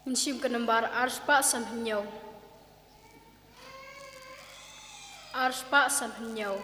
Insim kenembar arspa samhenyau. Arspa samhenyau.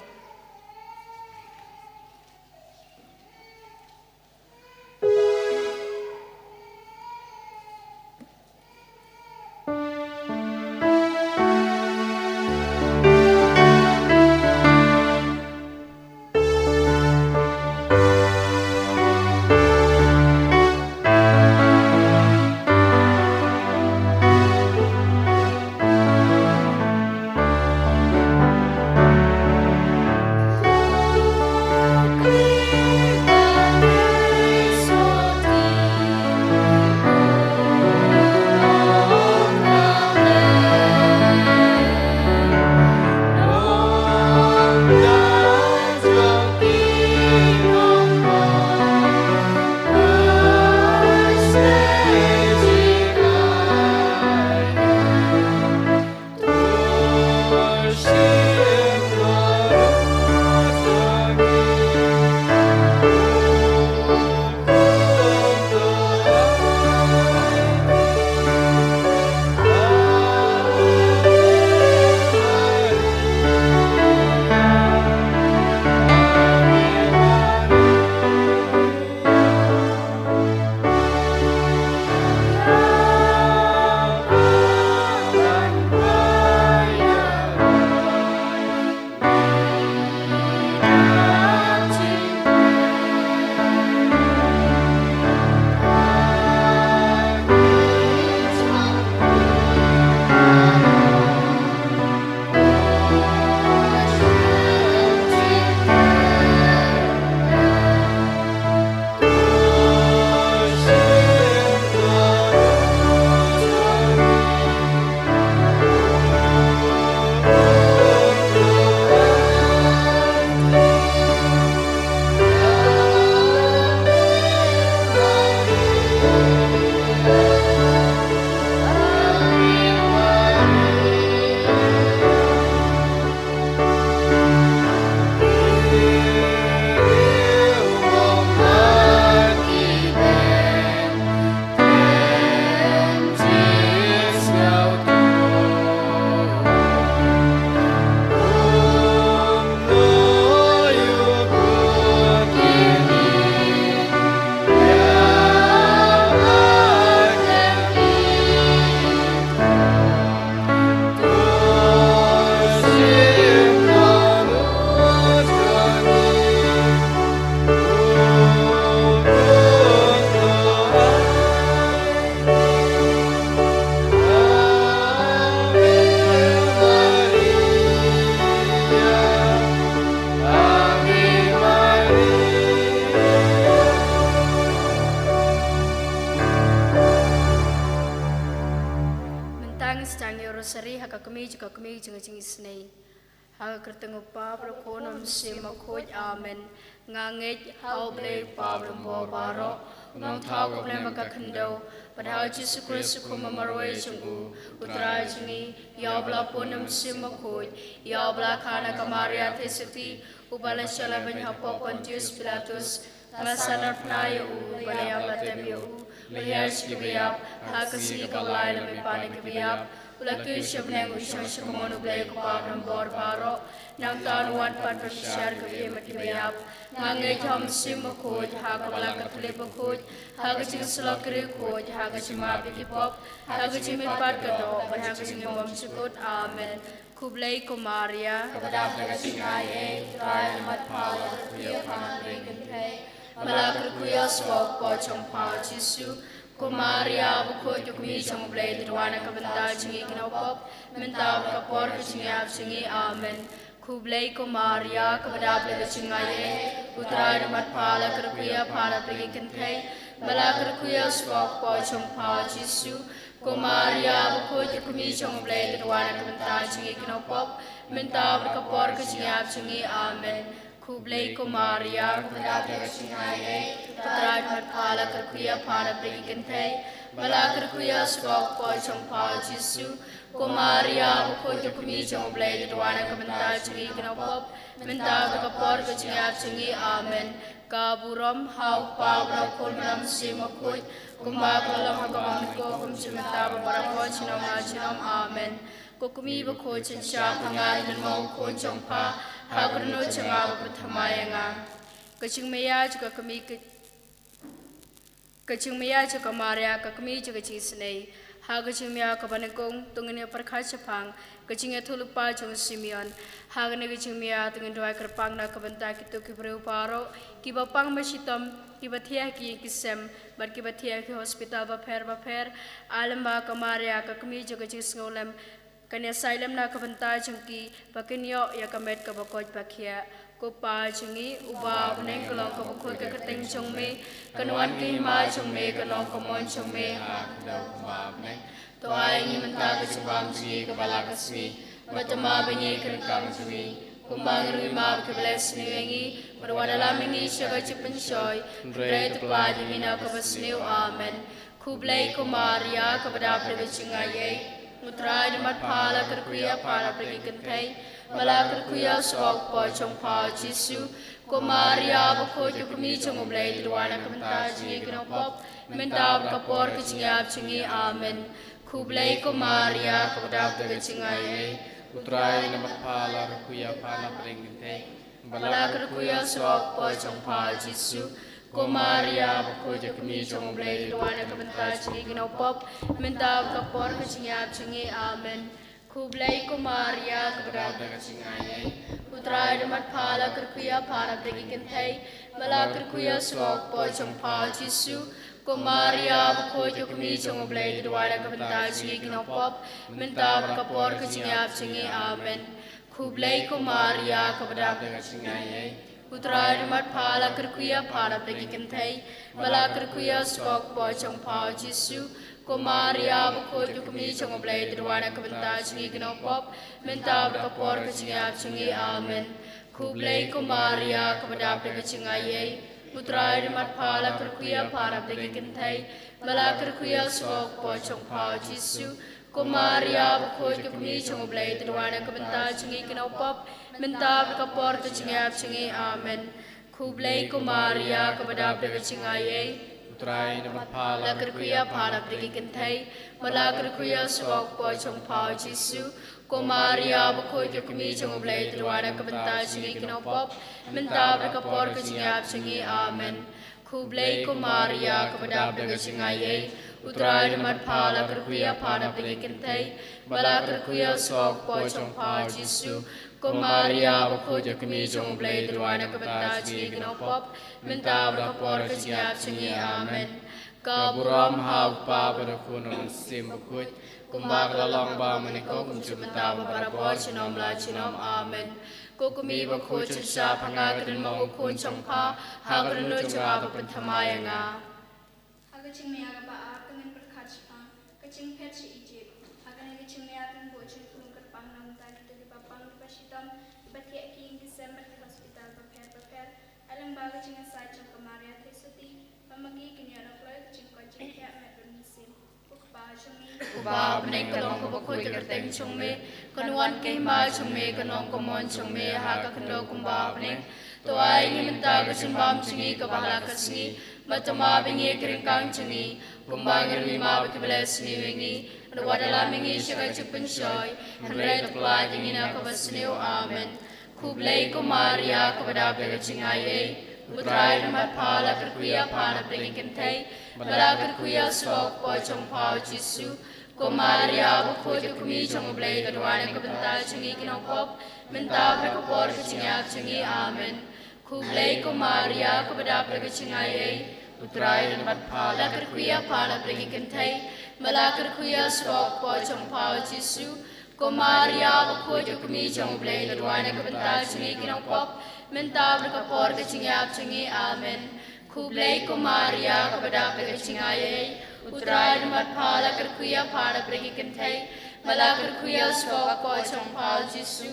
Amen. Ngangit hauble pabrum bo baro ngong thau ko ne maka khando padhau Jesu Christ ko mamaroi chungu utra jingi yabla ponam sima khoj yabla khana kamaria thesati ubala chala ban hapo Pontius Pilatus Masanar pnai u balaya batemio u balaya shibiyap hakasi kalai lami pani kibiyap Ulaku shabne ushan shakamonu blay ko pabrum bor baro nang tanuan pan pershar kabiye matibiyap ngangai thom sima khoj hakabala kathule khoj hagaching slokri khoj hagaching mapiki pop hagaching mitpat kado ban hagaching mom chukut amen kublay ko Maria kabadap hagaching aye try mat pala kuya pan brinken malakar kuya swak po chong pa Jesu Kumaria buko yukmi chong blay dirwana kabanda chingi kinopop mintaw kapor chingi ap chingi amen kublay Kumaria kabadap le chingaye utra mat pala kerkuya pala brinken malakar kuya swak po chong pa Jesu Kumaria buko yukmi chong blay dirwana kabanda chingi kinopop mintaw kapor chingi ap chingi amen Kublay Kumaria, Kabadap Chingaye, Patrad Matpala Kerkuya Pana Brigan Thay, Malakar kuya swak po chong pa Jisu. Kumaria bukod yung kumi chong blay dituana kabentar chingi kinopop. Mental kapor ke chingi chingi amen. Kaburam hau pa brakol menam si makut. Kumba kolam hagamam ko kum cimenta beberapa chinom amen. Kukumi bukod cincang hangai dan mau kun chong pa. Hagrunu cengah bertamayangan. Kecing maya juga kami Kacing maya juga Maria kami juga cisnei. Ha kacing maya kabanekong tunggu perkacapang. Kacingnya tulupa jong Simeon. Ha kene kacing maya tunggu doa kerpang na kabenta kitu kibreu paro. Kiba pang masitom kiba tiah ki kisem. Bar kiba tiah ki hospital baper. Alam ba Maria kami juga cisngolem. Kanya silem na kabenta jengki. Bakinyo ya kamet kabakoj bakia. Kupa cungi uba beneng kelong kebukut ke keteng cong me kenuan ke hima cong me kenong kemon cong me ha kedau kumba beneng toa ini mentah ke cembang cungi kepala kesmi bertema bengi kerengkang cungi kumbang rui ma ke beles ni wengi berwadalah mengi syaga cipen syoy ndre tepla dimina ke besniu amen kublai kumaria kepada pergi cungaye mutra di mat pala kerkuya para pergi kentai Malakar kuya sok po chong pa Jisu. Kumaria bako yukumi chong oblay diluana kamenta jingi kinopop. Mentab kapor kicingap chingi amen. Kublay kumaria kabadab daga chingaye. Utray na matpala kuya pana pringinte. Malakar kuya sok po chong pa Jisu. Kumaria bako yukumi chong oblay diluana kamenta jingi kinopop. Mentab kapor kicingap chingi amen. Kublai kumaria kepada singaye putra demat pala kerkuya para pergi kentai bala kerkuya swak po chongpa Jisu kumaria bako yukumi chong oblay dwara kebentar jingi kinopop minta berkapor kecingap jingi amen kublai kumaria kepada singaye putra demat pala kerkuya para pergi kentai bala kerkuya swak po chongpa Jisu Kumaria bako yukumi chong oblay diluana kebentar chingi kinopop minta berkapor kecingap chingi amen kublay kumaria kepada pergi cingaye putra demat pala kerkuya para pergi kentai bala kerkuya swak po chong pa Jisu kumaria bako yukumi chong oblay diluana kebentar chingi kinopop minta berkapor kecingap chingi amen kublay kumaria kepada pergi cingaye Utray na matpala kerkuya para pergi kentai bala kerkuya swak po chong pa Jisu kumaria bako yukumi chong oblay diluana kebentar chingi kinopop minta berkapor kecingap chingi amen kublay kumaria kepada pergi cingaye utray na matpala kerkuya para pergi kentai bala kerkuya swak po chong pa Jisu kumaria bako yukumi chong oblay diluana kebentar chingi kinopop minta berkapor kecingap chingi amen Kaburam haupa berakunung simbukut kumbak lalong ba menikok mencumta beberapa cinom amen kukumi bako cincap hangat dan mengukun congpa hagar nu cengah berpentamayanga Agacing meyaga ba dengan berkacang kacing pet si Egypt akan agacing meyaga bocor kulung kerpang nam tadi di papang di pasitam batik king Desember di hospital paper alang ba agacing asai cong kemaria tesuti pamagi kini anak loy kacing kacing kayak medon misim ukba cumi Uba beneng kalong ko bako kerteng congme kanuan kay ma congme kanong komon congme haka kendo kumba beneng toai ni minta kasimbam cungi kabala kasni matama bengi keringkang cungi kumbang rwi ma bekebeles ni wengi wadala mengi syaka cupun syoy henrai tepla dingina kabasniu amen kublai kumaria kepada bega cingaye Utray demat pala kerkuya para pergi kentai bala kerkuya swak po chong pa Jisu kumaria bako yukumi chong oblay kaduana kebentar cungi kinopop minta berkapor kecingap cungi amen kublai kumaria kepada pergi cingaye Utray demat pala kerkuya para pergi kentai bala kerkuya swak po chong pa Jisu kumaria bako yukumi chong oblay kaduana kebentar cungi kinopop minta berkapor kecingap cungi amen kublai kumaria kepada pergi cingaye Utray demat pala kerkuya para pergi kentai bala kerkuya swak po chong pa Jisu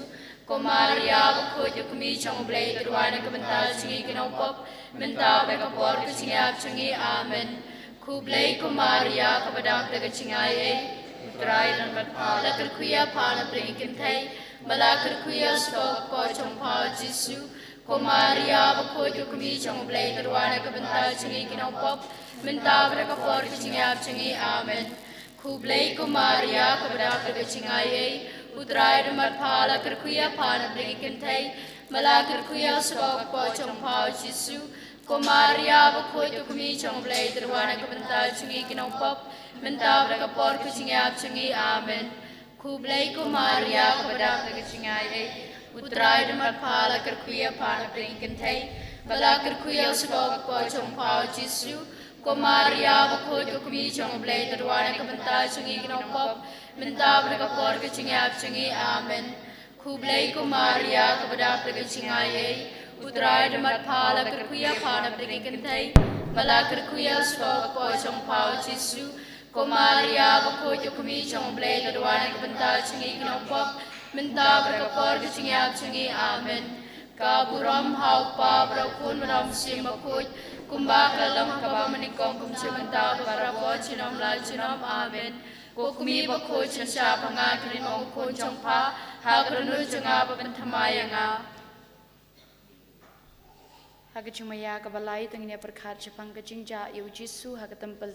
kumaria bako yukumi chong oblay kaduana kebentar cungi kinopop minta berkapor kecingap cungi amen Kublai ku Maria kepada kecingai Utrai dan berpala kerkuya pala pergi kentai Bala kerkuya stok ko chong pao Jisu Ko Maria bakoi tu kumi chong blai terwana kebentar cengi kinopop Minta beraka por kecingap cengi amen Kublai ku Maria kepada kecingai Utrai dan berpala kerkuya pala pergi kentai Bala kerkuya stok ko chong pao Jisu Ko Maria bakoi tu kumi chong blai terwana kebentar cengi kinopop Minta beraka por kecingap cengi amen Kublai ku Maria kepada kecingai Utrai dan berpala kerkuya pala pergi kentai Bala kerkuya stok ko chong pao Jisu Ko Maria bakoi tu kumi chong blai terwana kebentar cengi kinopop Minta beraka por kecingap cengi amen Kublai ku Maria kepada kecingai Utrai dan berpala kerkuya pala pergi kentai Bala kerkuya stok ko chong pao Jisu Ko Maria bakoi tu kumi chong blai terwana kebentar cengi kinopop Minta beraka por kecingap cengi amen Kaburam hau pa berakun beram si makut Kumbak lalam kaba menikong kum cimenta para po cinom la cinom amen Kukumi bakut cinsya pangakrin ongkun chong pa Hagrunu jenga babentamaya nga Hagacumaya kabalai tangnya perkhat Jepang kecingja iu Jisu hagatempel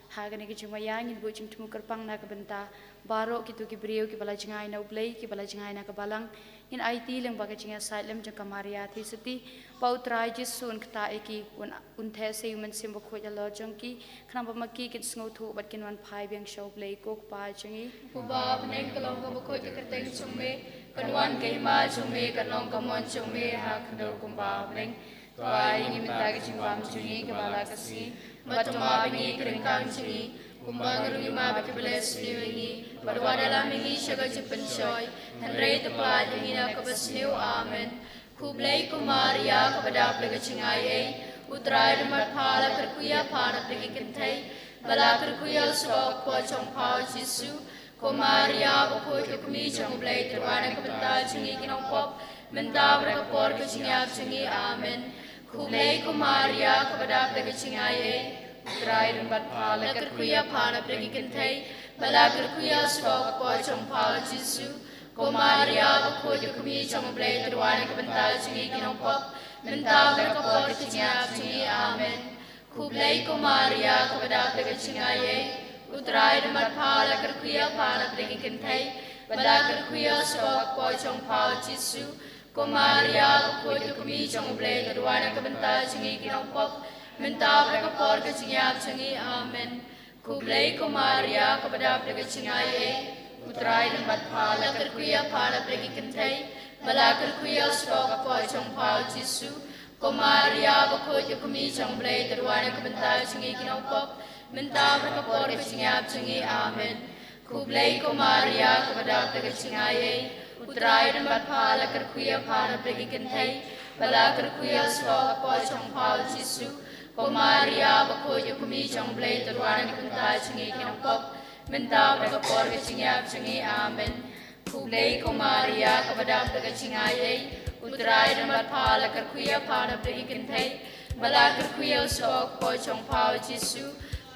Hagane kecumaya ngin bu cing tumukar pang na kabenta baro kitu kibriu ki bala jengai na ublai ki bala jengai na kabalang in IT leng baga cinga sailem jang kamaria thi seti pau trai Jisu un kta eki un the se human simbo khoi lo jangki khnam maki kin sngo thu bat kin wan phai beng show play ko pa changi Puba peneng kalong ka bakoi ka kerteng chungme Kanwan kahima chungme kanong kamon chungme Hakdo kumba peneng Tuai ngimita kecingwam cungi kebala kasi Batuma pengi keringkang cungi Kumbang rungi ma baki beles niwingi Badwa dalam ingi syaga cipen syoy Henry tepat ingi na kabasniw amen Kublai ku Maria kepada plega cingai Utrai demat pala kerkuya pana pergi kentai Bala kerkuya stok ko chong pao Jisu Ko Maria bakoi tu kumi chong blai terwana kebentar cingi kinopop Minta beraka por kecingap cingi amen Kublai ku Maria kepada plega cingai Utrai dan berpala kerkuya pana pergi kentai Bala kerkuya stok ko chong pao Jisu Ko Maria bakoi tu kumi chong blai terwana kebentar cingi kinopop Minta beraka por kecingap cingi amen Kublai ku Maria kepada plega cingai Utrai dan berpala kerkuya pana pergi kentai Bala kerkuya stok ko chong pao Jisu Ko Maria bakoi tu kumi chong blai terwana kebentar cingi kinopop Minta beraka por kecingap cengi amen Kublai ku Maria kepada plega cingai Utrai dan berpala kerkuya pana pergi kentai Bala kerkuya stok ko chong pao Jisu Ko Maria bakoi tu kumi chong blai terwana kebentar cengi kinopop Minta beraka por kecingap cengi amen Kublai ku Maria kepada plega cingai Utrai dan berpala kerkuya pana pergi kentai Bala kerkuya stok ko chong pao Jisu Ko Maria bakoi tu kumi chong blai terwana kebentar cengi kinopop Minta beraka por kecingap cengi amen Kublai ku Maria kepada plega cingai Utrai dan berpala kerkuya pana pergi kentai Bala kerkuya stok ko chong pao Jisu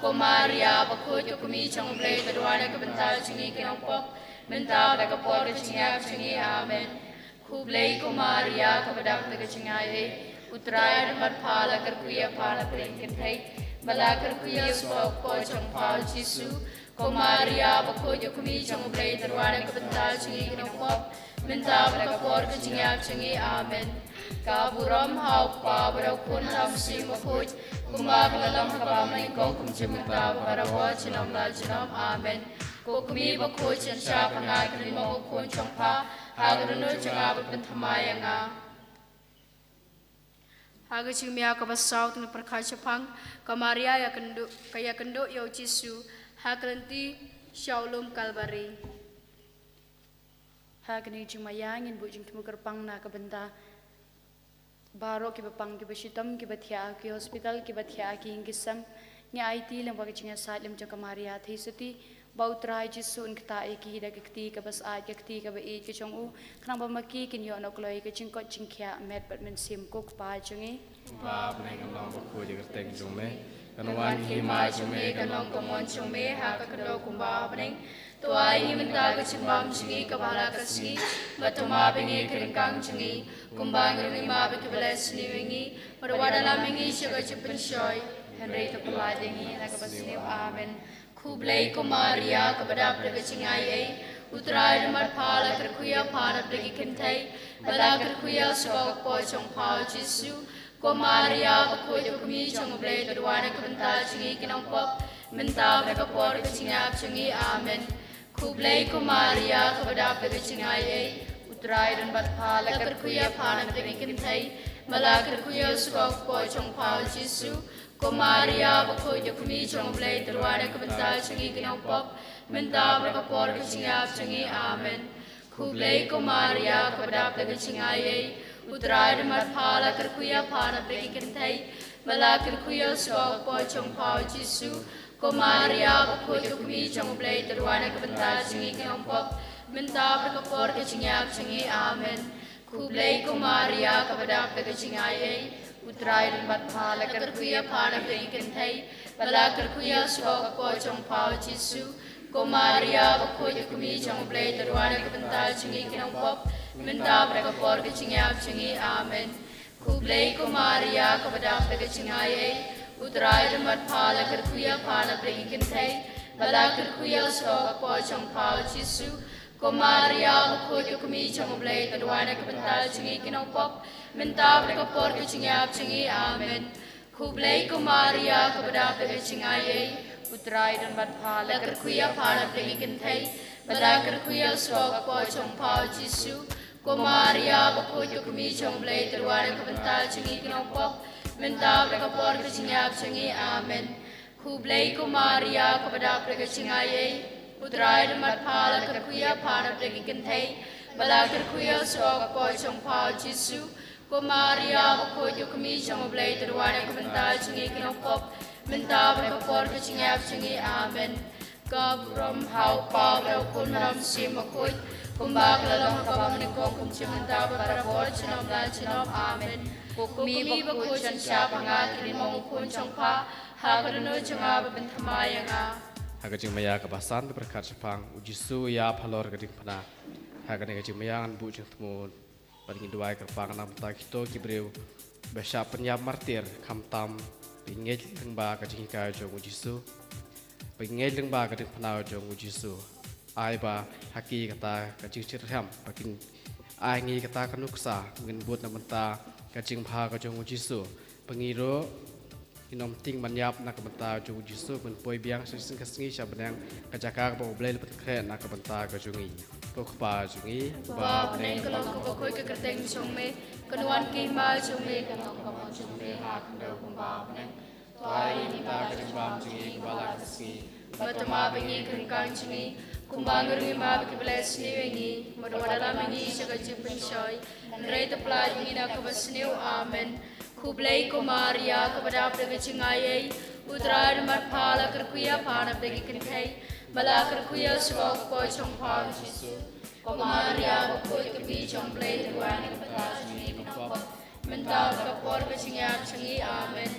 Ko Maria bakoi tu kumi chong blai terwana kebentar cengi kinopop Minta beraka por kecingap cengi amen Kublai ku Maria kepada plega cingai Utrai dan berpala kerkuya pana pergi kentai Bala kerkuya stok ko chong pao Jisu Ko Maria bakoi tu kumi chong blai terwana kebentar cengi kinopop Minta beraka por kecingap cengi amen Kaburam hau pa berakun ram si makut Kumbak lalam kaba menikong kum cimita para po cinom la cinom amen Kukumi bakoi cinsya pangakrin mongkun chong pa Hagrunu jenga babentamaya nga Hagacing miya kabasaw tng perkhat Jepang Kamaria ya kendo yo Jisu Hakrenti Shaulum Kalbari Hagani jumaya ngin bu jing tumukar pang na kabenta baro ki bapang ki basitam ki bathia ki hospital ki bathia ki ingisam ni IT leng baga jinga salim jang kamaria thi seti bautrai Jisu un kta eki da kti ka bas a kti ka ba e ki chong u khnang ba maki kin yo nok loi ki ching ko ching khya met bat men sim ko pa chungi Ba beneng kalong bakoi je kerteng chungme Kanawan himai jume kanong kamon jume haka kando kumba bening tuai ni menta kecumbam jungi kepala kesengi batuma bengi keringkang jungi kumbang ringi mabe kebeles niwingi merwada lamingi syaga cepen syoy Henry kepala dengi nak kepasniu amen kublai kumaria kepada pregecingai utrai demar pala kerkuya para pregi kentai bala kerkuya sok po chong pau Jesu kumaria bakoi kumi chong blai terwana kebentar jungi kinong pop menta mereka por kecingap jungi amen kublai kumaria kepada pregecingai utrai dan bat pala kerkuya para pregi kentai bala kerkuya sok po chong pau Jesu kumaria bakoi kumi chong blai terwana kebentar jungi kinong pop menta mereka por kecingap jungi amen kublai kumaria kepada pregecingai utrai dan bat pala kerkuya para pregi kentai bala kerkuya sok po chong pau Jesu kumaria bakoi kumi chong blai terwana kebentar jungi kinong pop menta mereka por kecingap jungi amen kublai kumaria kepada pregecingai utrai dan bat pala kerkuya para pregi kentai bala kerkuya sok po chong pau Jesu kumaria bakoi kumi chong blai terwana kebentar jungi kinong pop menta mereka por kecingap jungi amen kublai kumaria kepada pregecingai utrai dan bat pala kerkuya para pregi kentai bala kerkuya sok po chong pau Jesu kumaria bakoi kumi chong blai terwana kebentar jungi kinong pop menta mereka por kecingap jungi amen kublai kumaria kepada pregecingai utrai dan bat pala kerkuya para pregi kentai bala kerkuya sok po chong pau Jesu kumaria bakoi kumi chong blai terwana kebentar jungi kinong pop menta mereka por kecingap jungi amen kublai kumaria kepada pregecingai utrai dan bat pala kerkuya para pregi kentai bala kerkuya sok po chong pau Jesu kumaria bakoi kumi chong blai terwana kebentar jungi kinong pop menta mereka por kecingap jungi amen kabrom hau pau rau kun ram sim bakoi kumbak lalong kabam nikong kumci menta para por chinom dan chinom amen kukumi bakoi chan siapa ngat kini mong kun chong pa hakarunu chunga babenthamayanga Hagajing maya kebasan berkat sepang ujisu ya palor gading pana hagane gajing maya an bu jeng temu paling duai kerpang nam ta kito kibreu besha penyam martir kamtam pingel lengba gajing ka jong ujisu pingel lengba gading pana jong ujisu ai ba haki kata gajing cirham pakin ai ngi kata kanuksa ngin but namenta gajing bha gajong ujisu pengiro inom ting manyap nak benta jong Jesu men poi biang sing kasengi sabenang kajaka ba oblei lepet kre nak benta ka jungi ko khpa jungi ba neng kalong ko koi ka kerteng chongme kanuan ki ma chongme kanong kamon chungme ha khndo kumba neng toai ni ta ka jambam jungi bala kasengi matama bengi kengkang chungi kumbang ngi ma ki bless ni wengi modwala mengi saga chipin shoy nrei ta pla ni na ka basniu amen kublai kumaria kepada pregecingai utrai dan bat pala kerkuya para pregi kentai bala kerkuya sok po chong pau Jesu kumaria bakoi kumi chong blai terwana kebentar jungi kinong pop menta mereka por kecingap jungi amen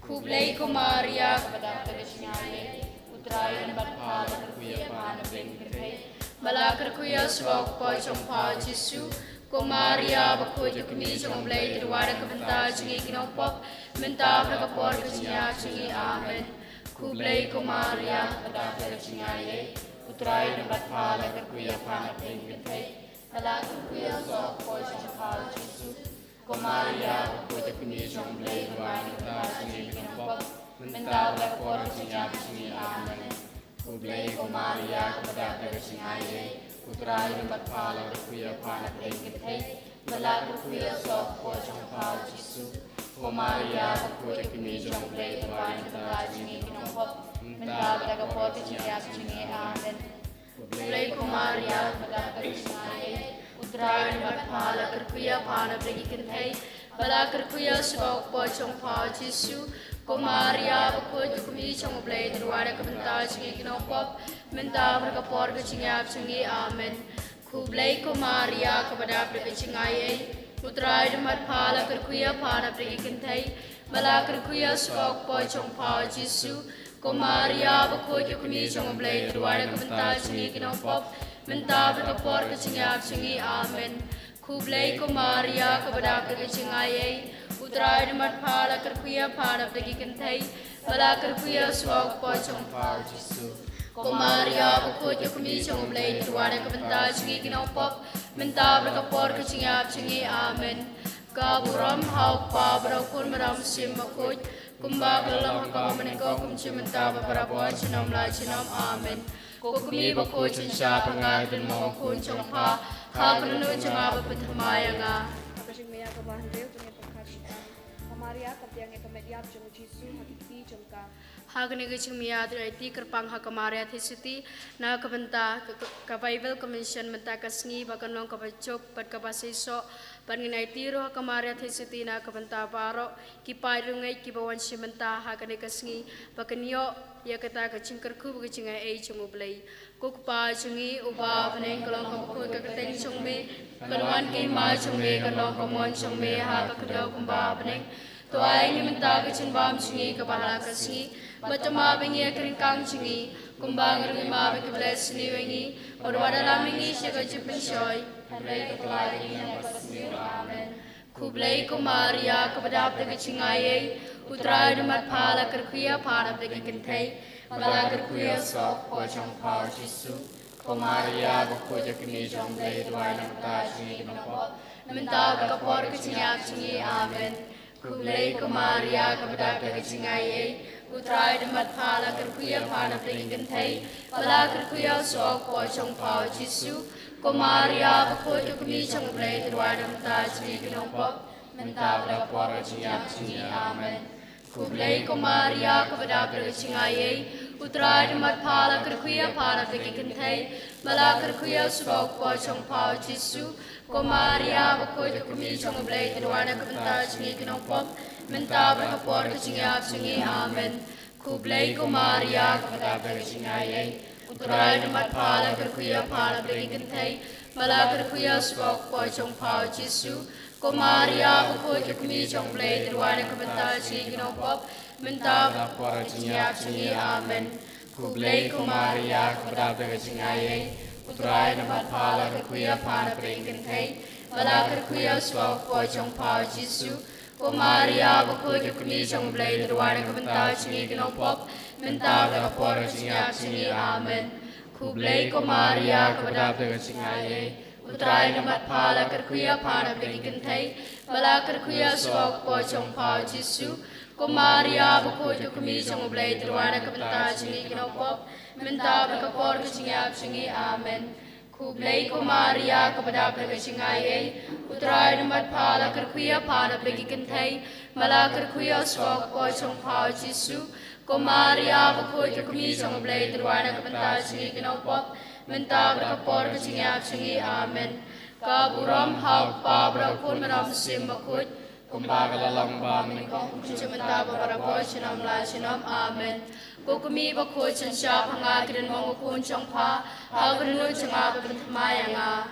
kublai kumaria kepada pregecingai utrai dan bat pala kerkuya para pregi kentai bala kerkuya sok po chong pau Jesu kumaria bakoi kumi chong blai terwana kebentar jungi kinong pop menta mereka por kecingap jungi amen kublai kumaria kepada pregecingai utrai dan bat pala kerkuya para pregi kentai bala kerkuya sok po chong pau Jesu kumaria bakoi kumi chong blai terwana kebentar jungi kinong pop menta mereka por kecingap jungi amen kublai kumaria kepada pregecingai utrai dan bat pala kerkuya para pregi kentai bala kerkuya sok po chong pau Jesu kumaria bakoi kumi chong blai terwana kebentar jungi kinong pop menta mereka por kecingap jungi amen kublai kumaria kepada pregecingai utrai dan bat pala kerkuya para pregi kentai bala kerkuya sok po chong pau Jesu kumaria bakoi kumi chong blai terwana kebentar jungi kinong pop menta mereka por kecingap jungi amen kublai kumaria kepada pregecingai utrai dan bat pala kerkuya para pregi kentai Malakar kuya swak po chong pao Jisu. Kumaria bakoi kuni chong blay ruwara kabanta chingi kinopop. Menta bakapor kachingap chingi amen. Kublay kumaria kabadakar kachingaye. Utray mat pala karkuya parap lagi kentay. Malakar kuya swak po chong pao Jisu. Kumaria bakoi kuni chong blay ruwara kabanta chingi kinopop. Menta bakapor kachingap chingi amen. Kaburam hauk pa berakun meram sim makut kumba kelam hakam meniko kum cimenta beberapa cinam la cinam amen kukumi bakut cinca pengai dan mau kun congpa hakunu cenga bepetmayanga Apasing maya kabahandrew tungin pagkasita Kamaria katyang epamediap jong Jisu hakiki jongka Hagani gaching miya ti kerpang hakamaria thisiti na kabanta ka Bible Commission menta kasngi bakanong kabachok pat kabasiso panginay tiro hakamaria thisiti na kabanta paro kipairungai kibawan simenta hagani kasngi bakanyo ya kata kaching kerku gaching ai chungublai kukpa chungi uba paneng kalong kapukoi kakateng chungme kalwan ki ma chungme kalong kamon chungme ha kakadaw kumba paneng Tuai ni menta kacin bam chingi kepala kasngi Batama bengi keringkang chingi Kumbang ringi ma beki bless ni wengi Odwada lamingi syaka jipen syoy Handai kepala ini yang pasni amen Kublai kumaria kepadap degi chingaye Utrai demat pala kerkuya parap degi kentai Mala kerkuya sok pojong pao Jisu Kumaria bakuja kini jong blai duai namta chingi kinopot Menta bekapor kecingak chingi amen Kublai kumaria kepada kecingaya Utrai demat pala kerkuya pana pelingin thai Pala kerkuya sok pojong pao Jisu Kumaria bakut kukumi chong blai terwada menta cini kinopop Menta berapor kecingak cini amen Kublai kumaria kepada kecingaya Utrai demat pala kerkuya pana pelingin thai Pala kerkuya sok pojong pao Jisu Kumaria bakoi kumi chong blai terwana kabenta chingi kinopop menta berapor kecingap chingi amen kublai kumaria kepada kecingaya utrai demat pala kerkuya pala blai kentai mala kerkuya swak po chong pao Jisu Kumaria bakoi kumi chong blai terwana kabenta chingi kinopop menta berapor kecingap chingi amen kublai kumaria kepada kecingaya Utrai demat pala kerkuya pana peringin thai Mala kerkuya swak po chong pao Jisu Kumaria bakoi kuni chong blai terwana kabenta chingi kinopop Menta berapor kecingap chingi amen Kublai kumaria kepada kecingaya Utrai demat pala kerkuya pana peringin thai Mala kerkuya swak po chong pao Jisu Kumaria bakoi kuni chong blai terwana kabenta chingi kinopop Menta berapor kecingap chingi amen Kublai kumaria kepada kecingaya Utrai demat pala kerkuya pana bagi kentai Mala kerkuya swak po chong pao Jisu Kumaria bakoi kumi chong blai terwana kabenta chingi kinopop Menta berapor kecingap chingi amen Kaburam hauk pa berakun meram sim makut Kumbaga lalang ba menikong cimenta beberapa sinam la sinam amen Kukumi bakoi censya pangakir dan mengukun chong pa Hagunu cengah bertemayanga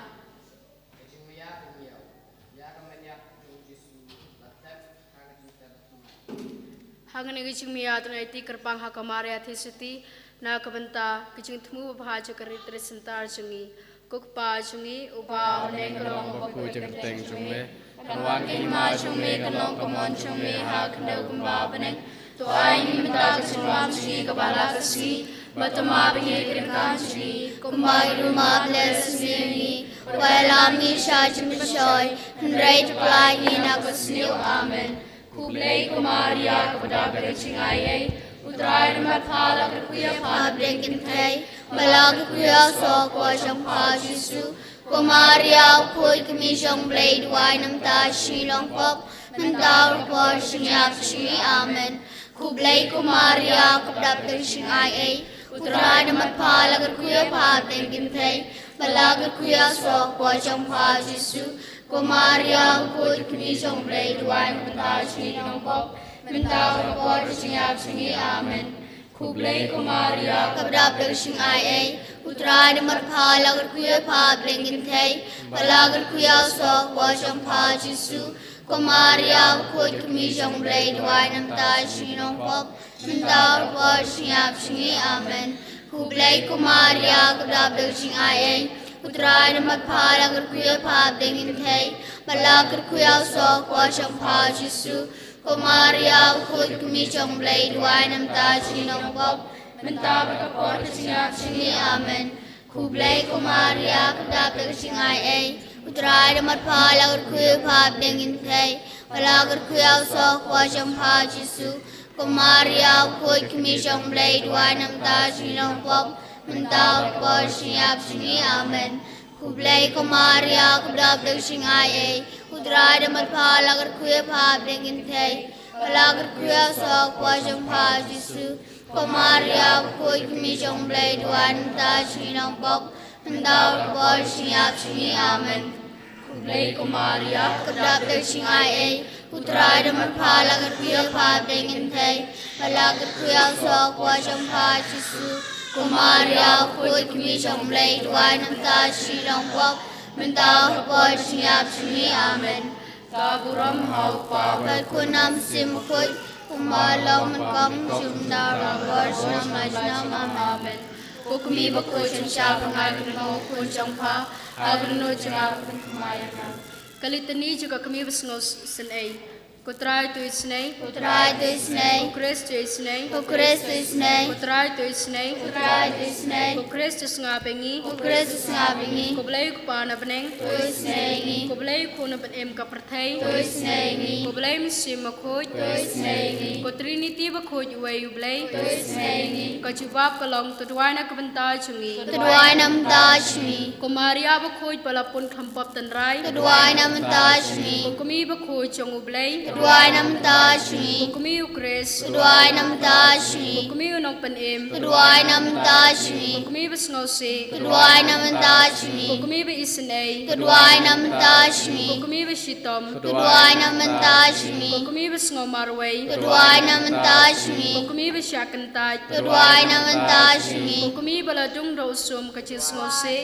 Hagani gicing miya tunai ti kerpang hakamaria thisiti na kabenta gicing temu bahaja keritri sentar cungi Kukpa cungi uba meneng kelong bakoi cengteng cungi Kawan kima cungi kelong kemon cungi hak kendau kumba beneng Tuai ni menta kesenuam cungi kepala kesi Batama bengi keringkan cungi Kumbai rumah bless me Walami syajim syoy Hendrai teplai hina kesniu amen Kublai kumaria kepada kecingaya Utrai demat pala kerkuya pana Pabling kintai Malag kuya sok wajang pa Jisu Kumaria ukoi kemisyong blade wai nam ta shilong pop Mentau por shingyap shi amen Kublai kumaria kepada kecingaya Utrai demat pala kerkuya pabling kintai Malag kuya sok wajang pa Jisu Kumaria ukoi kemisyong blade wai nam ta shilong pop Mentau por shingyap shi amen Kublai kumaria kepada kecingaya Utrai demat pala kerkuya pabling kintai Malag kuya sok wajang pa Jisu Maria khôi kami trong blade wine nam ta shinong pop mendar por siap singi amen ku blade ku Maria ku dab de sing ai utrai nam phala gur kuya pa dengin thai bala gur kuya so kwa cham pha Jesu ku Maria khôi kami trong blade wine nam ta shinong pop mendar ka por siap singi amen ku blade ku Maria ku dab de sing ai utrai nam phala gur kuya pa dengin thai bala gur kuya so kwa cham pha Jesu ku Maria khôi kami trong blade wine nam ta shinong pop mendar por siap singi amen ku blade ku Maria ku dab de sing ai utrai nam phala gur kuya pa dengin thai bala gur kuya so kwa cham pha Jesu ku Maria khôi kami trong blade wine nam ta shinong pop mendar por siap singi amen Blai ku Maria kedap de sing ai utrai de man phala gur kuya pa dengin thai bala gur kuya so kwa cham pha Jesu ku Maria khôi kami trong blai duai nam ta shinong pop mendar por siap singi amen ta buram hau pa bal ku nam sim khoi kumalo man kam jumdar por nam amen Kukumi bakoi chang sha pangai kuno kun chang pa agno chang kumaya na kalitani juga kami basngos senai kutrai tu isnei kukres tu isnei kutrai tu isnei kukres tu ngabengi kublai kupana beneng kublai kuna benem ka perthai kublai misim makhoj kutriniti bakhoj uai ublai kajubab kalong tudwai na kabanta chungi kumaria bakhoj palapun khampap tanrai kukumi bakhoj chong ublai Kedua nam tashmi, kukumi ukres. Kedua nam tashmi, kukumi unong panim. Kedua nam tashmi, kukumi basngose. Kedua nam tashmi, kukumi beisnei. Kedua nam tashmi, kukumi basitom. Kedua nam tashmi, kukumi basngomarway. Kedua nam tashmi, kukumi basyakantaj. Kedua nam tashmi, kukumi baladung rosum kachisngose.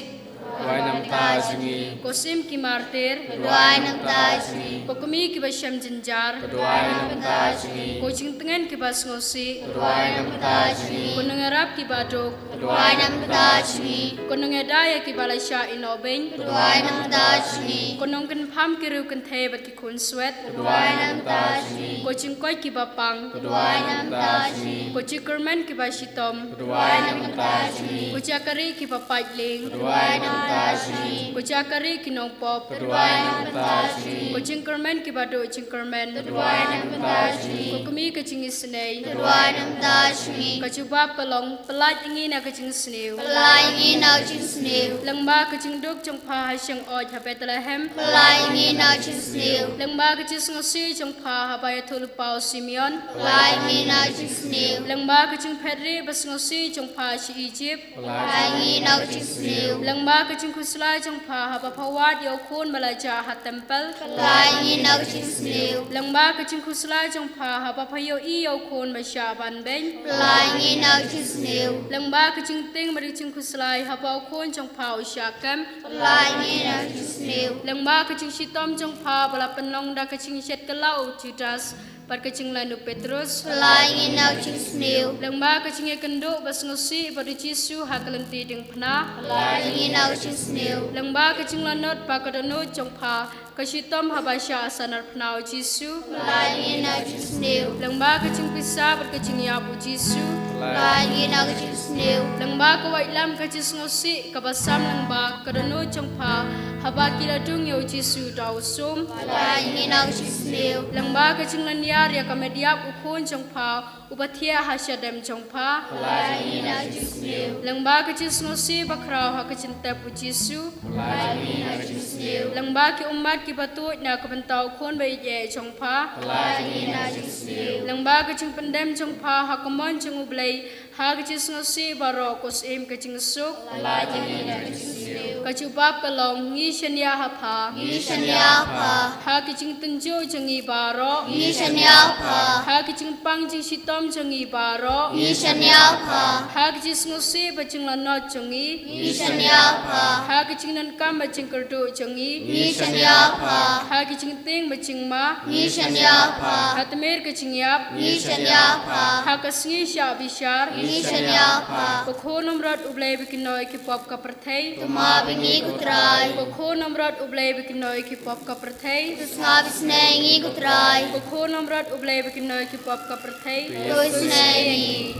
Kedua nam tajmi, Kosim ki martir. kedua nam tajmi, Kukumi ki basyam jenjar. kedua nam tajmi, Kucing tengen ki basngosi. kedua nam tajmi, Kunungarap ki badok. kedua nam tajmi, Kunungedaya ki balasya inobeng. kedua nam tajmi, Kunung kenpam ki riu kenthebat ki kun swet. kedua nam tajmi, Kucing koi ki bapang. kedua nam tajmi, Kucing kermen ki basitom. kedua nam tajmi, Kucakari ki papajling. kedua nam tajmi, Kucakari ki nongpop. kedua nam tajmi, Kucing kermen ki badok cing kermen. kedua nam tajmi, Kukumi kecing isnei. kedua nam tajmi, Kacubab pelong pelat ingin na kecing snew. pelai nau cing snew, Lengba kecing duk jong pa hasyang oj ha Bethlehem. pelai nau cing snew, Lengba kecing ngosi jong pa ha Bayatul Pau Simeon. pelai nau cing snew, Lengba kecing Pedri bas ngosi jong pa si Egypt. pelai nau cing snew, Lengba kecing kusla jong pa ha Bapawat yo kun balaja ha temple. pelai nau cing snew, Lengba kecing kusla jong pa ha Bapayo i yo kun basya ban beng. pelai nau cing snew, Lengba kecing ting bari kecing kusla ha Bau kun jong pa usyakam. pelai nau cing snew, Lengba kecing sitom jong pa bala penong da kecing syet kelau Judas. Par kecing lanu Petrus. pelai nau cing snew, Lengba kecing kenduk bas ngosi pada Yesu ha kelenti ding pena. pelai nau cing snew, Lengba kecing lanot pa kadano jong pa kasitom ha basya asanar pena Yesu. pelai nau cing snew, Lengba kecing pisah bar kecing yabu Yesu. pelai nau cing snew, Lengba ko wailam kecing ngosi kabasam lengba kadano jong pa ha ba kiladung yo Yesu dausum. pelai nau cing snew, Lengba kecing lanyar ya kamediap ukun jong pa ubatia hasyadem jong pa. pelai nau cing snew, Lengba kecing ngosi bakrau ha kecing tepu Yesu. pelai nau cing snew, Lengba ki umat ki batut na kabentau kon bai ye jong pa. pelai nau cing snew, Lengba kecing pendem jong pa ha kamon jong ublai ha kecing ngosi baro kos im kecing suk. pelai nau cing snew, Kacubab kalong ngi shania ha pa. Ishanya pa, Ha kecing tenjo jong i baro. Ishanya pa, Ha kecing pang jing sitom jong i baro. Ishanya pa, Ha kecing ngosi bacing lanot jongi Mission Yapa, ha kicing nan kam bacing kerdu jongi Mission Yapa, ha kicing ting bacing ma Mission Yapa, hatmer kicing yap Mission Yapa, ha kasngi sya bishar Mission Yapa, Pokho nomrat ublay bikinoi ki pop ka perthei Tuma bingi kutrai, Pokho nomrat ublay bikinoi ki pop ka perthei Tusngabis nengi kutrai, Pokho nomrat ublay bikinoi ki pop ka perthei Tuis nengi,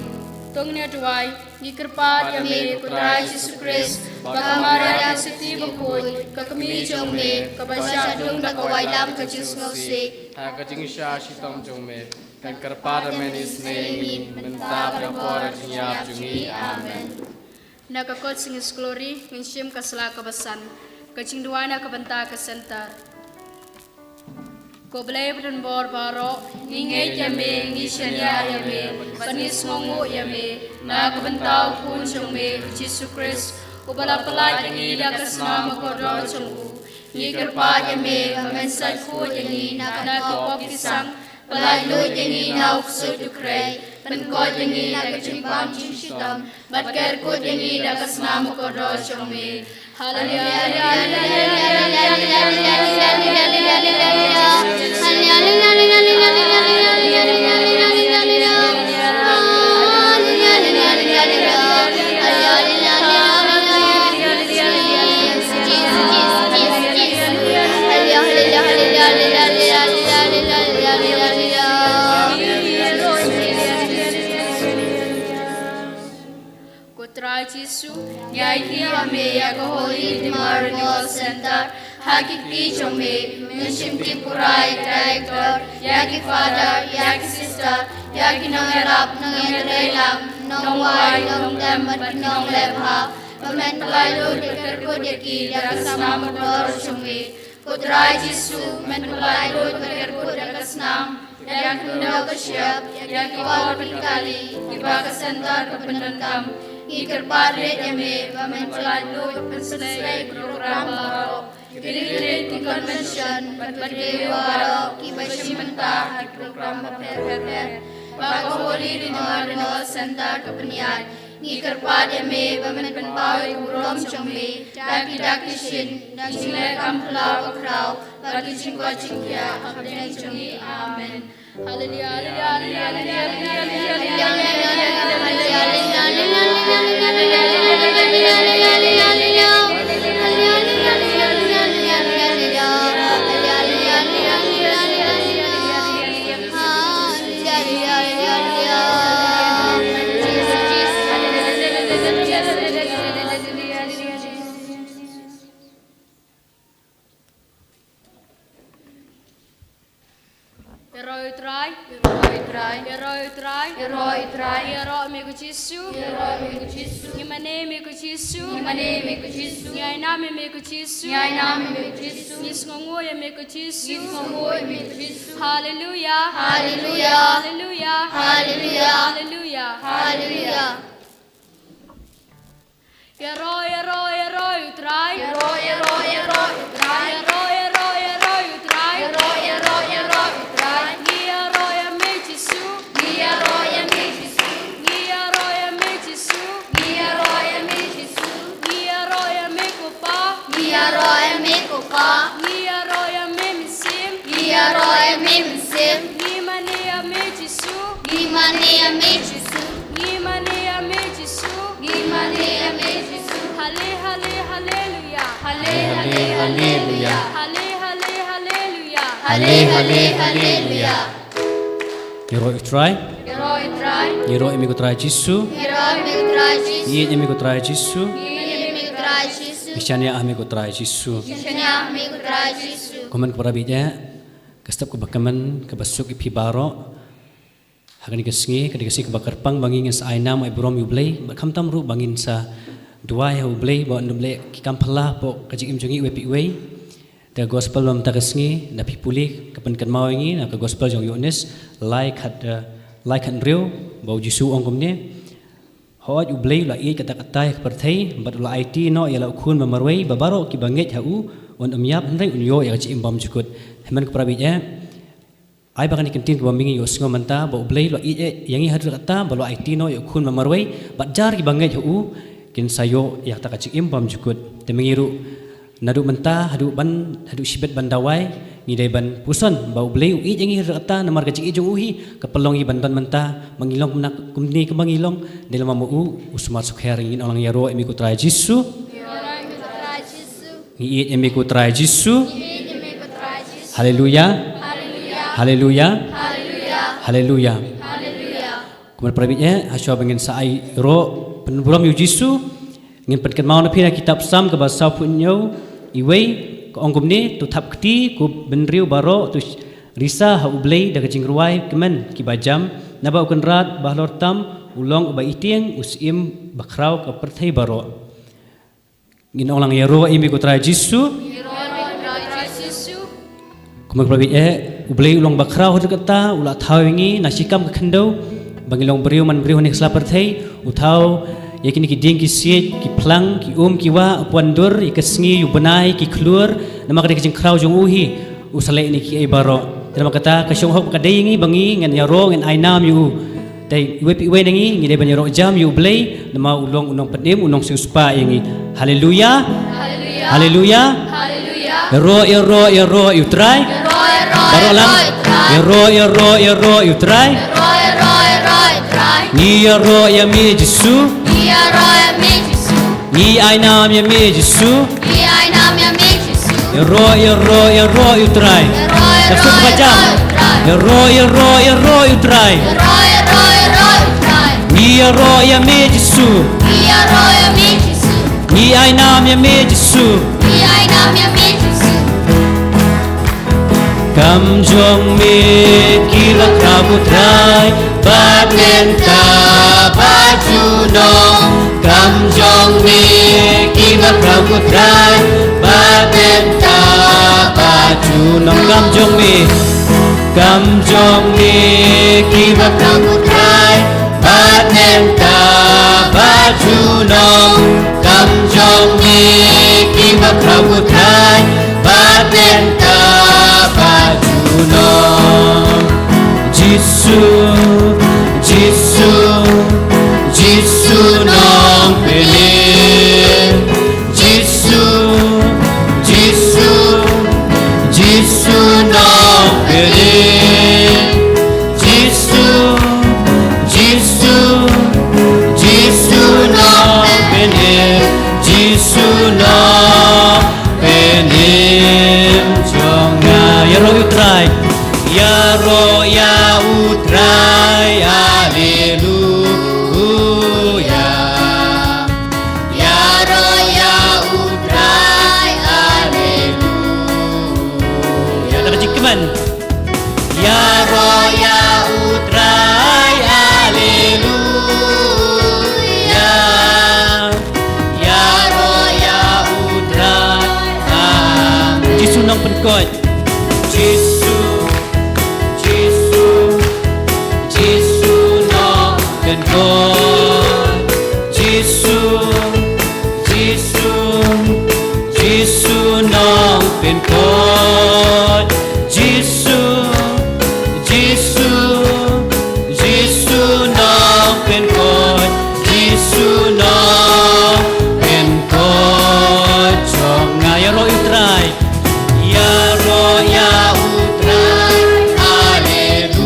Tongnya tuai ni kerpat yame kutrai Yesus Kristus bakamara seti bakoi kakami jongme kabasya dung Kawai lam kajus ngusik, ha kajing sha shitom jongme kan karpada menis nengi menta berapora jinyap jungi amen. Nakakot singis glory nginsyim kasla kabasan kacing duana kabanta kasentar ko blay bren bor baro ingay yame ngishanya yame panis ngongo yame na kabantao kun jongme Yesus Kristus ubala pala yangi dakas nama kodro jonggu ni kerpa yame mamensay ko yangi nakapop kisang palay lo yangi na ukso dukray pankod yangi nakachimpam chishitam batkar ko yangi dakas nama kodro jongme Jisu, Yaki Ame, Yakoholi, Memorial Center, Hakiki Chome, Nishimki Purai, Director, Yaki Father, Yaki Sister, Yaki Nangarap, Nangarelam, Nongwai, Nongdam, Nong Lebha, Pamentalayo, Dekarko Deki, Dakasam, Dor Chome, Putrai Jisu, Mentalayo, Dekarko Dakasnam, Yaki Nogashap, Yaki Walpikali, Kibaka Center, Kapanangam, Iker padre yame pamentalayo penselay program baro Deliverance convention patpatay baro kibashimanta program per Bagoholi renewal center kapanian Iker padre yame pamenpaoy urom chome daki shin dakile kampla kraw bagi jingwa jingya kapden chumi amen Hallelujah, Hero amigo Jisu, Imane amigo Jisu, Yainami amigo Jisu, Nisngongo amigo Jisu, Hallelujah, Hallelujah, Hallelujah, Hallelujah, Hallelujah, Hallelujah. Hero utrai, Hallelujah. Hero utrai. Hero amigo trai Jisu. Ye amigo trai Jisu. Misyanya amigo trai Jisu. Komen kepada bija, kestap kebakaman kebasuk ipi baro. Hagan ikasngi, kadikasi kebakarpang bangin sa ainam ay brom yublay. Bakam tamru bangin sa dua ya ublay, bawa nublay kikampala po kajik imjongi wepi way. The gospel mam takasngi na pipuli kapan kan mau ingi na gospel jong Yohanes like had real bau Jisu ongkomne hawat ublay la i kata-kata perthai bat la IT no ya la ukun mamarway babaro ki banget hau on amyap ndai unyo ya chi imbam jukut heman keprabija ai bakan ikentin ko mingi yo singo manta ba ublei lo yangi hadu kata ba lo aitino yo kun mamarwei ba jar ki bangai hu kin sayo yak ta kacik impam jukut te mengiru nadu menta hadu sibet bandawai ngidai ban puson ba ublei yangi hadu kata namar kacik ijung uhi kepelongi banton menta mangilong menak kumni ke mangilong dalam mu usmat sukher ingin orang yaro emi kutra jisu ngi emi kutra jisu haleluya haleluya haleluya kemudian perabitnya hasya bangin saai ro penuburam yu jisu ngin petkan mau na pina kitab sam ke bahasa punyo iwei ko ongkum ni tu thap kti ku benriu baro tu risa ha ublei da kacing ruai kemen ki bajam naba ukun rat bahlor tam ulong ba itieng usim bakrau ke perthai baro ngin orang yaro imi ku tra jisu kemudian perabitnya ublei ulong bakrau hadu kata ulat thawingi nasikam ke kendo bangilong beriu man beriu nek sla perthai uthau yakini ki ding ki siet ki plang ki ki wa puandur ikesngi yu benai ki klur nama kada kicing krau jong uhi usale ni ki ai baro nama kata kasyong hok kada ingi bangi ngan yaro ngan ainam yu dai we nangi ngi de ban yaro jam yu blei nama ulong unong pedim unong suspa ingi haleluya haleluya haleluya yaro you try baro lang yaro you try ni yaro ya mi jisu ni ainam ya mi jisu yaro you try Tafsir baca yaro you try ni yaro ya mi jisu ni ainam ya mi jisu Kam jong me kila krabu trai bat nenta baju no Kam jong me kila krabu trai bat nenta baju no Kam jong me kila krabu trai bat nenta baju no Kam jong me kila krabu trai bat nenta no Jisu nong penin Jisu nong penin Jisu nong penin Jisu nong penin jonga yaro you try yaro ya utrai haleluya yaro ya utrai haleluya ada jikman yaro ya utrai haleluya yaro ya utrai Jisu nang penkot Jisu nong penkot Jisu nong penkot Jisu nong penkot Jisu nong penkot jong ngayaro utrai yaro ya utrai haleluya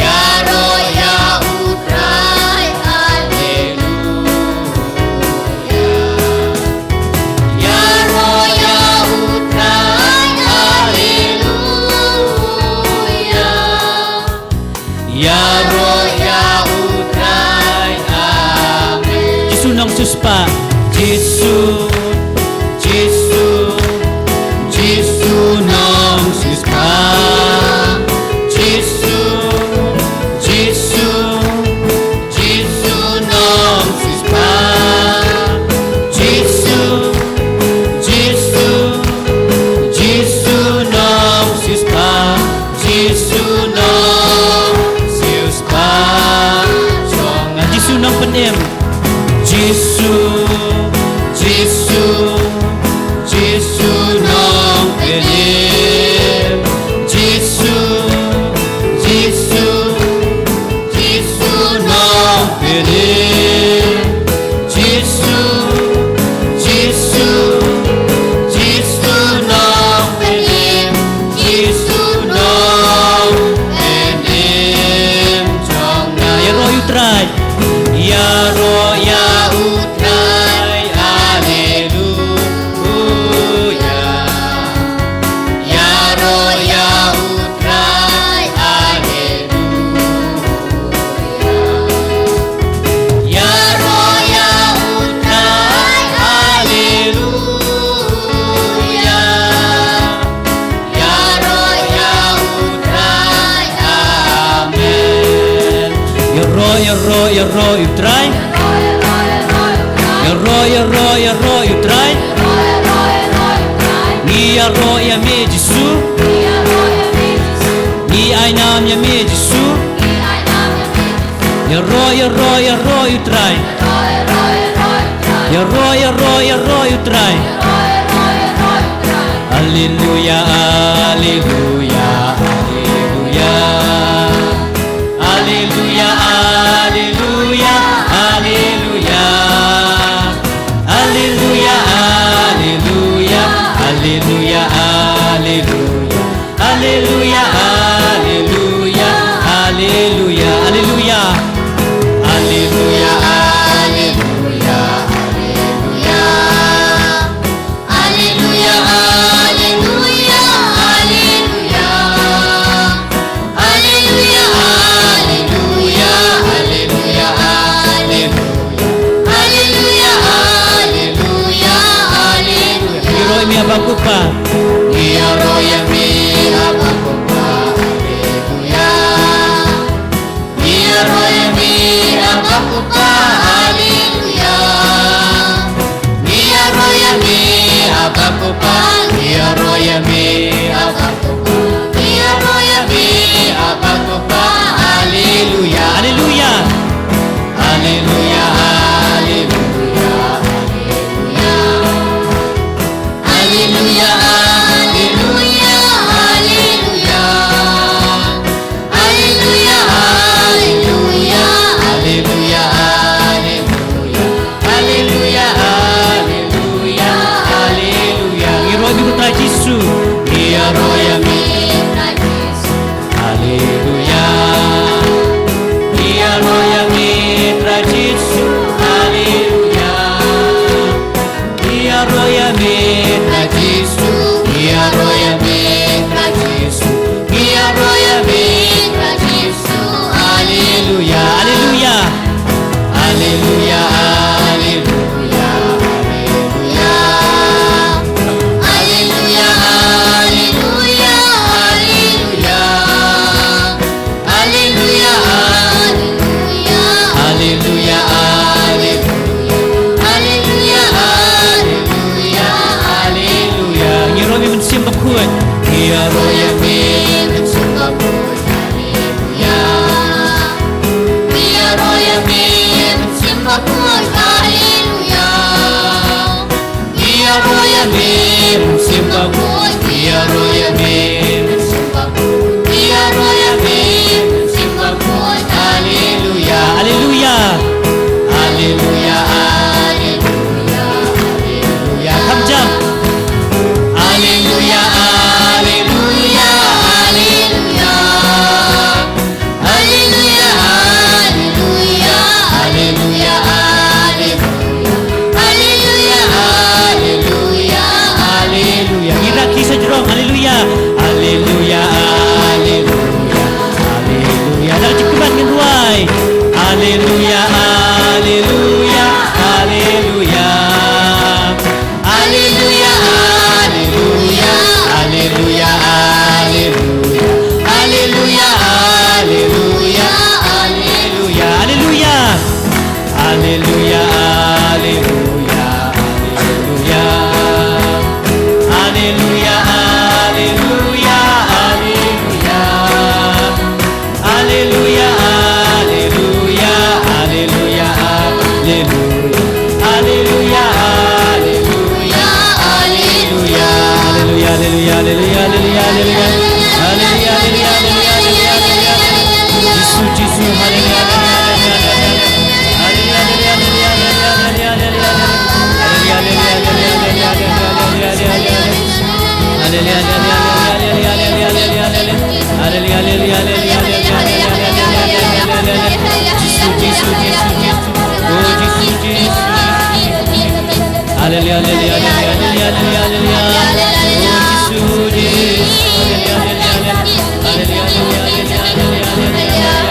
yaro ya utrai haleluya yaro ya utrai haleluya yaro ya utrai amen Jisu nong suspa Jisu nong suspa Jisu nong suspa Jisu nong suspa Jisu nong suspa jonga Jisu nong penem Jisu nong penem utrai. Ya roh ya utrai. Haleluya. Ya roh ya utrai. Haleluya. Ya roh ya utrai. Haleluya. Ya roh ya utrai. Amen. Ya roh utrai. Ya roh utrai. Ni ya roh ya me Jesu. Ni ai nam ya me Jesu. Ya roh utrai. Ya roh utrai. Haleluya, haleluya, haleluya. Haleluya, haleluya, haleluya. Haleluya, haleluya, haleluya, haleluya. Haleluya, haleluya, haleluya, haleluya. Haleluya, haleluya, haleluya. Haleluya, haleluya, haleluya. Haleluya, haleluya, haleluya, haleluya. Haleluya, haleluya, haleluya. Roy mi abakupa. Ya roy mi abakupa. Haleluya. Ya roy mi abakupa. Haleluya. Ya roy mi abakupa. Ya roy mi abakupa. Ya roy mi abakupa. Haleluya. Haleluya. Haleluya, haleluya, haleluya. Haleluya, haleluya, haleluya. Haleluya, haleluya, haleluya, haleluya. Haleluya, haleluya, haleluya. Ngiro di putra Yesu. Ngiro ya mi putra Yesu. Haleluya. Ngiro ya mi putra Yesu. Haleluya. Ngiro ya mi putra Yesu. Ngiro ya mi putra Yesu. Ngiro ya mi putra Yesu. Haleluya. Haleluya. Haleluya, haleluya, haleluya. Haleluya, haleluya, haleluya. Haleluya, haleluya. Haleluya, haleluya. Haleluya, haleluya, haleluya. Ngiro mi mensimbah kuat. Ngiro ya mi mensimbah kuat. Haleluya. Ngiro ya mi mensimbah kuat. Haleluya. Ngiro ya mi mensimbah kuat. Ngiro ya mi mensimbah kuat. Ngiro ya mi mensimbah kuat. Haleluya. Haleluya. Haleluya, haleluya, haleluya. Kamjam. Haleluya, haleluya, haleluya. Haleluya, haleluya, haleluya, haleluya. Haleluya, haleluya, haleluya. Kira kisah jerong. Haleluya. Haleluya, haleluya, haleluya. Dah cekupan dengan ruai. Haleluya, haleluya, haleluya. Haleluya, haleluya, haleluya, haleluya. Haleluya, haleluya, haleluya, haleluya. Haleluya, haleluya, haleluya. Haleluya, haleluya, haleluya. Haleluya, haleluya, Haleluya, haleluya, haleluya, haleluya, haleluya. Oh Yesus, haleluya, haleluya, haleluya, haleluya,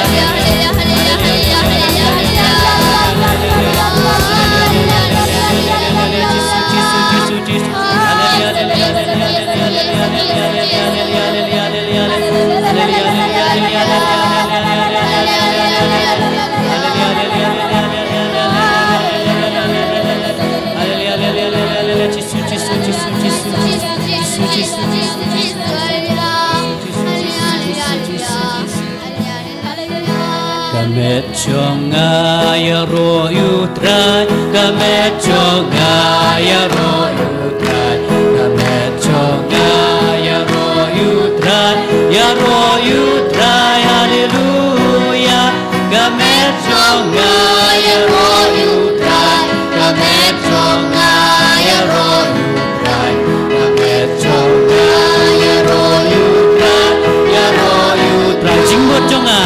Gamet chonga ya ro utrai, gamet chonga ya ro utrai, gamet chonga ya ro utrai, ya ro utrai, haleluya. Gamet chonga ya ro utrai, gamet chonga ya ro utrai, gamet chonga ya ro utrai, ya ro utrai. Jingbot chonga.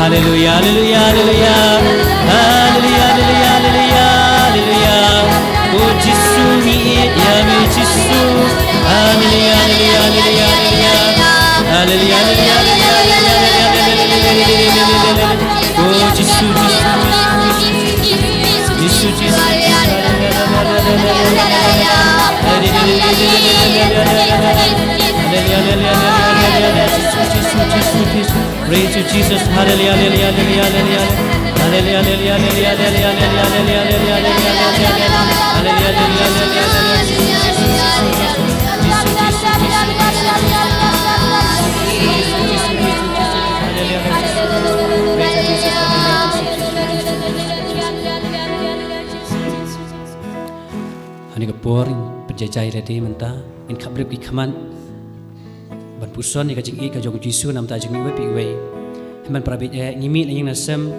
Hallelujah, hallelujah, hallelujah, hallelujah, hallelujah, hallelujah, hallelujah. Oh Jesus, ya mi Jesus. Hallelujah, hallelujah, hallelujah, hallelujah, hallelujah, hallelujah. Oh Jesus, Jesus, Jesus, praise you, Jesus. Hallelujah, hallelujah, hallelujah, hallelujah, hallelujah, hallelujah, hallelujah, hallelujah, Hani kapor penjajai ready menta in kabrip ikaman ban puson ni kajing I kajong Jisu nam ta jing we pi we man prabit ngimi ling nasem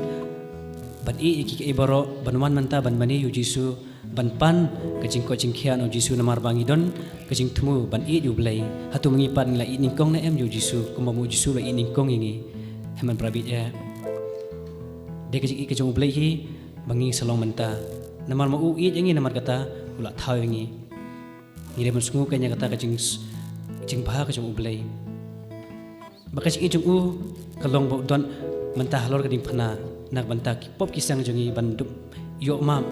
ban I ki ibaro ban wan menta ban bani yu Jisu ban pan kajing ko jing khian o Jisu namar bangi don kajing thmu ban I yu blai hatu mangi pan la I ningkong na em yu Jisu kumamu Jisu la I ningkong ingi man prabit de kajing I kajong blai hi bangi salong menta namar mau uit yangi namar kata ulat thau yangi ngire mun sungu kanya kata kacing bah kacing ublay bakas ijung u kalong bo don menta halor kading phana nak banta ki pop kisang jongi bandup yo mam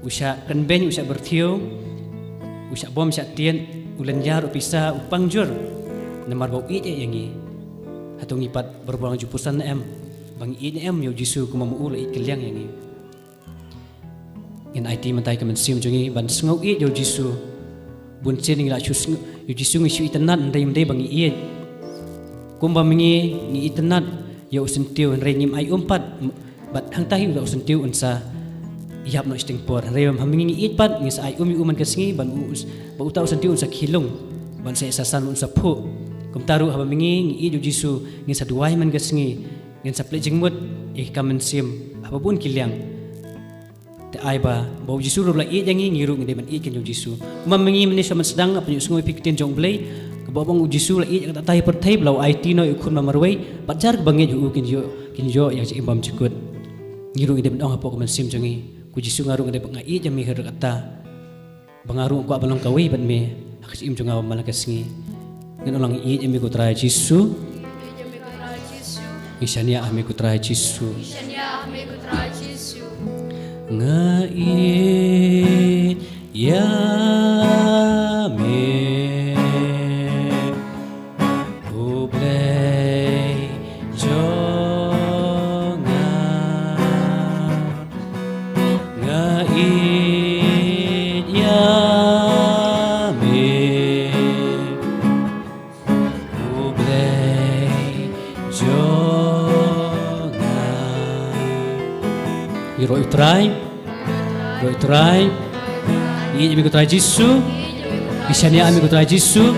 usha kanben usha berthio usha bom sha tien ulan jar upisa upangjur namar bo uit yangi hatung ipat berbuang jupusan em bang em yo jisu kuma mu ul ikliang yangi in IT mantai ka mensim jongi ban sngau yo jisu bun chening la chus yo jisu ngi itanat ndai mdai bang kumba mingi ngi itanat yo sentiu rei ngim ai umpat bat hang tahi yo sentiu unsa yap no sting por rei hamingi ngi itpat ngi sa ai uman kasngi ban ba utau sentiu unsa khilung ban sa sasan unsa phu kum taru haba mingi ngi yo jisu ngi sa duai man kasngi ngin sa plejing mut kamen sim apa pun kiliang te aiba bau jisu ro la jangi ngiru ngi ban ken jo jisu mamangi meni sama sedang apa yo sungoi piktin jong blai ke bawang jisu la kata tai per tai blau IT no ikun mamarwei pajar bange jo kin jo yang si imbam cikut ngiru ngi ban apa kamen sim jongi ku jisu ngaru ngi ban jami her kata bangaru ko abalong kawi ban me akas im jonga malakas ngi ngin ulang jami ko trai jisu Isania ame kutra Yesu. Isania ame kutra Yesu. Ngait ya me ublay jonga ngait ya me ublay jonga Roi try. Ini amigo try Yesu. Isania amigo try Yesu.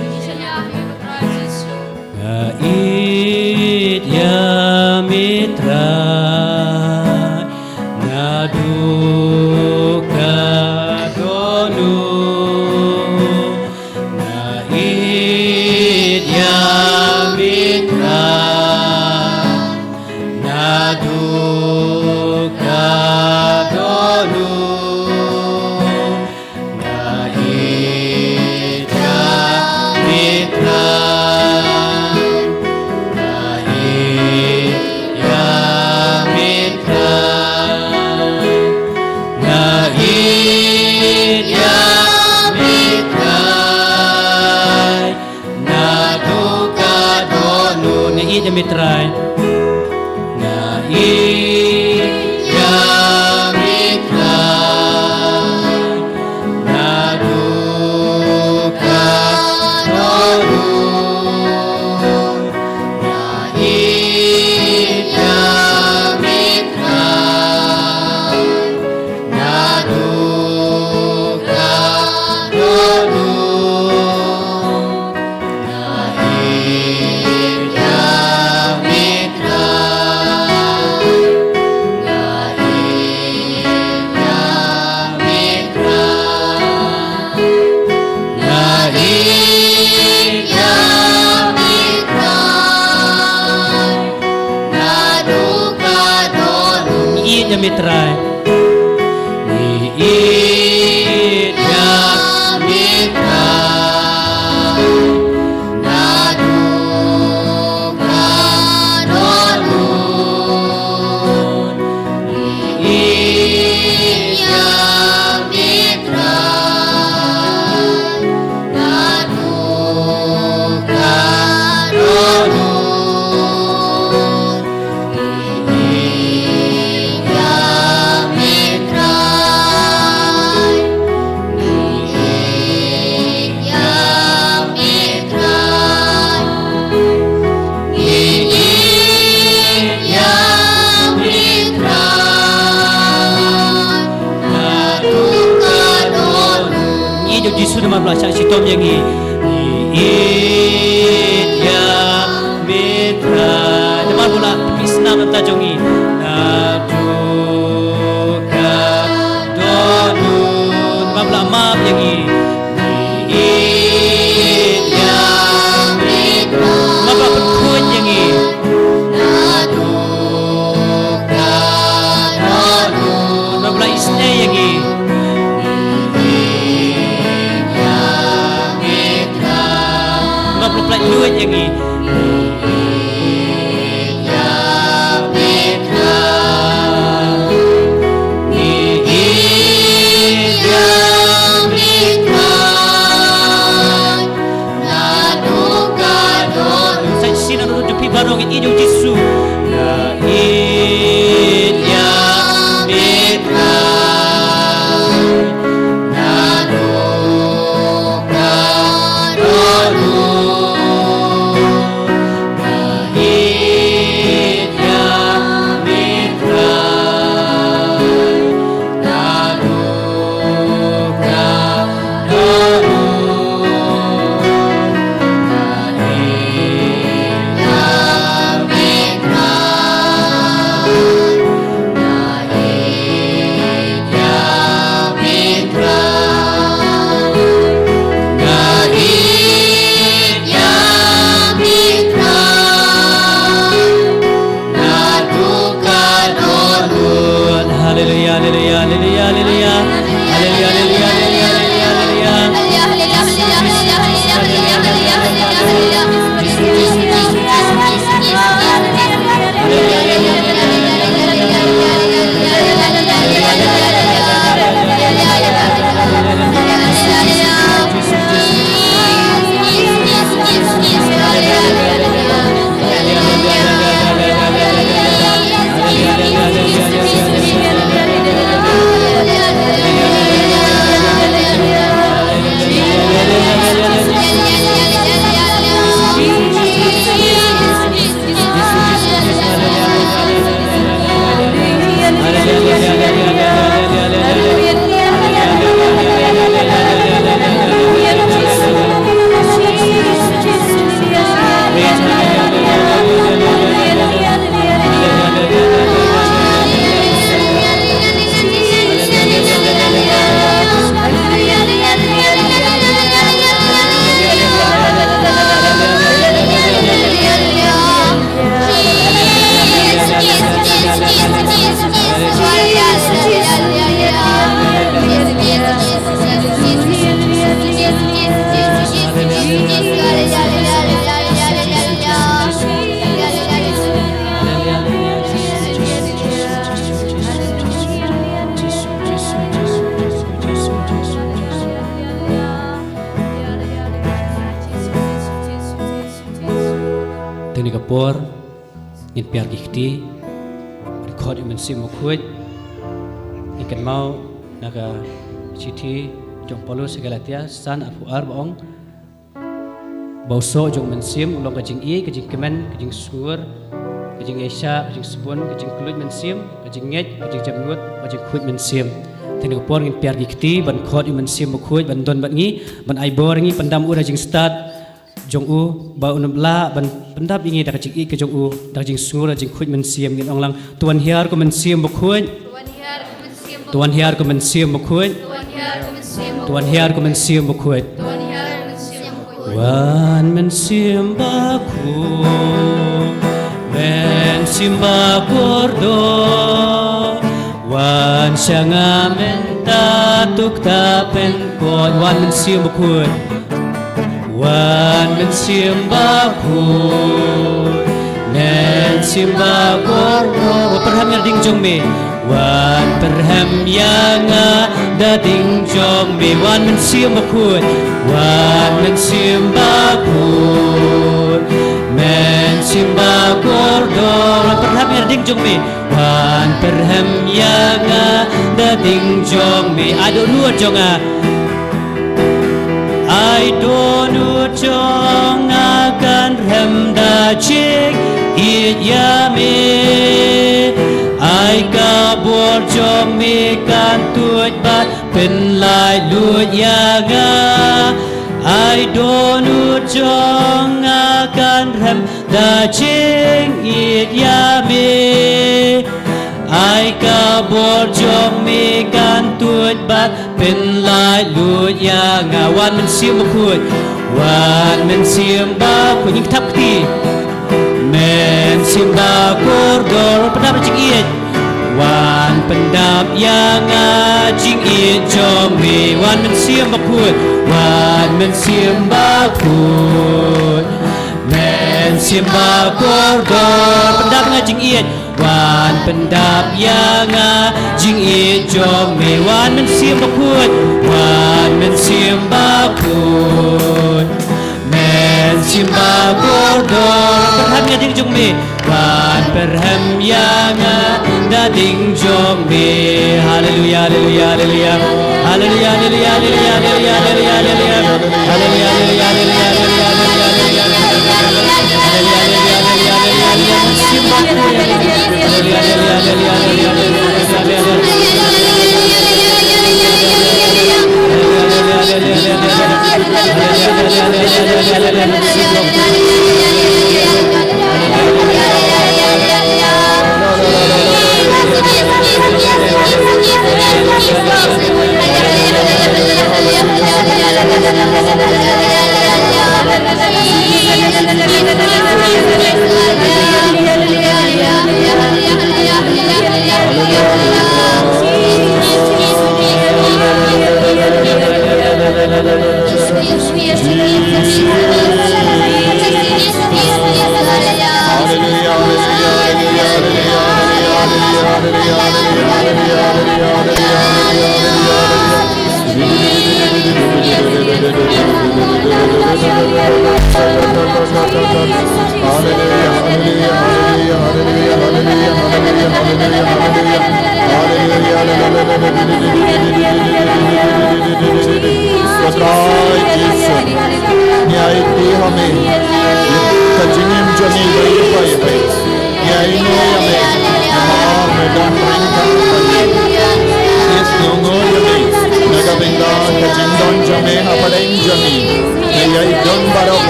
Ngait ya mitra ngaduka donu ngait ya mitra ngaduka Mitrai na iya mitrai na duka donu na iya mitrai na duka donu Mitrai Iit ya mitrai naduka donu Iit ya mitrai naduka donu Yesus nama belasah si Tom yang Iit ya mitra nama bola pisna kata jongi naduka donu nama bola maaf yang Iit ya mitra nama bola berkuat yang naduka luat yang ini barong in inyong Jisu na inya mitra na luka dolu na inya mitra na luka dolu Por in piar gikti record imen sim mukhuj ikan mau naga citi jong polo segalatia san apu ar baong bauso jong mensim ulong kajing i kajing kemen kajing sur kajing esha kajing subon kajing kulut mensim kajing nget kajing jamngut kajing kulut mensim tini por in piar gikti ban khod imen sim mukhuj ban don ban ngi ban aibor ngi pandam ura jing start jong u ba unabla ban pendap ingi dak jing i ke jong u dak jing sur jing khuj men siam ngin onglang tuan hiar ko men siam bokhuj tuan hiar ko men siam bokhuj tuan hiar ko men siam bokhuj wan men siam baku men siam bakordo wan sanga menta tuk ta pen ko wan men siam bokhuj wan men siamba ku nen siamba korno perham yang ding jong me wan perham yang dading jong me wan men siamba ku wan men siamba ku men siamba korno perham yang ding jong me wan perham yang dading jong me ado lu jonga I don't know jong akan remda cik it yame I kabur jong me kan tuj bat pen lai lut yaga I don't know jong akan remda cik it yame I kabur jong me kan tuj bat pen lai lut yaga wan men siam bakut wan men siam bakut ing thap ti men siam bakur dor pendap jing iet wan pendap yaga jing iet jong me wan men siam bakut wan men siam bakut men simba kordor pendap nga jing iet wan pendap yanga jing iet jom me wan men simba kut wan men simba kut men simba kordor perham nga ding jong me wan perham yanga dading jom me haleluya haleluya haleluya haleluya haleluya haleluya haleluya haleluya haleluya haleluya haleluya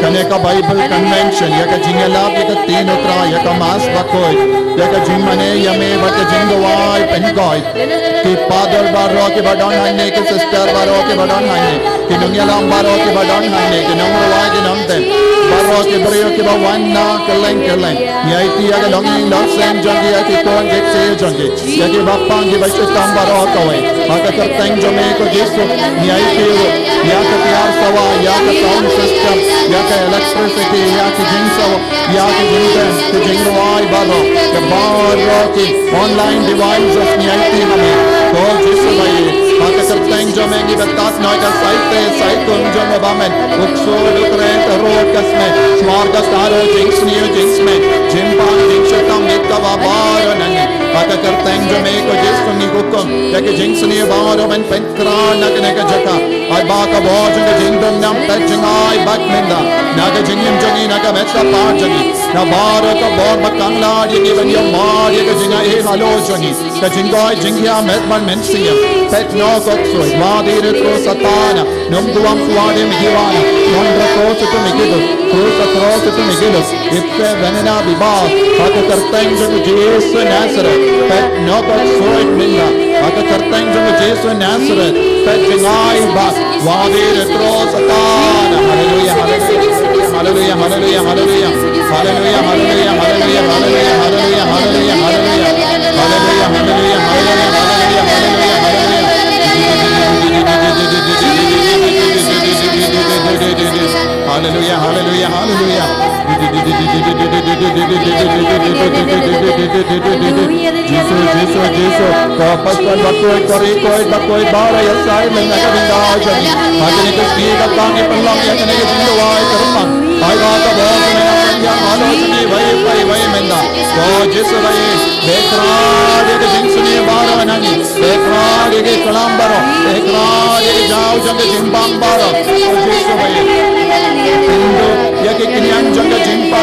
Kaneka Bible Convention, yaka jingalab yaka tinotra yaka mas bakoy, yaka jingmane yame baka jingawai penkoy, ki father baro ki badon hanne ki sister baro ki badon hanne, ki nungyalam baro ki badon hanne, ki nungrawai ki namten, baro ki brio ki bawanna keleng, yaiti yaka longing longsen jongi yaki kon jekse jongi, yaki bapang ki bashutam baro kawai, maka terteng jome ko Yesu, yaiti yaka tiar sawa, yaka sound system, yaka electricity, yaka jingsawa, yaka jingden, ki jingrawai baro, ki baro ki online devices yaiti hame, ko Yesu bhai, maka terteng jome ki batat noika saitun jome bamen, ukso lukre taro kasme, smarga staro jingsniyo jingsme, jimpang jingshatam nikava baro nani, maka terteng jome ko Yesu ni hukum, yaka jingsniyo baro men penkran naka jaka, ay baka bojang ka jingdom nam tajangay bakmenda, naga jingim jangi naga metta pajangi, na baro ka bor bakangla yagi banyo mar yaga jingay halo jangi, ka jingay jingya metman mensiya, pet no koksoy, vadir ko satana, num duam suade migiwana, nondra ko to migilus, krusa cross to migilus, ifse venena bibas, maka terteng jang Yesu Nazareth, pet no koksoy minda, maka terteng jang Yesu Nazareth, pet jingay bak, vadir ko satana, hallelujah, hallelujah, hallelujah, hallelujah, hallelujah, hallelujah, hallelujah, hallelujah, hallelujah, hallelujah, hallelujah, hallelujah, hallelujah, hallelujah, hallelujah, hallelujah. Jesus, pastor bakoi bara ya sai men naga binda jani, agni ke skiga tangi pallang ya kene ke binda wai terpang, ai ga ka bos me ya halo jani vai menda, ko Jesus vai bekra de jingsuni bara nani, bekra de kalam baro, bekra de jao jang jimbang baro, ko Jesus vai Indo ya ke kinyan jang jimbang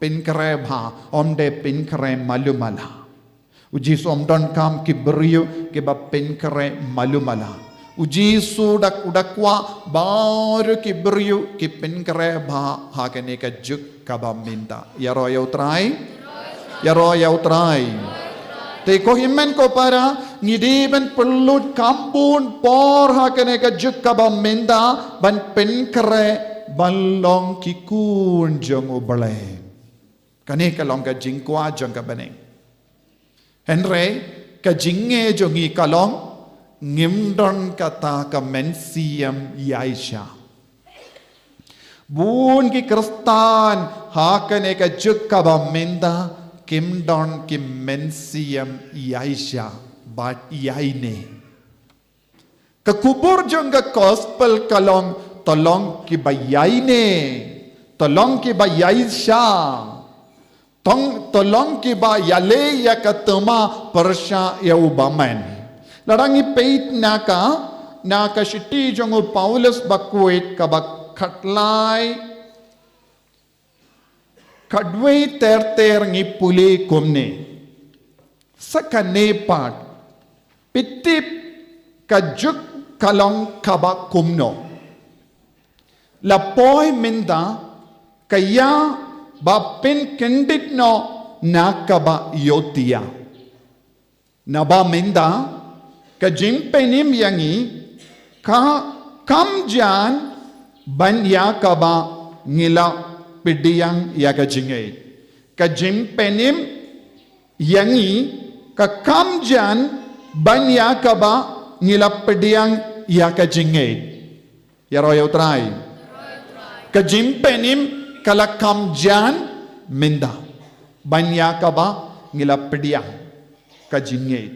pinkere bha omde pinkere malumala. Ujisu omdon kam kibriu ke ba pinkere malumala. Ujisu udakwa baru kibriu ki pinkere bha hakene ka juk kaba minta. Yaro yautrai. Te ko himen ko para ngidiben perlu kampun por hakene ka juk kaba minta ban pinkere balong kikun jong ubale. Kane kalong ka jingkwa jong ka baneng. Henry ka jinge jongi kalong ngimdon kata ka mensiam yaisha. Bun ki kristan hakane ka juk ka ba minda kimdon ki mensiam yaisha bat yaine. Ka kubur jong ka gospel kalong tolong ki ba yaine. Tolong ki ba yaisha. Tolong ki ba yale ya katama persya ya ubaman. Larangi peit naka shiti jongu Paulus bakuit ka ba katlay kadway ter ngi puli kumne. Sa kanepat pitip kajuk kalong kaba kumno. Lapoy minda kaya bapin kendit no nakaba yotia. Naba minda ka jimpenim yangi kam jan ban yakaba ngila pidiyang yaga jingay. Ka jimpenim yangi ka kam jan ban yakaba ngila pidiyang yaga jingay. Yaro yautray. Ka jimpenim kala kam jan minda banya kaba ngila pedia ka jinge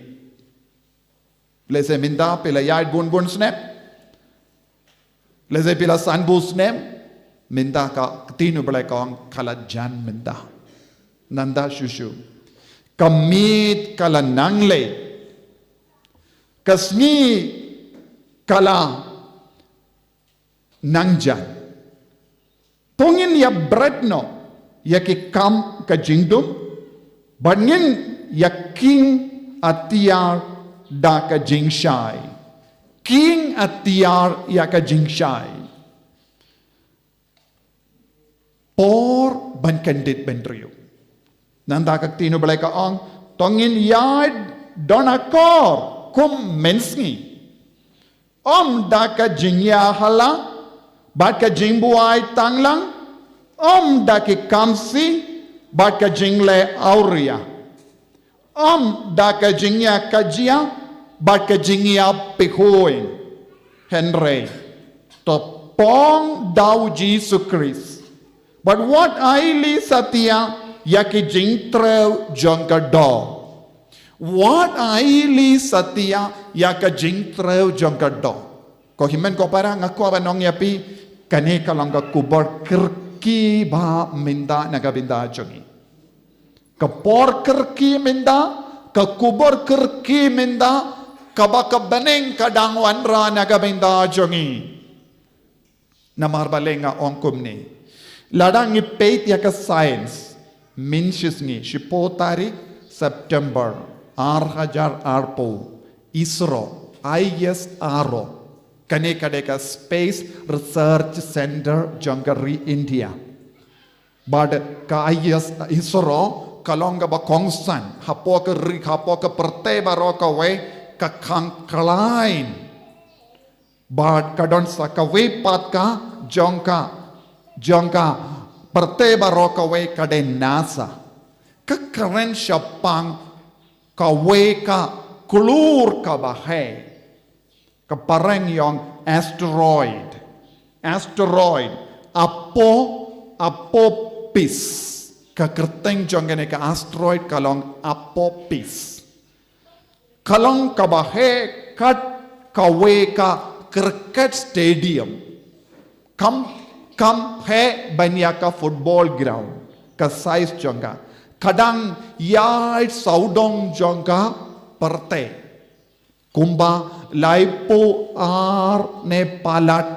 lese minda pela yard bun snap lese pela san bu snap minda ka tinu bala ka kala jan minda nanda shushu kamit kala nangle kasni kala nangjan. Tongin ya bretno ya ki kam ka jingdum bangin ya king atiar da ka jingshai king atiar ya ka jingshai por ban kandit benrio nanda ka tino balai ka ang tongin yard donakor kum mensngi da ka jingya hala bat ka jingbuai tanglang da ki kamsi bat ka jingle auria da ka jingya kajia bat ka jingya pihoin Henry to pong daw Jesus Christ but what aili satya yaki jingtrew jongka do what aili satya yaka jingtrew jongka do ko himen ko para ngako abanong yapi kane kalangga kubar kerki ba minda nagabinda jongi kapor kerki minda ka kubar kerki minda kabaka beneng kadang wanra nagabinda jongi namar balenga ongkum ni ladang ipeit ya ka science minshis ni shipotari September 2000 arpo ISRO ISRO kane kadeka Space Research Center Jangari India bad ka ISRO kalonga ba kongsan hapoka perte baroka we ka kangklain bad kadon sa ka we pat ka jongka perte baroka we kade NASA ka karen shapang ka we ka kulur ka bahe kapareng yung asteroid apopis kakerteng jong ka asteroid kalong apopis kalong kabahe kat kawe ka cricket stadium kam he banya ka football ground ka size jongka kadang yai saudong jongka perte kumba laipo ar ne palat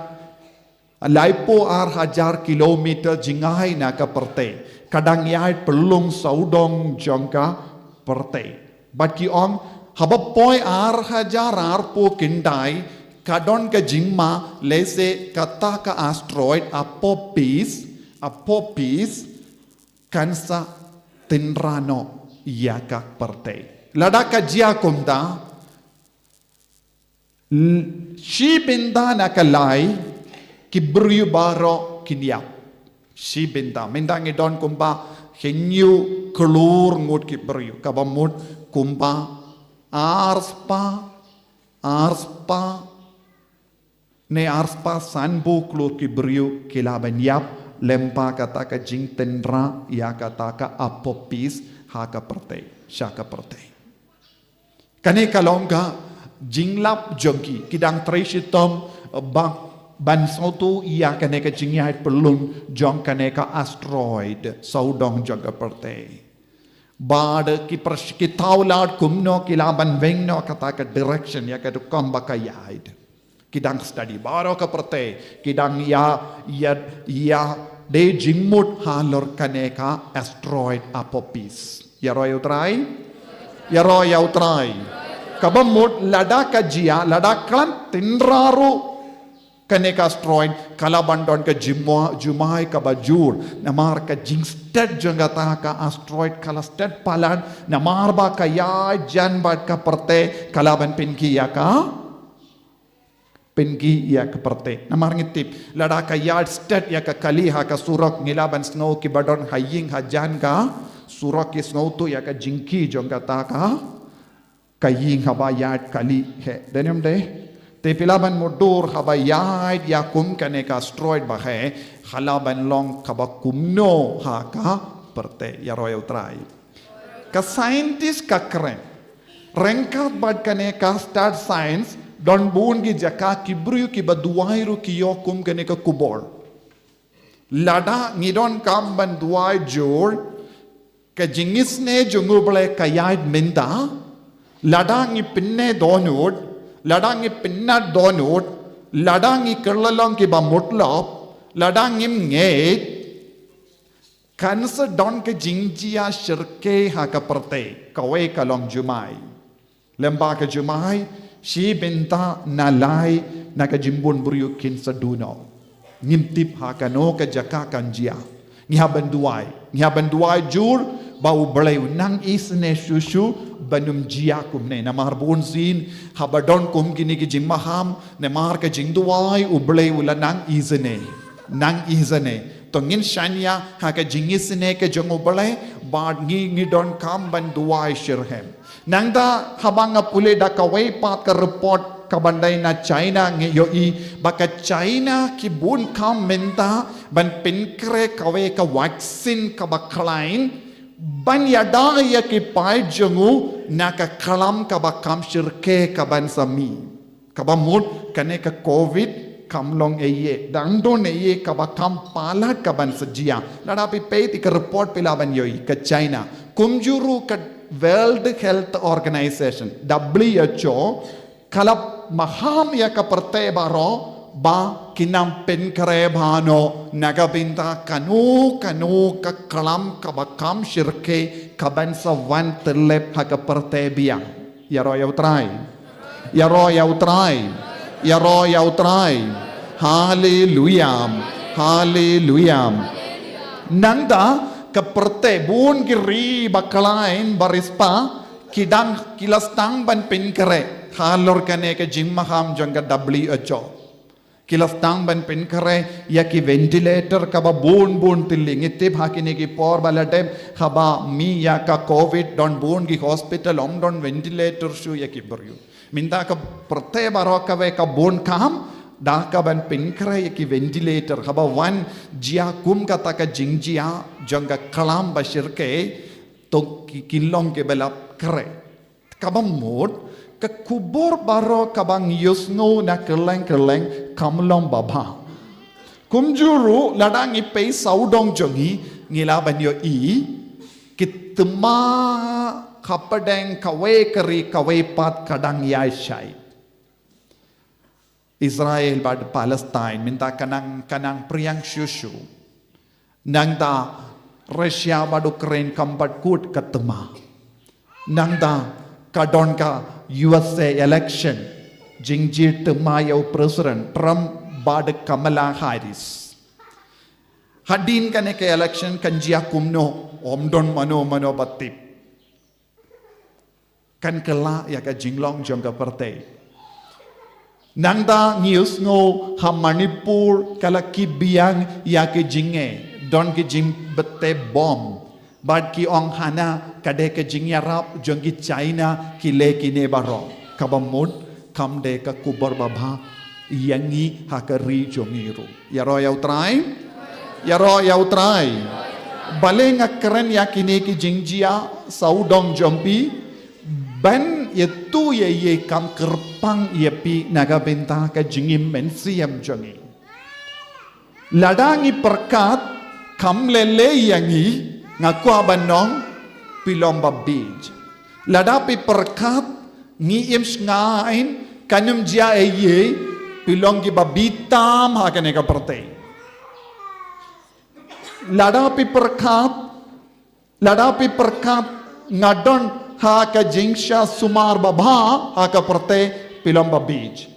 Laipo 4,000 kilometer jingai na ka perte. Kadang yai pelung saudong jangka perte. But ki ong haba poi 4,000 arpo kindai kadon ka jingma lese kata ka asteroid apopis kansa tinrano yaka perte. Lada ka jia kumda shibinda nakalai kibriu baro kinyap. Shibinda mindang idon kumba henyu kelur ngut kibriu kabamut kumba arspa ne arspa sanbu klur kibriu kilaban yap lempa kata ka jing tendra ya kata ka apopis haka perte shaka perte. Kane kalongka jinglap jongki kidang treshitom ban sotu ia kane ka jingyai pelung jong kane ka asteroid saudong jong perte. Bad ki taulat kumno kilaban vengno kata ka direction ya ka kamba ka yaid. Kidang study baro ka perte kidang ya de jingmut halor kane ka asteroid apopis. Ya roy utrai kabamut lada ka jia lada klan tinraru kane ka asteroid kalabandon ka jumai ka bajur namar ka jingsted jangata ka asteroid kalasted palan namar ba ka ya jan ba ka perte kalaban pinki ya ka perte namar ngitip lada ka yard sted ya ka kali ha ka surak ngilaban snow ki badon haying hajan ka surak ki snow tu ya ka jingki jangata ka kaying haba yard kali he denyam de te pilaban modur haba yard ya kum kane ka asteroid ba he halaban long kaba kumno ha ka perte ya royal try ka scientist ka kren rengkat bad kane ka start science don bun gi jaka kibriu ki baduairu ki yokum kane ka kubor lada ngidon kam ban duai jor ka jingisne junguble kayad minda lada ngi pinne donut lada ngi pinnat donut lada ngi kerlalong ki ba mutlop lada ngi nget kansa don ke jingjia shirke ha ka perte kawe kalong jumai lemba ka jumai shi benta nalai naga jimbun buriu kin saduno ngimtip hakano ka jaka kanjia ngihaban duai jur bau beleu nang isne shushu banum jia kumne namar bonzin habadon kum gini ki jimmaham namar ka jingduai ubleu la nang izane to ngin shanya ha ka jingisne ka jongo bale bad ngi don kam ban duai shirhem nangda habanga pule da kawai pat ka report kabandai na China ngeyoi baka China ki bun kam menta ban pinkre kawai ka vaksin ka baklain ban yada ya ki pai jongu na ka kalam ka bakam shirke ka ban sami ka bamut kane ka covid kamlong eye dangdon eye ka bakam palat ka ban sajia ladapi peit ka report pilaban yoi ka China kumjuru ka World Health Organization WHO kalap maham ya ka perte baro ba kinam penkare bhano nagabinta kanu ka kalam ka bakam shirke kaban sa wan terlep ha ka perte biang ya ro ya utrai hallelujah nangda kaperte bun giri bakalain barispa kidang kilastang ban pinkare halor kane ka jimmaham janga WHO kilastang ban pinkare ya ki ventilator ka ba bun tiling itip hakine ki por baladem haba mi ya ka covid don bun ki hospital don ventilator shu ya ki buryu minta ka perte baro ka ve ka bun kam daka ban pinkrai ki ventilator haba wan jia kum kata ka jingjia janga kalam bashirke to kilong ke belap kre kabam mod ka kubur baro kabang yusno na keleng kamlong baba kumjuru ladang ipe saudong jongi ngila banyo i kitma kapadeng kawe kari kawe pat kadang yai shai Israel bad Palestine minta kanang priang syushu nang da Russia bad Ukraine kambat kut katema nang da kadon ka USA election jingjir temayau president Trump bad Kamala Harris hadin kane ke election kanjia kumno omdon mano batip kan kela ya ka jinglong jong ka partai Nangda news ngo ha Manipur kala kibiang ya ke jinge don ke jing bete bom bad ki ong hana kade ke jing yarap jong ki China ki le ki ne baro kabamut kam de ka kubor babha yangi ha ka ri jongiru yaro yau trai balenga keren ya kini ki jingjia saudong jompi ban itu ye kam kerpang ye pi naga benta ka jingim mensiam jongi ladangi perkat kam lele yangi ngaku abanong pilomba bij ladapi perkat ngi im ngain kanum jia ye pilongi babitam ha kane ka pertai ladapi perkat ngadon ha ka jingsha sumar babha ha ka prate pilomba beach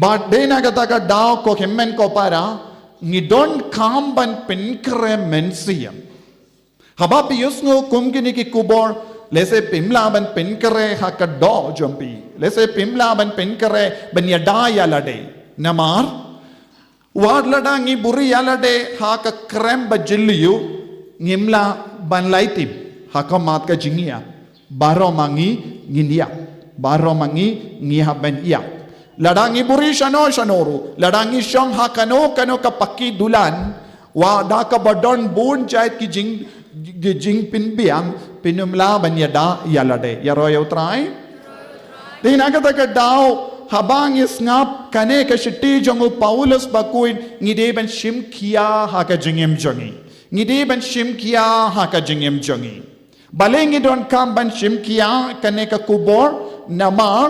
but dena kata ka daw ko hemmen ko para ngidon kamban pinkre mensiam habapi yusngo kumgini ki kubor lese pimlaban pinkre ha ka do jompi lese pimlaban pinkre banyadaya lade namar wad ladangi buri alade ha ka krem bajilliyu ngimla ban laitim hakamat ka jingia baro mangi ngindia baro mangi ngihaben iya ladangi buri shanoru ladangi shong hakano kano ka pakki dulan wa da ka badon bun jait ki jing pin biang pinumla banyada yalade yaro yautrai dinaga ka daw habang isngap kane ka shiti jongu Paulus bakuin ngideben shimkia haka jingim jongi ngideben shimkia haka jingim jongi balengi don kamban shimkia kane ka kubor namar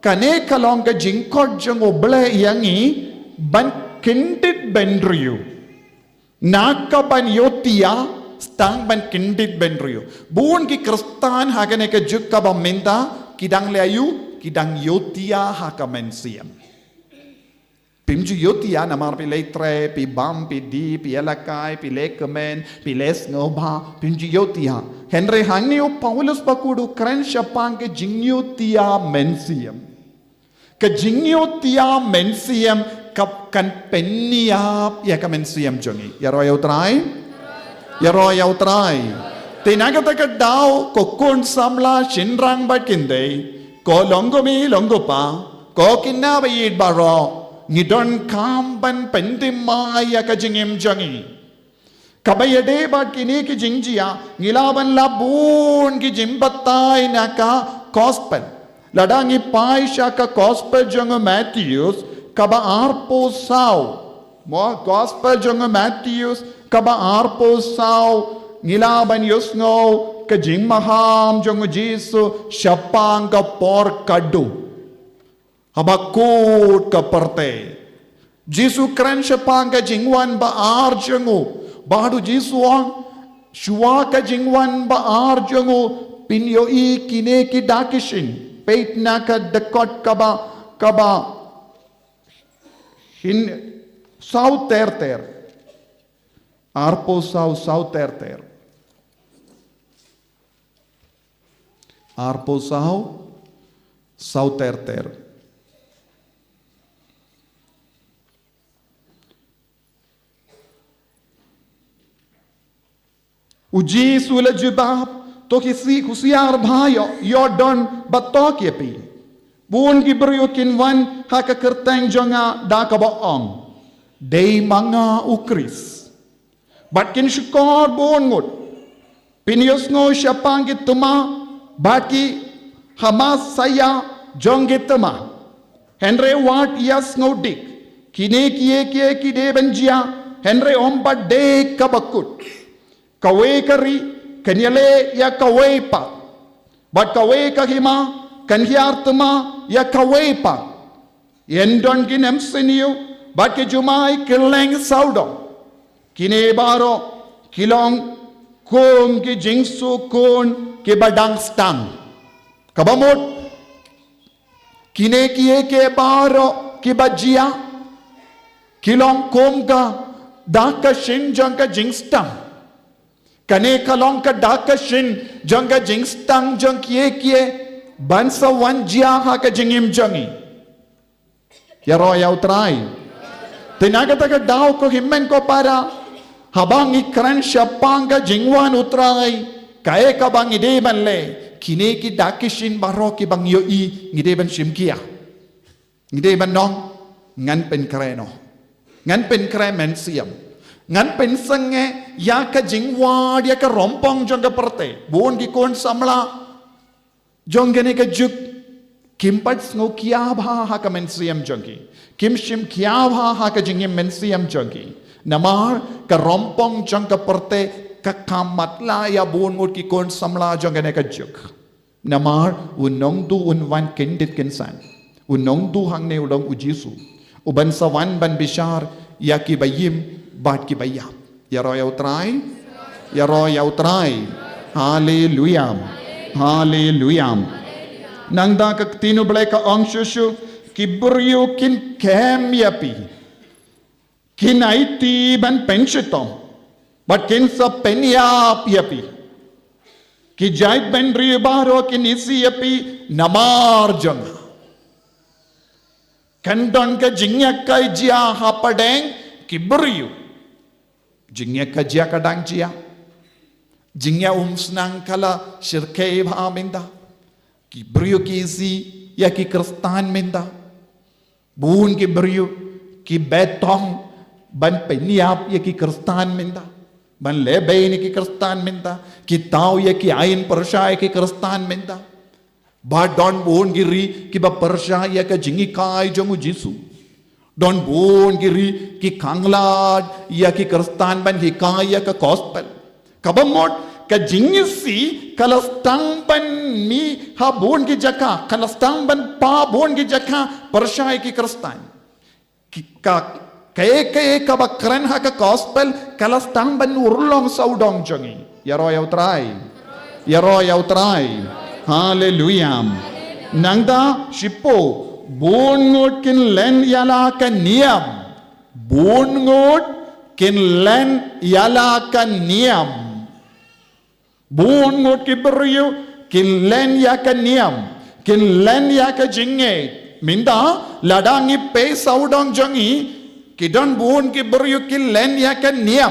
kane ka long ka jingkot jongu ble yangi ban kindit benriu naka ban yotia stang ban kindit benriu buon ki kristan hagane ka jukka bamenta kidang leayu kidang yotia haka mensiam pimju yotia namar pi leitre pi bam pi di pi elakai pi lekemen pi les ngobha pimju yotia henry hangniu Paulus pakudu kren shapang ke jingyotia mensiam ke jingyotia mensiam kap kan penniap ya ka mensiam jongi yaro yautrai tinaga taka daw ko kun samla shinrang bakinde ko longopa ko kinabayid baro ngidon kamban pendimaya ka jingim jongi kabayade bat kini ki jingjia ngilaban labun ki jimbatay naka gospel ladangi paisha ka gospel jongo Matthews kaba arpo saw mo gospel jongo Matthews kaba arpo saw ngilaban yusngo ka jingmaham jongo Jisu syapang ka por kadu habakut ka parte Jisu kren syapang ka jingwan ba arjongo badu Jisu ang shua ka jingwan ba arjongo pinyo i kine ki dakishin peit na ka dakot kaba hin saw terter arpo saw terter arpo saw terter uji sula jubab to kisi kusiar bhayo yodon batok yepi bun gibryo kinwan haka kerteng jonga da kabaong day mga ukris bat kin shukor bon ngut pinyos ngo syapang gituma baki hamas saya jong gituma henry wat yas ngo dik kine kie kide benjia henry ombat de kabakut kawe kari kanyale ya kawe pa bat kawe kahima kanhiar tuma ya kawe pa Endon ki nemseniu, but ki jumai killing saudo. Kine baro, kilong, kum ki jingsu kun, ki badang stang. Kabamot, kine kiye ke baro, ki bajia, kilong kum ka, daka shin jang ka jingstang. Kane kalong ka daka shin jang ka jingstang jang kiye, bansa wanjia ha ka jingim jangi. Yaro yaw try. Tinagata ka daw ko himmen ko para habang ikran siya pangga jingwan utray kaya ka bang ideban le kine ki dakishin baro ki bang yoi ideban shimkia ideban nong ngan pen kreno ngan pen kremen siam ngan pen sange ya ka jingwa ya ka rompong jong ka perte bon ki kon samla jong gene ka juk kimpat ngo kiabha ha ka men siam jongki kim shim kiabha ha ka jingim men siam jongki namar ka rompong jong ka perte ka kamatla ya bon ngut ki kon samla jong gene ka juk namar unong du unwan kendit kinsan unong du hang ne ulong ujisu uban sawan ban bishar ya ki bayim bat ki bayap ya royau try hallelujah hallelujah Nangda ka tinu blay ka angshushu kiburyo kin kem yapi kin aiti ban penshito but kin sa penyap yapi ki jait ban ribaro kin isi yapi namar jang kandon ka jingyak ka jia hapadeng kiburyo jingyak ka jia kadang jia jingya umsnang kala shirkei bhaminda ki brio ki isi ya ki kristan minda bun ki brio ki betong ban peniap ya ki kristan minda ban lebay ni ki kristan minda ki tau ya ki ain persya ya ki kristan minda ba don bun giri ki ba persya ya ka jingi kai jongu jisu don bun giri ki kanglad ya ki kristan ban hikai ya ka gospel kabamot ka jingisi kalastang ban mi ha bon ki jaka kalastang ban pa bon ki jaka persyai ki kristan ka kae ka bakran ha ka gospel kalastang ban urlong saudong jongi yaro yaw try hallelujah nangda shipo bon ngot kin len yala ka niam bon ngot kin len yala ka niam Buon ngot ki beriu kin len ya ka niam kin len ya ka jinge minda ladangi pe saudong jangi kidon buon ki beriu kin len ya ka niam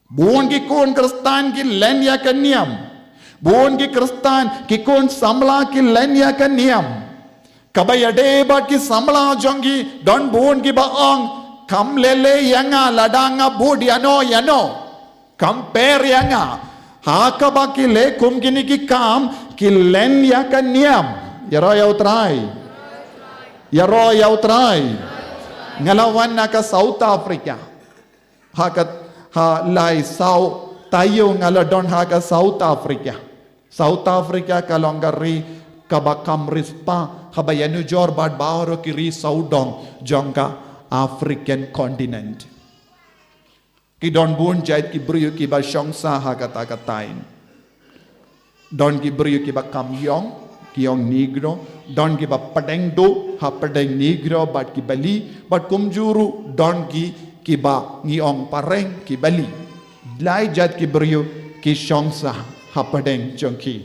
buon ki kon kristan ki len ya ka niam buon ki kristan ki kon samla ki len ya ka niam kabayade ba ki samla jangi don buon ki baang kam lele yanga ladanga bud yano compare yanga Haka ki le kum kini ki kam ki len ya ka niam yaro yaw try ngalawan na ka South Africa ha lai sau tayo ngaladon ha ka South Africa ka longari ka bakam rispa habayanu jor bad baoro ki ri saudong jongka African continent ki don bun jait ki brio ki ba shongsa ha kata katain don ki brio ki ba kamyong ki yong negro don ki ba padengdo ha padeng negro bat ki bali bat kumjuru don ki ba ngiong pareng ki bali lai jat ki brio ki shongsa ha padeng jongki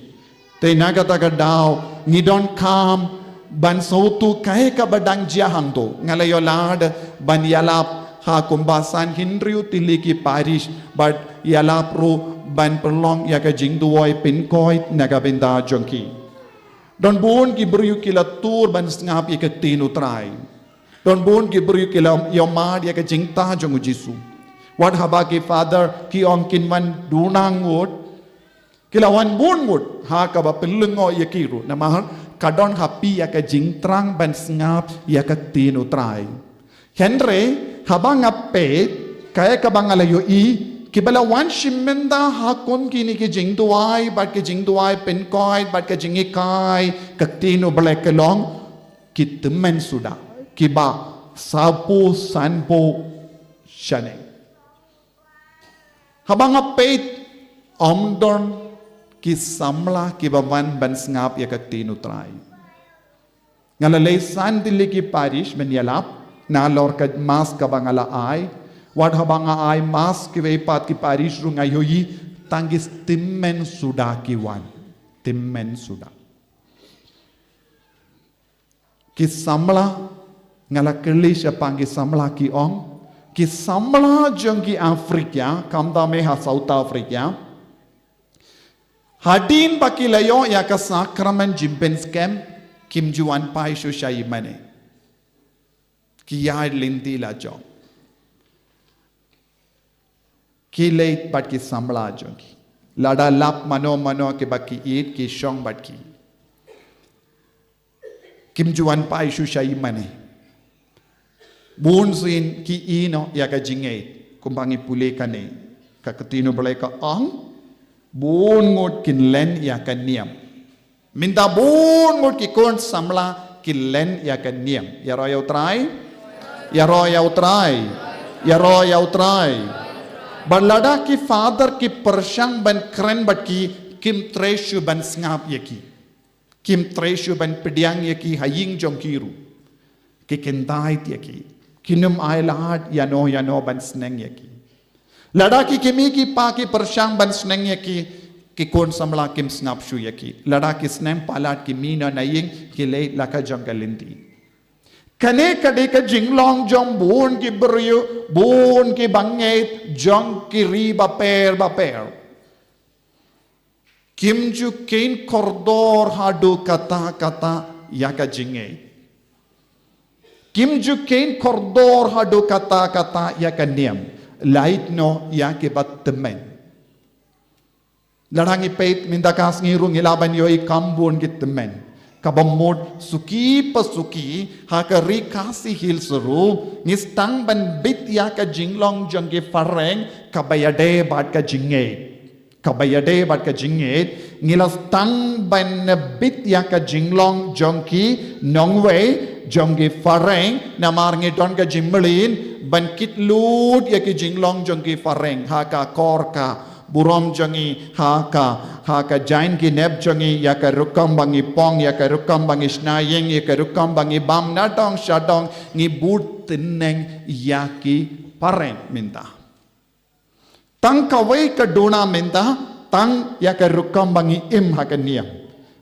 te nagata ka daw ni don kam ban sautu kahe ka badang jahang do ngalayolad ban yalap ha kumbasan hinriu tiliki parish but yala pro ban perlong ya ka jingduoi pinkoi nagabenda jongki don bun ki beriu kila tur ban ngap ya ka tinu trai don bun ki beriu kila yomad ya ka jingta jongu jisu what haba ki father ki ongkin man dunangut kila wan bun mut ha ka ba pelungo ya kiru namah kadon happy ya ka jingtrang ban ngap ya ka tinu trai henry habang apet kaya kabang alayo kibala wan shimenda hakon kini ki jingduai bat ki jingduai penkoy bat ka jingikai kaktino black long ki temen sudah ki ba sapu sanpo shane habang apeit omdon ki samla ki bawan ban ngap ya katinu trai ngalalay san dili ki parish menyalap na lor ka mas ka bangala ai wad habang ai mas ki vepat ki parish ru ngayoyi tangis timmen sudah ki wan timmen sudah ki samla ngala kelis panggil samla ki ong ki samla jengki Afrika kamda meha South Africa hadin baki layo ya ka sakramen jimpen scam kim juan pai shu shai mane ki yard linti la jong ki leit bat ki samla jengki lada lap mano ke baki eat ki shong bat ki kim juan pai shu shai mane bun sin ki ino ya ka jingait kumbangi pule kane ka katino balai ka ang bun ngot kin len ya ka niam minta bun ngot ki kon samla kin len ya ka niam ya ro yau trai ya ro yau trai ya ro yau trai balada ki father ki persyang ban kren bat ki kim treshu ban ngap yaki kim treshu ban pediang yaki haying jong kiru ki kendai yaki kinum ailat yano ban sneng yaki ladaki kimi ki pa ki persyang ban sneng yaki ki kon samla kim snap shu yaki ladaki snem palat ki mina naying ki le laka jangalinti kane kade ka jinglong jong bun ki beryu bun ki banget jong ki ri baper kim ju kain kordor hadu kata yaka jingai kim ju kain kordor hadu kata yaka niam lait no yake bat temen larangi peit mindakas ngirung ilaban yoi kambun git temen kabamod suki pasuki haka rikasi hil seru ngistang ban bit yaka jinglong jangge fareng kabayade bat ka jinget ngilas tang ban bit yaka jinglong jongki nongwei jongge fareng namar ngidon ka jimmelin ban kitlut yaki jinglong jongki fareng haka korka burom jongi haka jain ki neb jongi yaka rukam bangi pong yaka rukam bangi snayeng yaka rukam bangi bam natong shadong ngi but tineng yaki pareng minta tang kawai ka dona minta tang yaka rukam bangi im haka niam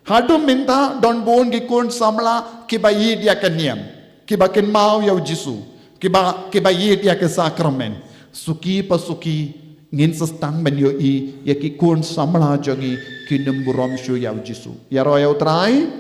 hadu minta don bon ki kun samla ki bayid yaka niam ki bakin mau yau jisu ki bayid yaka sakramen suki pasuki ngin sestang ben yo i yaki kun samla jongi kinum burom shu yau jisu ya ro yau trai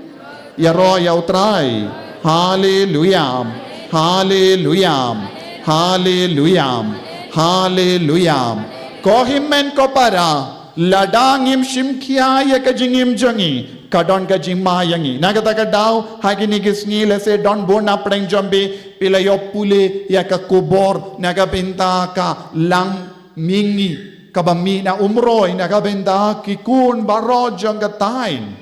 hallelujah ko himmen ko para ladangim shimkhia yaka jingim jongi kadon ka jingma yangi nagata ka daw hagini gisni lese don bona preng jombe pilayo pule yaka kubor nagabinta ka lang mingi kabami na umroy nakabenda kikun baro janggatain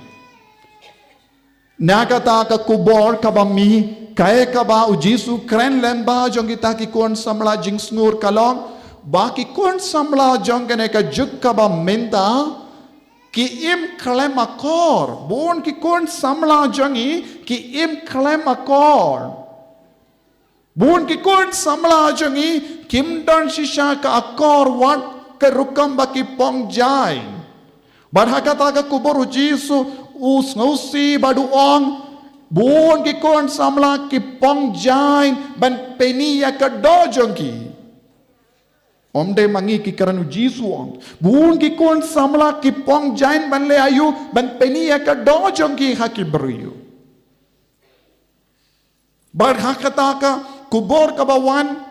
nakata ka kubor kabami kaya kaba ujisu kren lemba jonggita kikun samla jingsngur kalong ba kikun samla jonggane ka juk kaba menta ki im klemakor bon kikun samla jongi ki im klemakor bun ki kun samla jongi kim don shisha ka akor wat ke rukam baki pong jai barhakata ka kubur jisu us ngausi badu ong bun ki kun samla ki pong jai ban peni ya ka do jongi omde mangi ki karanu jisu ong bun ki kun samla ki pong jai ban le ayu ban peni ya ka do jongi haki beriu barhakata ka kubor kabawan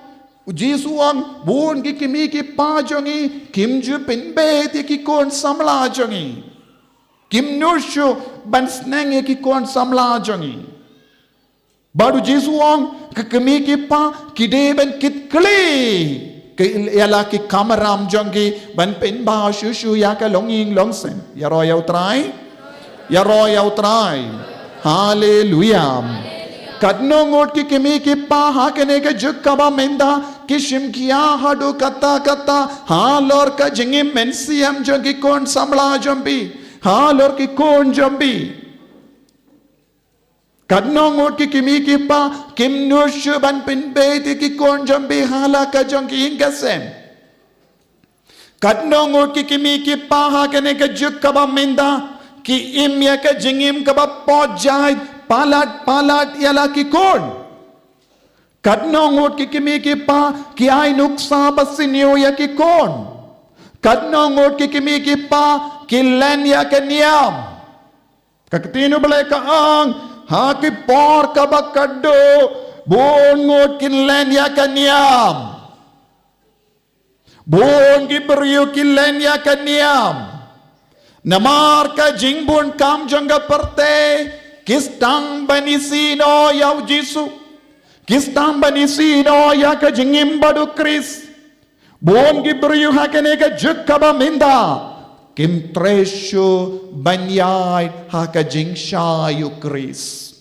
Jisu ang bun ki kimi ki pa jongi kim ju pinbe ti ki kon samla jongi kim nushu ban sneng ki kon samla jongi baru Jisu ang kimi ki pa ki de ban kit kli ke yala ki kamaram jongi ban pin ba shu ya ka longing longsen ya ro yau trai hallelujah Kadnongot ki kimi ki pa hakene ke jukaba menda kishim kiya hadu kata ha lor ka jingim mensiam jogi kon samla jambi ha lor ki kon jambi kadnongot ki kimi ki pa kim nushu ban pin beti ki kon jambi hala ka jongi ingasem kadnongot ki kimi ki pa hakene ke jukaba menda ki imya ka jingim kaba pojai palat ialah kikon. Kadnongot kikimi kipa ki ai nuksa basinyo ya kikon. Kadnongot kikimi kipa ki len ya keniam. Kakatino balay kaang ha ki por kabakado bongot kin len ya keniam. Bon ki beriyo ki len ya keniam. Namar ka jingbon kam jangga perte Kistang banisino yaw Jisu Kistang banisino ya ka jingim badu Kris Bon gibriyu hakene ka jukaba minda Kim tresyo banyay ha ka jingshayu Kris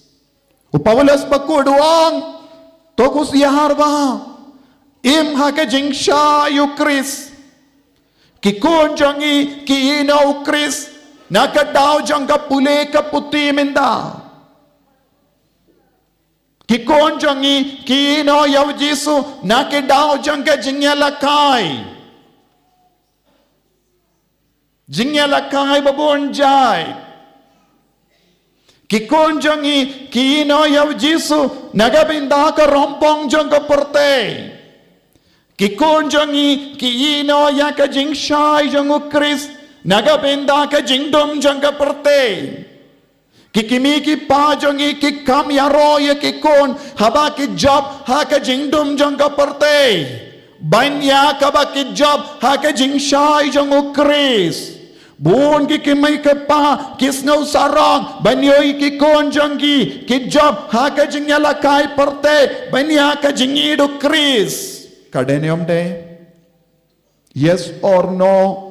Upawalas pakuduang Tokus yaharba Im ha ka jingshayu Kris Kikun jangi ki inaw Kris Nakadaw jang ka puli ka puti minda. Kikon jangi kino yaw Jisu nakadaw jang ka jingya lakay. Jingya lakay babonjay. Kikon jangi kino yaw Jisu nagabinda ka rompong jang ka porte. Kikon jangi kino ya ka jingshay jang Kris Nagabenda ka jingdom jangka perte. Kikimi ki pa jangi ki kam yaro ya ki kon haba ki job ha ka jingdom jangka perte. Banya ka ba ki job ha ka jingshay jangu Kris. Buon ki kimay ka pa kisno sarong banyoy ki kon jangi ki job ha ka jingyala kai perte banya ka jingido Kris. Kadenyom de. Yes or no?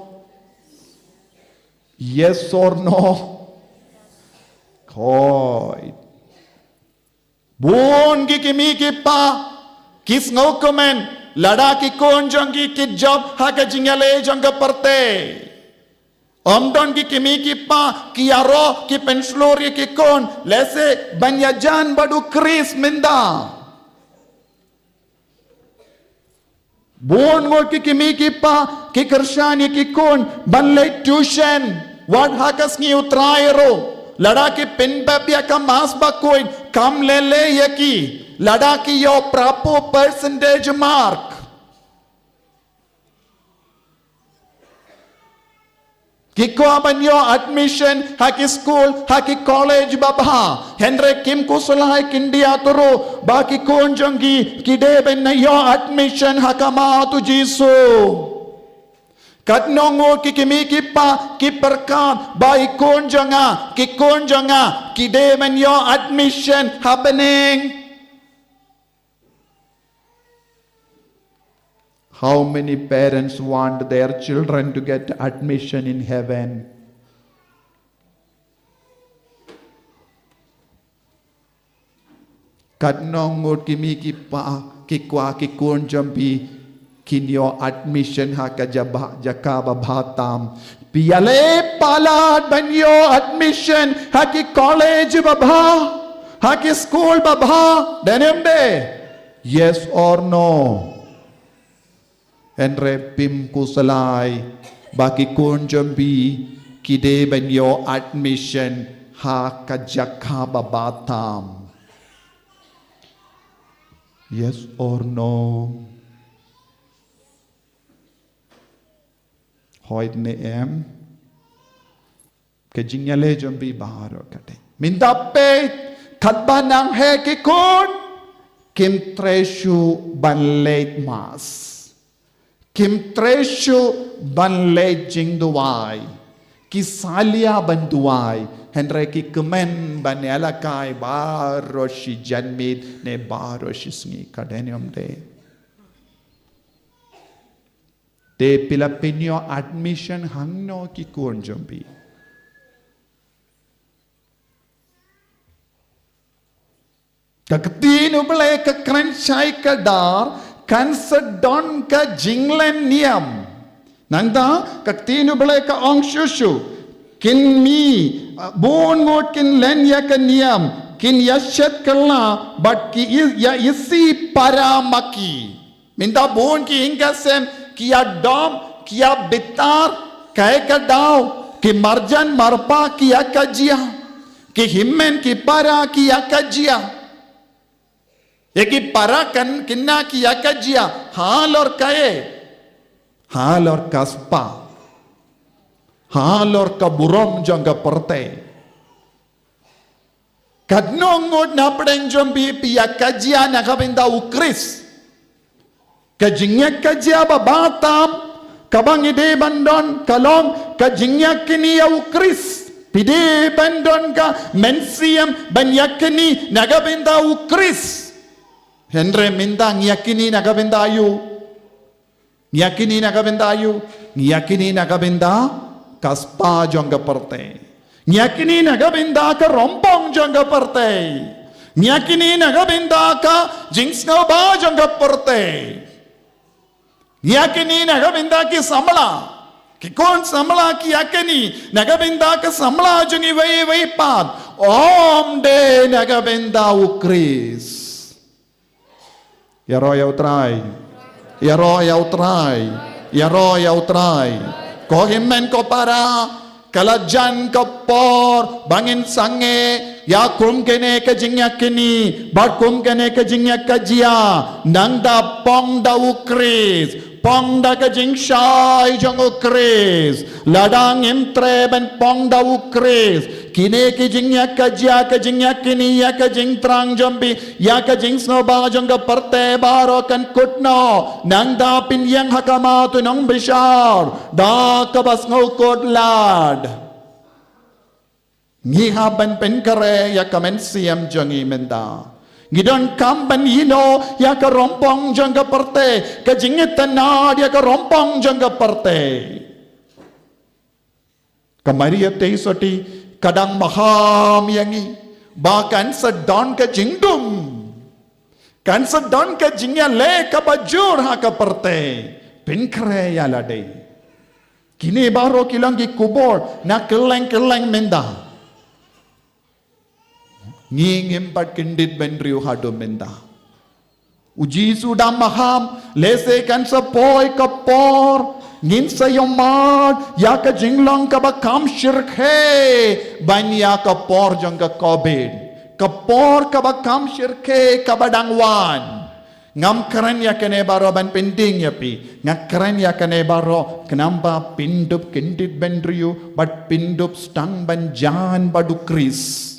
Yes or no? Koi. Buon ki kimi ki pa kis ngau komen lada ki kon jangi ki job ha ka jingale jangga perte. Omdon ki kimi ki pa ki aro ki penslori ki kon lese banyajan badu Kris minda. Buon ngol ki kimi ki pa ki kershani ki kon banle tuition What hakas ngi utrairo lada ki pinbabya ka mas bakoin kam lele yaki lada ki yo prapo percentage mark Kiko abanyo admission haki school haki college babha Henry Kim kusulai kindia turu baki konjangi kide ben na yo admission hakama tu Jisu Kadnongo kikimi kipa kiperkan bai konjanga kide men yo admission happening. How many parents want their children to get admission in heaven? Kadnongo kimi kipa kikwa kikonjambi Kinyo admission ha ka jakaba bhatam Piale palad banyo admission ha ki college babha ha ki school babha denemde Yes or no Henry pim kusalai baki konjambi kide banyo admission ha ka jakaba bhatam Yes or no Hoid ne em ke jingyale jambi baharo kate mindape khatba nang he ki kon kim treshu banleit mas kim treshu banleit jingduai ki salia banduai Henry ki kemen banela kai baro shi janmid ne baro shi sngi kadenium de Te pilapinyo admission hangno ki konjambi. Kaktin uble ka krenchai ka dar kansa don ka jinglen niam. Nangda kaktin uble ka ong shushu kin mi bon ngot kin len ya ka niam kin yashat kala but ki ya isi paramaki. Minta bon ki ingasem ki ya dom ki ya bitar kay ka daw ki marjan marpa ki ya kajia ki himmen ki para ki ya kajia. Eki parakan kinna ki yakajia hal और kaye hal और kaspa hal और kaburom jangga perte kadnongod na prenjombi pi yakajia nakabinda ukris kajingyak kajia babatam kabang ide bandon kalong kajingyak kini ya ukris pide bandon ka mensiam banyakini nakabinda ukris Henry minta ngiyakini nakabenda ayu. Ngiyakini nakabenda ayu. Ngiyakini nakabenda kaspa jangga perte. Ngiyakini nakabenda ka rompong jangga perte. Ngiyakini nakabenda ka jingsno ba jangga perte. Ngiyakini nakabenda ki samla. Ki kon samla ki yakini nakabenda ka samla jungi wai pat. Om de nakabenda ukris. Ya roh ya utrai, ya roh ya utrai, ya roh ya utrai. Ko himmen ko para kalajan ko por bangin sange ya kum kene ke jingyak kini bar kum kene ke jingyak kajia nangda pong da ukris pong da ke jing shai jong ukris ladang imtre ben pong da ukris kine ke jingyak kajia ke jingyak kini ya ke jing trang jombi ya ke jing snoba jongga perte baro kan kutno nangda pin yang hakama tu nong bishar da kabas ngokot lad ngiha ban pen kare ya kamen siam jongi menda ngidon kam ban hino ya ka rompong jongga perte ke jingit tanad ya ka rompong jongga perte kamari ya teisoti kadang maham yangi bahkan sedon ke jingdum kan sedon ke jingya le ka bajur ha ka perte pen kare ya lade kini baro kilang ki kubor na keleng menda ngingim pat kendit benriu hado menda uji sudah maham lese kan sepoi kapor ngin sayomad ya ka jinglong ka bakam shirk he ban ya ka por jong ka covid kapor ka bakam shirk he ka badangwan ngam keren ya kene baro ban pending ya pi ngak keren ya kene baro kenamba pindup kendit benriu but pindup stang ban jan badu kris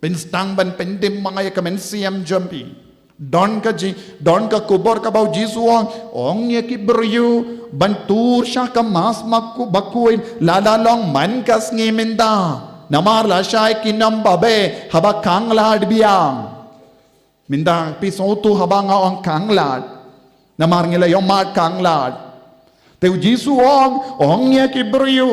pen stang ban pendim mga ya kamen siam jompi don ka kubor ka bau jisuang ong ya ki beryu ban tur sha ka mas makku bakuin ladalong man kas ngimenda namar la shai kinam babe haba kanglad biang minda pi sotu haba nga ong kanglad namar ngila yomat kanglad teu jisuang ong ya ki beryu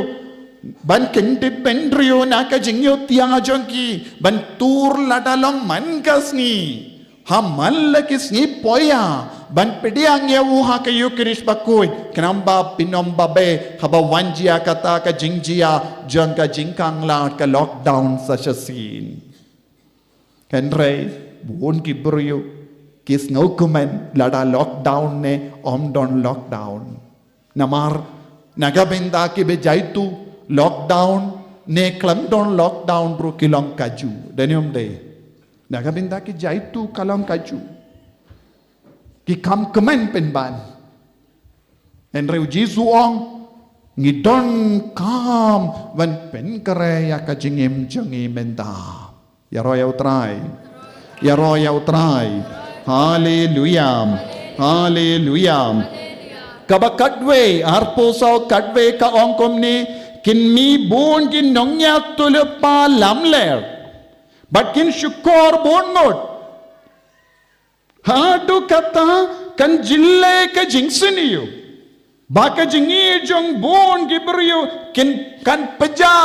ban kendit pendrio na ka jingyo tiang jongki ban tur ladalong man kas ni hamal kis ni poya ban pediang ya uha ka yukris bakui kenamba pinomba be haba wanjia kata ka jingjia jong ka jingkang la ka lockdown such a scene kenre bun ki brio kis ngokumen lada lockdown ne om don lockdown namar nagabenda ki be jaitu lockdown ne klamdon lockdown bro kilong kaju danium de nagabinda ki jaitu kalam kaju ki kam kemen penban en reu jisuong ngidon kam van pen kare ya kajingem jangi menta ya roya utrai ya roya utrai hallelujah hallelujah kabakadwe arpo so kadwe ka ongkom ni kin mi bon kin nongya tulpa lamler but kin shukor bon ngot hadu kata kan jille ka jingsiniyo baka jingi jong bon gibriyo kin kan peja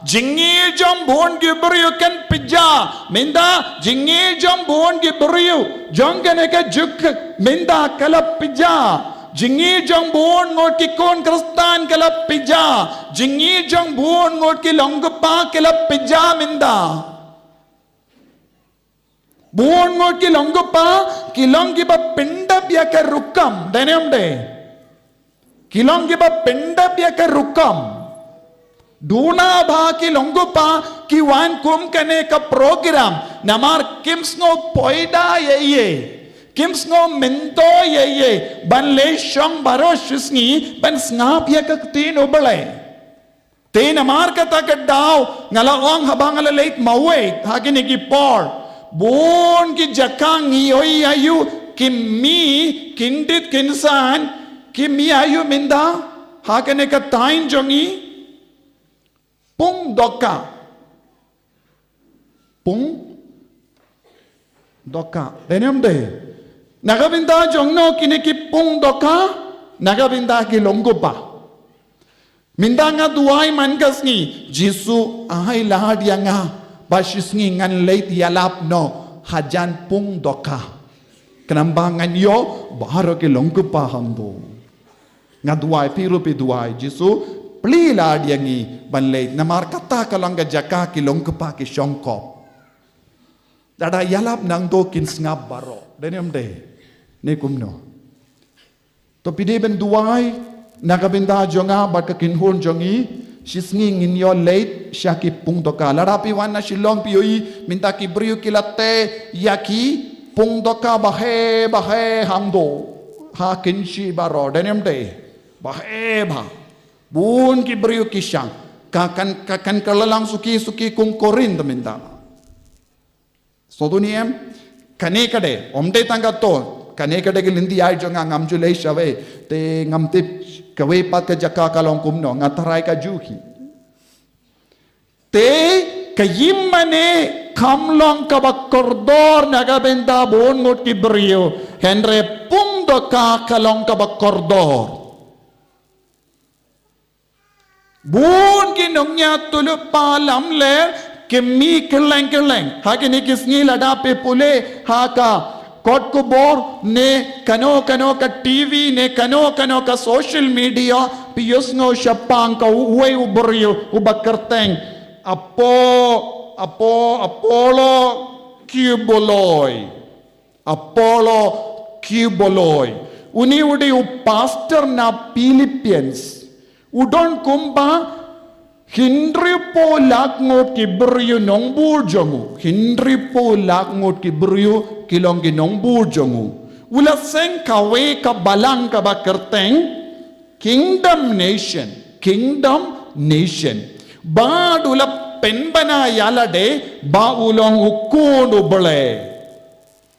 Jingi jom bon giberiu kan pija. Minda jingi jom bon giberiu. Jong kaneka juk minda kalap pija. Jingi jong bon ngot ki kon kristan kalap pija. Jingi jong bon ngot ki longpa kalap pija minda. Bon ngot ki longpa kilong ki ba pinda biya ka rukam denem de. Kilong ki ba pinda biya ka rukam. Duna bha ki longpa ki wan kum kane ka program namar kims ngo poida ye. Kims ngo mento ye. Ban le shong baro shisngi ban snap ya ka tin ubale. Te namar ka ta ka daw ngala ong habang ala late mawe hagini ki por. Bon ki jakang oi ayu kimi kindit kinsan kimi ayu minda hakane ka tain jongi pung doka denem de nagabinda jongno kini ki pung doka nagabinda ki longgopa minda nga duai man kasni jisu ai lahad yanga basisngi ngan late yalap no hajan pung doka kenambangan yo baharo ke longkupa hambo ngaduai piru pi duai jisu pli la diangi ban late namar kata kalanga jaka ki longkupa ki shongkop dada yalap nang do kin ngap baro denem de ne kumno to pide ben duai nagabinda jonga bat ka kinhun jongi sisngi ngin yo late syaki pung doka larapi wana silong pioi minta ki briu kilate yaki pung doka bahe hamdo ha kinshi baro denem de bahe ba bun ki briu kisang kakan kalalang suki kung korin minta so duniem kane kade omde tangga to kane kade ki lindi ai jonga ngamju le shave te ngamtip kawe pat ka jaka kalong kumno ngatarai ka juhi te kayimane kamlong ka bakordor nagabenda bon ngot ki brio henre pung doka kalong ka bakordor bon ki nongnya tulu palam le kemi keleng hakini kisni lada pe pule haka kot ko bor ne kano ka TV ne kano ka social media pius ngo syapang ka uwe ubrio ubakerteng Apollo Cuboloi uni ude u pastor na Philippines udon kumba Hindri po lak ngot ki brio nong burjongu. Hindri po lak ngot ki brio kilong ginong burjongu. Ula seng kawe ka balang ka bakerteng kingdom nation. Ba ula penbana yala de ba ulong ukun ubale.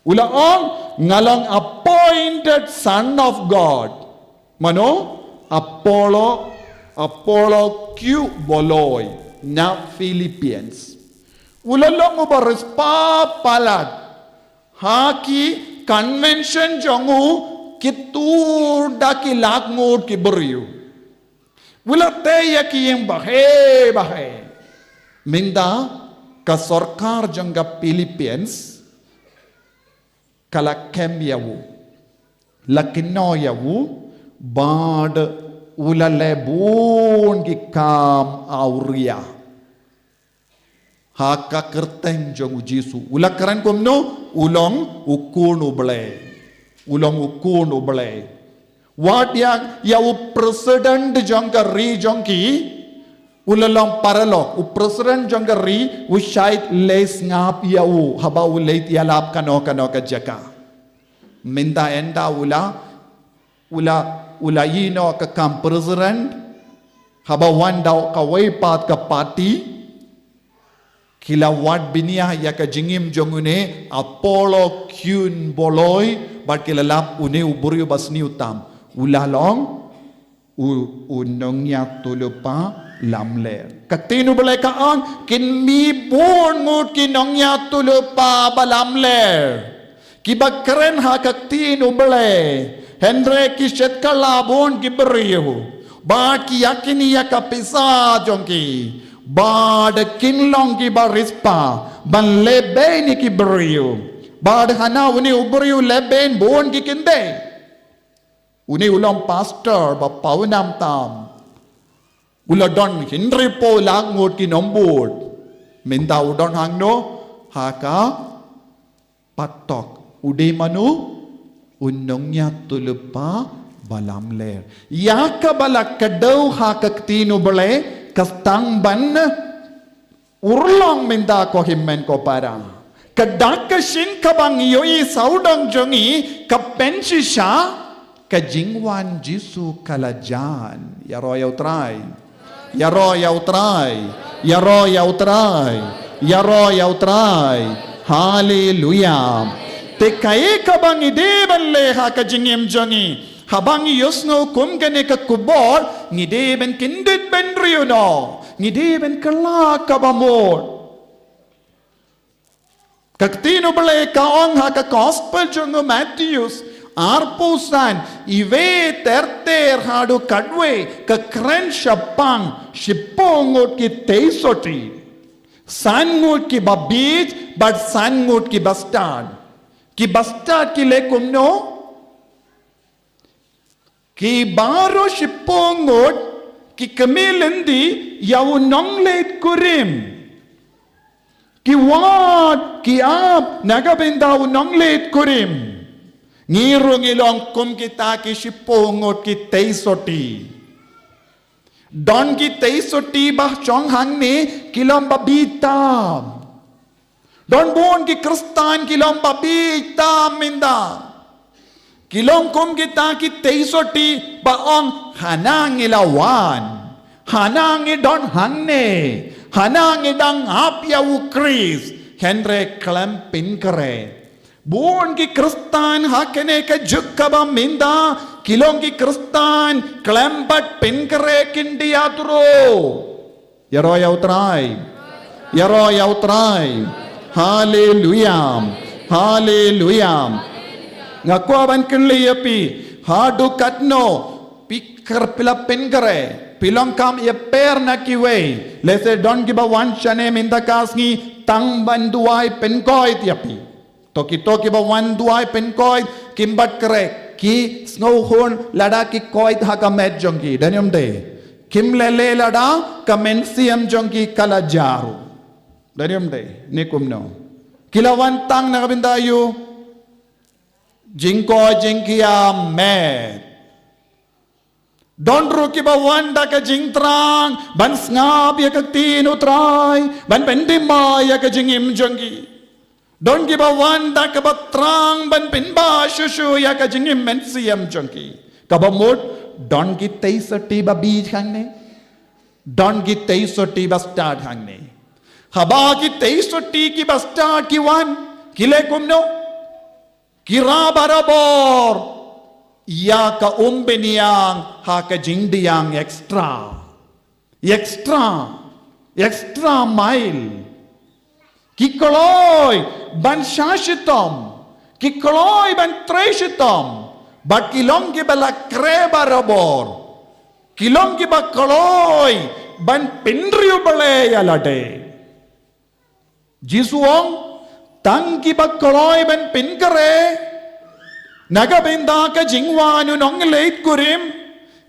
Ula ong ngalong appointed son of God. Mano Apollo Q Boloi na Philippines. Ulalong ubaris pa palad. Haki convention jongu kitur daki lakmod ki beriu. Ulate yaki yang bahe. Minda ka sarkar jangga Philippines kala kemyawu. Lakinoyawu bad ula lebun ki kam auria haka kerteng jong jisu ula keren komno ulong ukun uble what ya u president jong ka ri jong ki ulalong paralo u president jong ka ri u shait les ngap ya u haba u leit yalap kano ka jaka minda enda ula yino ka kam president haba wandau ka waipat ka party kila wat binia ya ka jingim jongune Apollo Kyun Boloi bat kila lap une uburiu basni utam ulalong unongnya tulupa lamler katinu balai ka ang kin mi bon ngut kinongnya tulupa balamler kibakren ha katinu balai Hendra kishet kalabon ki beriu, ba ki yakini ya kapisa jongki, Bad kinlong ki barispa. Ban lebe ni ki beriu. Bad hana uni uberiu leben bon ki kinde. Uni ulang pastor ba paunam tam. Uladon Henry po langut ki nombor. Minta udon hang no haka patok ude manu unongnya tulupa balam ler. Yaka balak kadau haka ktinu bale kastang ban urlong minta ko himmen ko para. Kadaka shin kabang yoi saudang jongi kapensisha kajingwan jisu kalajan. Ya royal try. Ya royal try. Ya royal try. Ya royal try. Hallelujah. Tekai kabang ide balle haka jingim jongi. Habang yusno kum kene ka kubor ngide ben kindit ben riuno. Ngide ben kelak kabamor. Kaktino bale kaong haka gospel jongo Matthews. Arpusan ive terter hadu kadwe ke kren syapang shipongut ki teisoti sangut ki babij but sangut ki bastard ki lekum no ki baro shipongut ki kemelendi yau nonglet kurim ki wat ki ap nagabenda nonglet kurim ngirung ilong kum kita ki shipongot ki teisoti don ki teisoti bah chong hang ni kilom babitam don bon ki kristan kilom babitam minda kilom kum kita ki teisoti ba ong hanang ilawan hanang idon hang ne hanang idang apya ukris henre klem pinkare Buon ki kristan hakene ka jukkaba minda kilong ki kristan klempat pinkere kindia turo yaro yau try hallelujah hallelujah ngako ban kinli yapi hadu katno pikar pila pinkere pilong kam ye per na kiwe lese don giba wan chane minda kasngi tang banduai penkoi yapi Toki ba wan duai pen koi kimbat kre ki snow horn lada ki koi haka met jongi danium de kim lele lada kamensiam jongi kala jaru danium de nikum no kilawan tang na kabindayu jingko jingkia met don ruki ba wanda ka jingtrang ban snap ya ka tinu try ban pendima ya ka jingim jongi Don give a wanda kabatrang ban pinba shushu ya ka jingim mensiam junkie. Kabamut don gi teisoti ba bij hangne. Don gi teisoti ba start hangne. Haba gi teisoti ki ba start ki wan kile kumno. Kira barabor ya ka umbeniang ha ka jingdiang extra mile. Kikoloy ban shashitom, kikoloy ban treshitom, but kilong gibala kreba robor, kilong giba koloy ban pinriu bale yalade. Jisuong tang giba koloy ban pinkare, nagabinda ka jingwanu nong late kurim,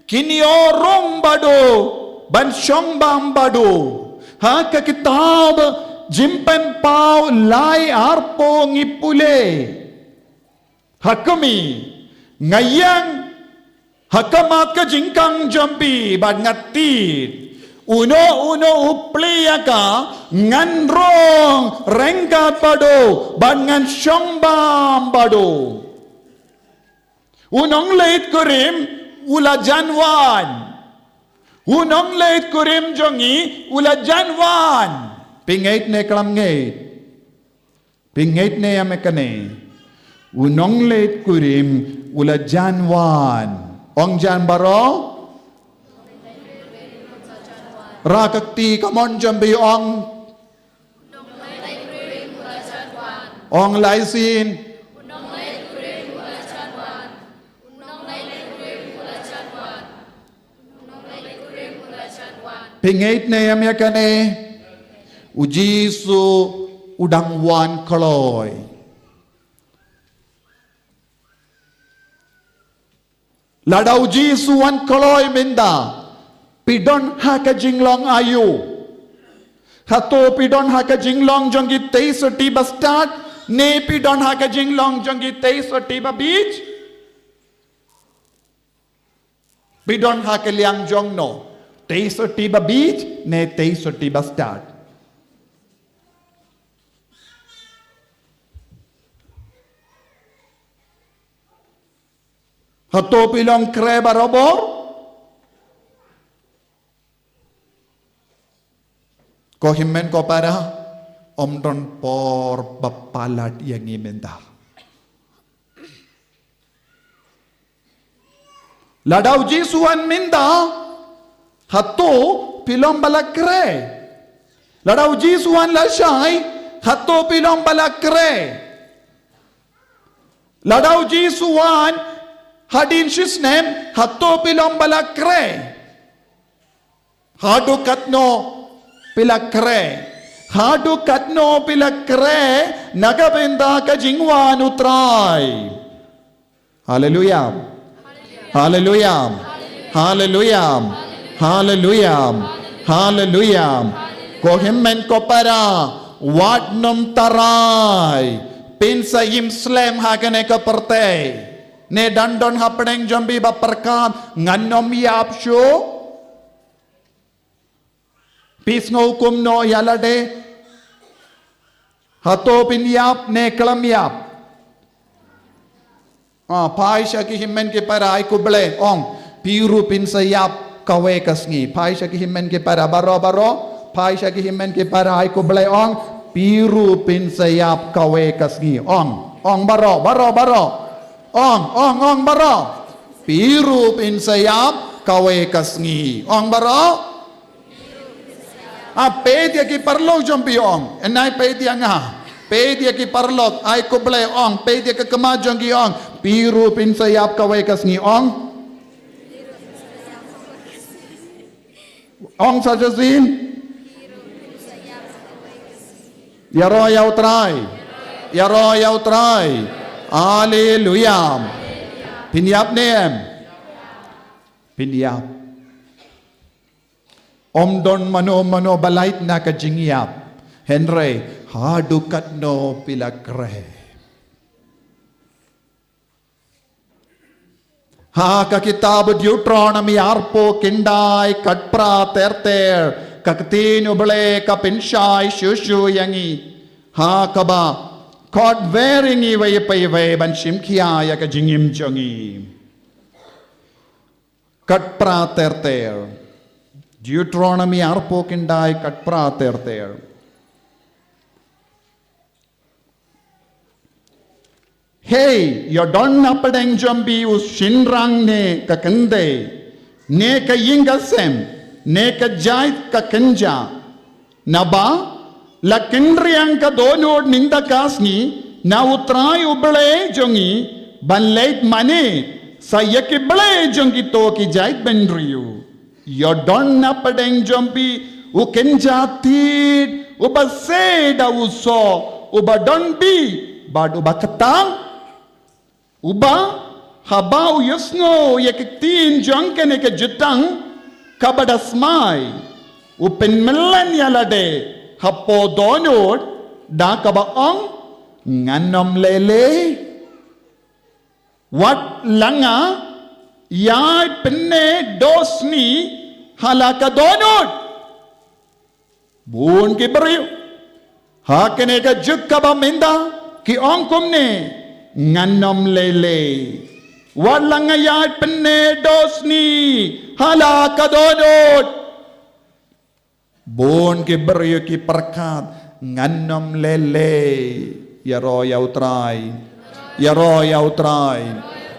kinyo rong bado, ban shong bam bado, ha ka kitab. Jimpen pau lai arpo ngipule hakami ngayang hakamat ka jingkang jampi bad ngatit uno upliya ka nganrong rengkat pado bad ngan syombam pado unong late kurim ula janwan unong late kurim jongi ula janwan Pingait ne kalam ngait. Pingait ne amekane. Unong late kurim ula janwan. Ong jan baro? Rakakti kamon jambi ong. Ong laisin. Pingait na yam yakane. Ujisu udang wan kaloy. Lada ujisu wan kaloy minda. Pidon haka jinglong ayu. Hato pidon haka jinglong jongi teis tiba start. Ne pidon haka jinglong jongi teis tiba beach. Pidon haka liang jong no. Teis tiba beach. Ne teis tiba start. Hato pilong kreba robor. Ko himmen ko para omdon por bapalat yang imenda. Ladau jisuan minda. Hato pilong balakre. Ladau jisuan lasai. Hato pilong balakre. Ladau jisuan hadin shisnem hato pilong balakre. Hadu katno pilakre. Hadu katno pilakre. Nagabenda ka jingwan utray. Hallelujah. Hallelujah. Hallelujah. Hallelujah. Hallelujah. Ko himmen ko para wadnom taray. Pinsa yimslem hagane ka pertay. Ne dandon hapneng jambi baperkam nganom yap syo pis ngukum no yalade hato pin yap ne kelam yap pai syaki himmen ke para ai kuble ong piru pin sayap kawe kasngi pai syaki himmen ke para baro pai syaki himmen ke para ai kuble ong piru pin sayap kawe kasngi ong baro Ong baro. Piru pin sayap kawe kasngi. Ong baro. Pedia ki parlog jompi ong. Enai pedia nga. Pedia ki parlog. Ay kuble ong. Pedia ke kemajong ki ong. Piru pin sayap kawe kasngi ong. Ong saja zin. Yaro yaw try. Yaro yaw try. Hallelujah. Pinyap nem. Pinyap. Omdon mano balait na kajingyap. Henry, hadukat no pilakre. Ha kakitab Deuteronomy arpo kindai katpra terter kaktin ubale kapinshai shushu yangi. Ha kaba God wearing iway payaway ban shimkia ya ka jingim jongi. Katpra terter. Deuteronomy arpo kindai katpra terter. Hey, yo don napadeng jombi us shinrang ne kakande. Ne ka yingasem. Ne ka jait ka kanja. Naba? La kindriang ka donod ninda kasni na utray ubale jongi banleit mane sa yakibale jongi to ki jait benriyu yodon na padeng jompi ukenjatid ubaseda uso ubadon bi bad ubakatang uba habau yusno yakiktin jongkene ke jutang kabadasmai upenmelan yalade Hapo donod da kabaong nganom lele wat langa yai penne dosni halaka donod bun ki bariyo hakene ka juk kabaminda ki ongkumne nganom lele wat langa yai penne dosni halaka donod Bon ki beriyo ki perkat nganom lele yaro yautrai yaro yautrai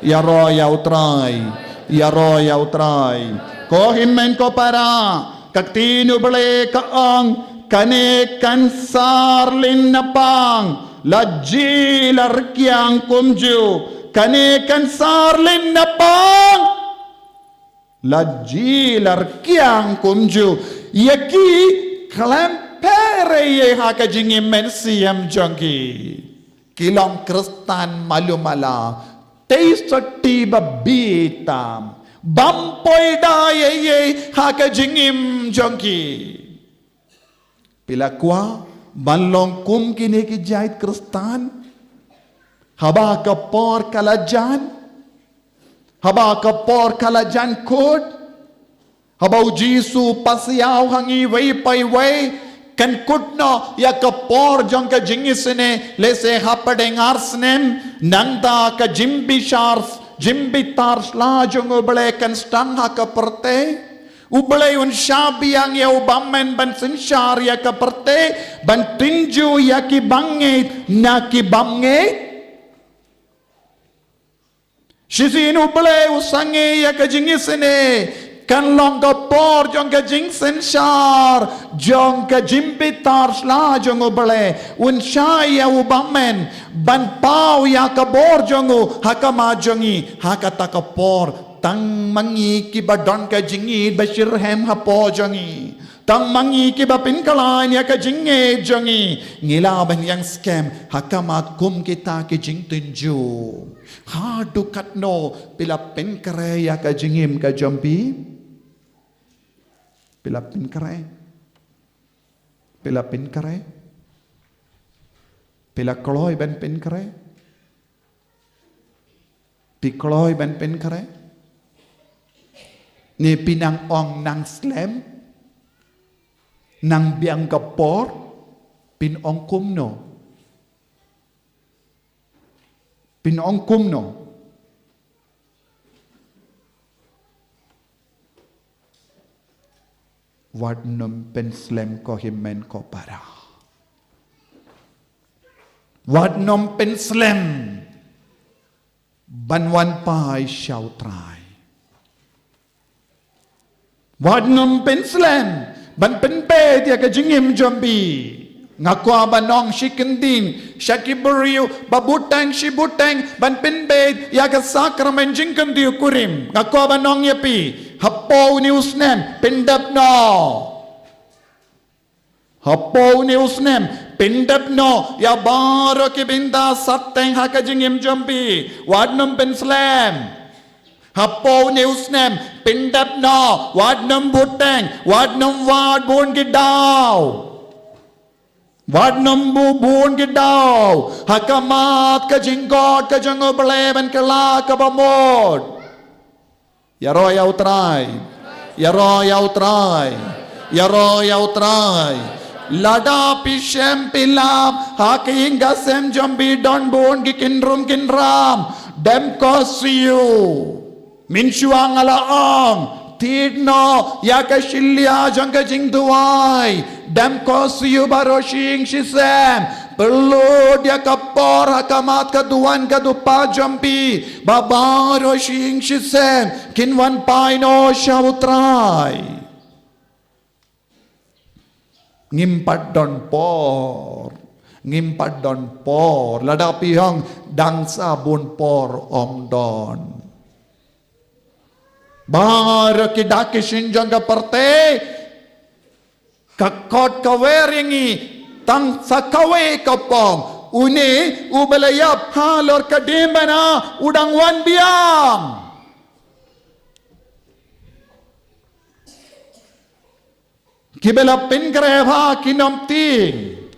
yaro yautrai yaro yautrai ko himmen ko para kaktinu bele kaang kane kansar linnapang lajji larkyang kumju kane kansar linnapang lajji larkyang kumju Yaki klempere ye haka jingi mensiam jongi. Kilong Kristan malumala. Teisati babitam. Bampoy da ye haka jingim jongi. Pila kwa balong kum kini ki jait Kristan. Haba ka por kalajan. Haba ka por kalajan kod. Habau Jisu pasiaw hangi way pay way kan kutno ya kapor jong ka jingisene lese hapadeng arsnem nangda ka jimbi tars la jong ubale kan stang ha ka perte ubale un shabi ang ya ubammen ban sinshar ya ka perte ban tinju ya ki bange na ki bange shisin ubale usange ya ka jingisene kan long ka por jong ka jing senshar jong ka jimpitar sla jong ubale un shaya ubamen ban pau ya ka bor jong hakama jongi hakata ka por tang mangi ki badon ka jingi bashir hem hapo jongi tang mangi ki bapin kalain ya ka jinge jongi ngilaban yang scam hakama kum kita ki jing tunju hadu katno pila pen kare ya ka jingim ka jompi Pila pin kare, pila kloy ben pin kare, pi kloy ben pin kare, ni pinang ong nang slem, nang biang kapor, pin ong kumno, Wad num pen slem ko himen ko para. Wad num pen slem banwan pai shau trai. Wad num pen slem ban pen pe dia ka jingim jombi. Ngakwa banong shikendin shakiburiu babutang shibutang ban pen pe ya ka sakramen jingkan diu kurim. Ngakwa banong yapi Hapo ni usnem pindap no. Hapo ni usnem pindap no. Ya baro ki binda sateng haka jingim jombi. Wadnum pen slam. Hapo ni usnem pindap no. Wadnum buteng. Wadnum wad bun gidaw. Wadnum bun gidaw. Hakamat ka jingkot ka jango beleban kala ka bamod. Ya royal try. Lada pishem pilam haking gasem jambi don bon kinram dem kosiu minchuang alaang tidno yakashilya jangka jingduai dem kosiu baroshing shisem perlu dia kapor hakamat kaduan kadupa jambi babaro shing shisem kinwan paino syawutrai ngimpat don por ladapi hang dangsa bun por om don bar kidaki shinjang ka parte kakot kaweringi tang sakawe kapong uni ubalayap halor kadimana udang wan biang kibela pinkare ha kinom ting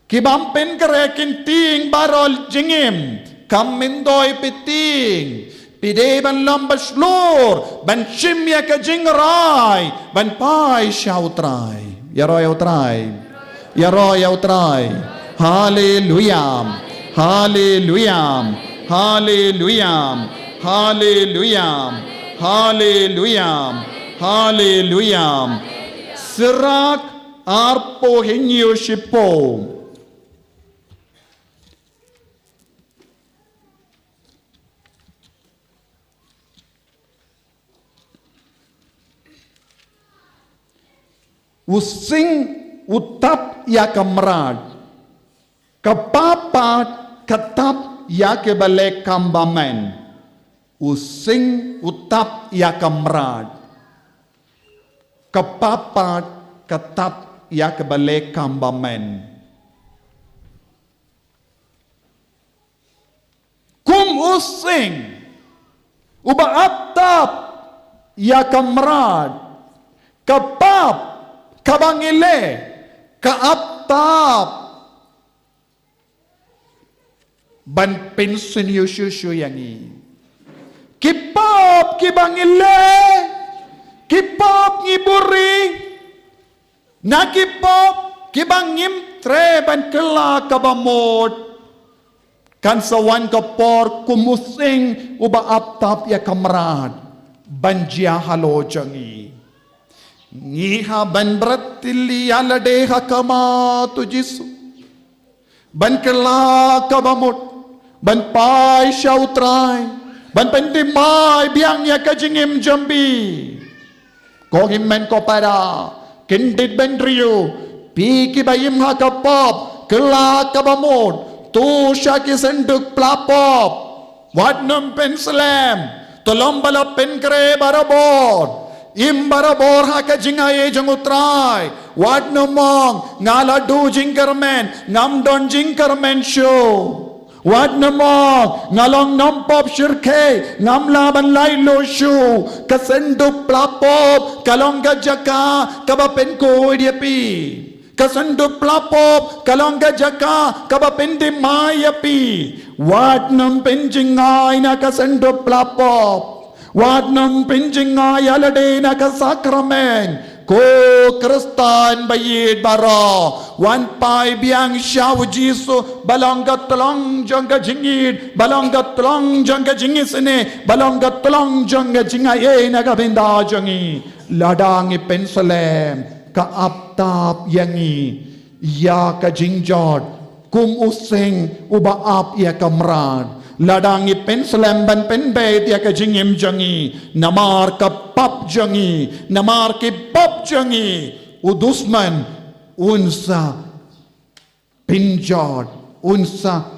kibam pinkare kinting barol jingim kamindoy piting pideban lambashlur ban shimya ka jingrai ban pai shautrai yaroy utrai hallelujah sirak arpo hinyo shipo using utap ya kamrad kapapat katap ya kebale kambamen using utap ya kamrad kapapat ketap ya kebalik kambamen. Kum using uba atap ya kamrad kapap kabangile kaatap ban pensin yusyusyu yangi kipap kibangile kipap ngiburi nakipap kibangim tre ban kela kabamod kan sawan kapor kumusing uba aptap ya kamrad banjia halo jangi ngiha ban bratili alade hakama tu jisu ban kela kabamot ban pai syautrai ban pendimai biang ya kajingim jambi ko himmen ko para kindit ben rio pi ki bayim hakapop kela kabamot tu syaki senduk pelapop wadnam penselam tolong bala penkre barabor im barabor haka jingaye jangutrai wadnam mong ngaladu jingkermen ngamdon jingkermen show wadnam mong ngalong nampop syirke ngamlaban lailo show kasenduk pelapop kalong gajaka kabapen ko dia pi kasenduk pelapop kalong gajaka kaba pendim mayapi wadnam penjingai na kasenduk pelapop wadnam penjingai alade na kasakramen ko kristan bayid baro wan pai biang syau jisu balong gatlong jangga jingid balong gatlong jangga jingis ne balong gatlong jangga jingai na kabinda jangi ladangi pensalem kaaptap yangi ya ka jingjot kum useng uba ap ya kamran ladangi penselam ban penbet ya ka jingim jangi namar ka pap jangi namar ki pap jangi udusman unsa pinjot unsa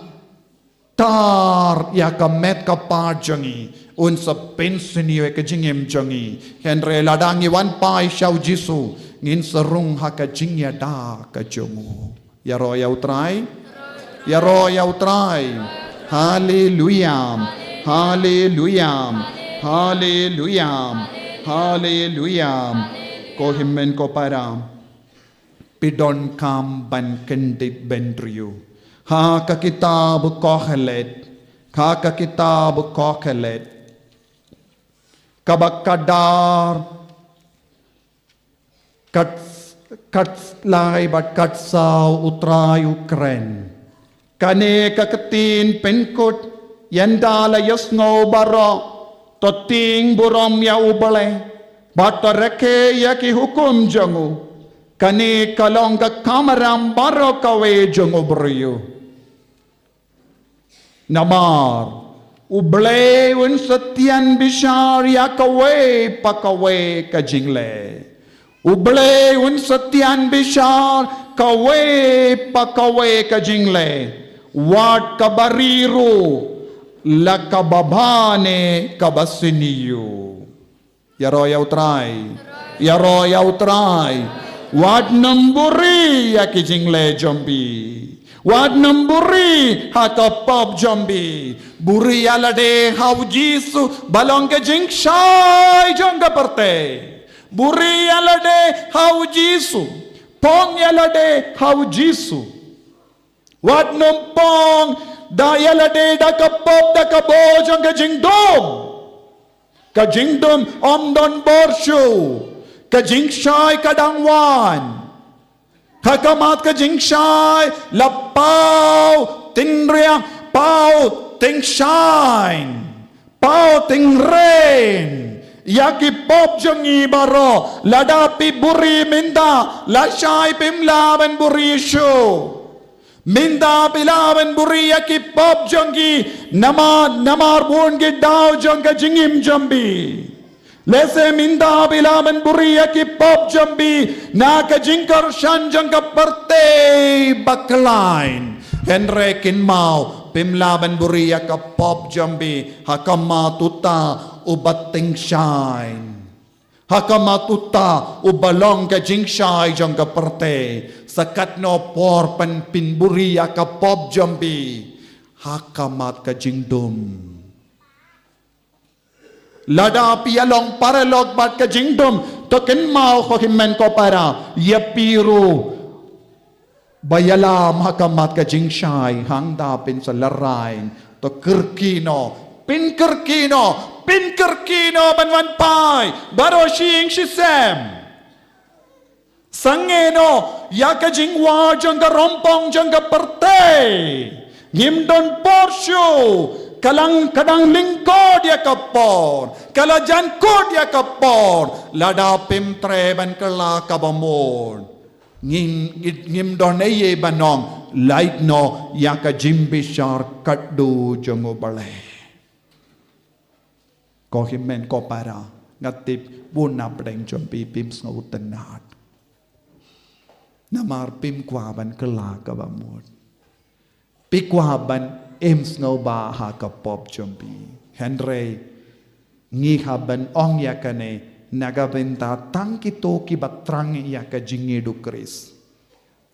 tar ya ka met ka pa jangi unsa pensini ya ka jingim jangi henre ladangi wan pai syau jisu ngin serung haka jingya da ka jongu ya ro ya utrai ya ro ya utrai haleluya haleluya haleluya haleluya ko himmen ko para pidon kam ban kendit bendriu ha ka kitab kohelet ha ka kitab kohelet kabakadar kat lai bat kat sau utrai Ukren kane kaketin penkut yandala yasno baro toting burom ya ubale batareke ya ki hukum jangu kane kalong ka kamaram baro kawe jangu brio namar uble un setian bishar ya kawe pakawe kajingle uble un setian bishar kawe pakawe kajingle wat kabariru la kababane kabasiniyu yaro ya utrai wat namburi ya kijingle jambi wat namburi hakapop jambi buri alade hau jisu balong ke jingshai jangga perte buri alade hau jisu pong alade hau jisu wat numpong da alade da kapop da kabojang ka jingdom om don borshu ka jingshai kadangwan kakamat ka jingshai lapau tingriang pau tingshine pau tingren yaki pop jangi baro ladapi buri minda lashai pimlaban buri show minda pilaban buri yaki pop jangi namar bun gidao jangka jingim jambi lese minda pilaban buri yaki pop jambi naka jingkar shan jangka perte baklain henrekin mau pimlaban buri yaka pop jambi hakama tuta ubating shine Hakamatuta ubalong ka jingshay jong ka perte. Sakat no por pan pinburi ya ka pop jambi. Hakamat ka jingdum. Lada pialong paralog bat ka jingdum. Token mau ko himen ko para. Yapiru. Bayalam hakamat ka jingshay. Hangda pin sa larain. To kirkino. Pin kirkino. Pin kirkino banwan pai. Baro shing shisem. Sangeno. Yaka jingwa jangga rompong jangga perte. Ngimdon porsyo. Kalang kadang lingkod ya kapor. Kalajan kod ya kapor. Lada pimtre ban kala kabamor. Ngim don eye banong. Light no ya ka jimbishar kaddu jongo bale. Ko himen ko para. Ngatip buna pedeng jompi pim snautenat. Namar pim kwaban kala kabamor. Pikwaban snow ba ha ka pop jompi. Henry ngi haban ong yakane nagabenta tangkito ki batrang ya ka jingedu kris.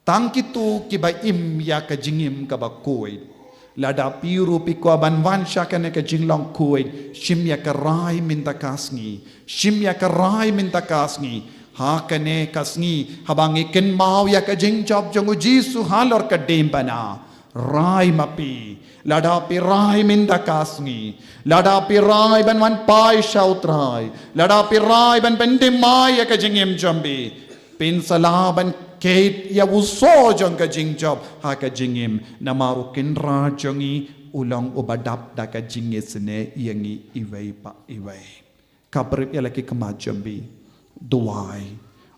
Tangkito ki ba im ya ka jingim ka ba kuid. Lada piru pikwaban wansha ka ne ka jinglong kuid. Shim ya ka rai minta kasngi. Shim ya ka rai minta kasngi. Ha ka ne kasngi habang ikin mau ya ka jingjob jongu jisu halor ka dembana. Rai mapi. Ladapi rai minda kasngi. Ladapi rai ban wan pai shautrai. Ladapi rai ban pendimai ya ka jingim jambi. Pinsalaban kate ya wuso jong ka jingjob ha ka jingim. Namarukin ra jongi ulang ubadap da ka jingisne yangi iway pa iway. Kabrip ya laki kamajambi. Duwai.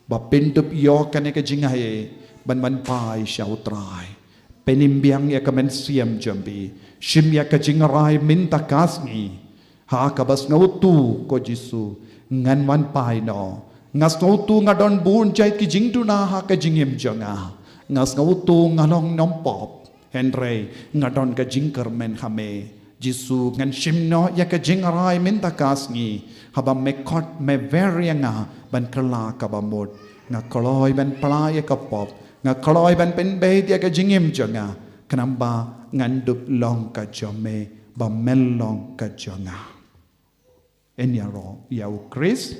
Ba pindup yo ka ne ka jingaye. Ban wan pai shautrai. Penimbiang ya kamen siam jambi. Shim ya kajingarai minta kasngi. Ha kabas ngautu ko jisu. Ngan wan pai no. Ngas ngautu ngadon bun jai ki jingdu na ha kajingim jonga. Ngas ngautu ngalong nompop. Henry ngadon kajingker men hame. Jisu ngan shim no ya kajingarai minta kasngi. Haba mekot me verianga ban kala kabamut. Ngakoloy ban palaya kapop. Ngakoloy ban penbay dia ka jingim jonga. Kenamba ngandup long ka jome ba melong ka jonga. Enyaro yau Chris.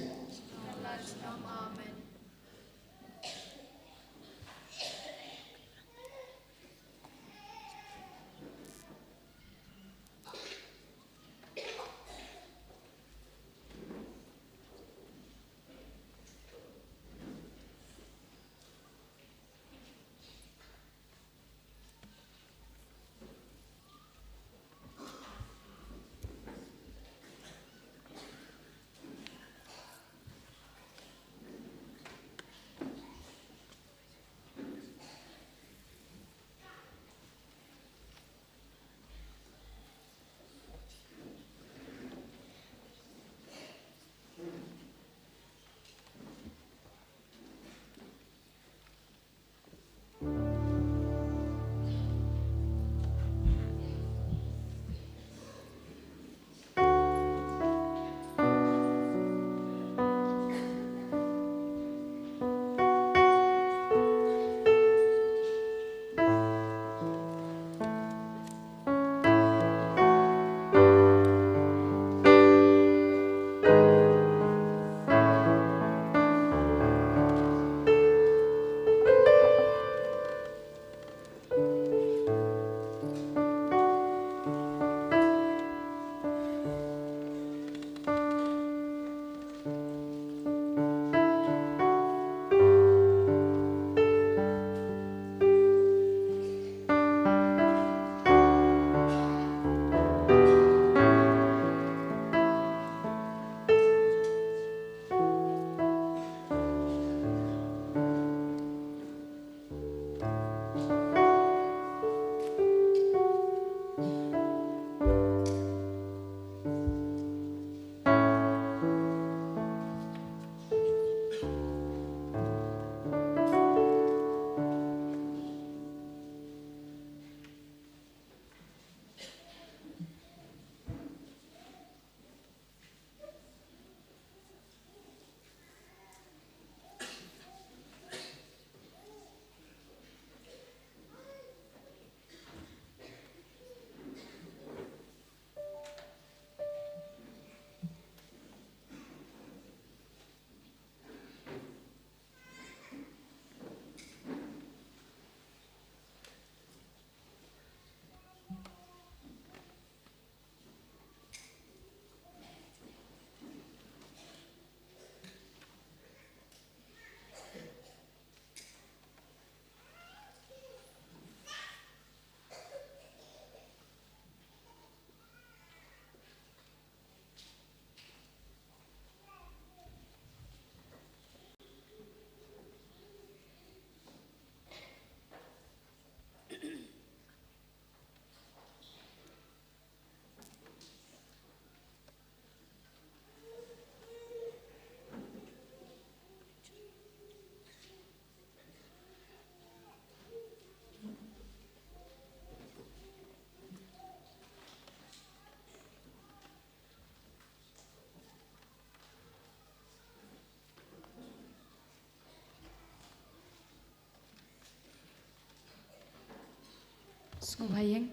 Ngubhayeng.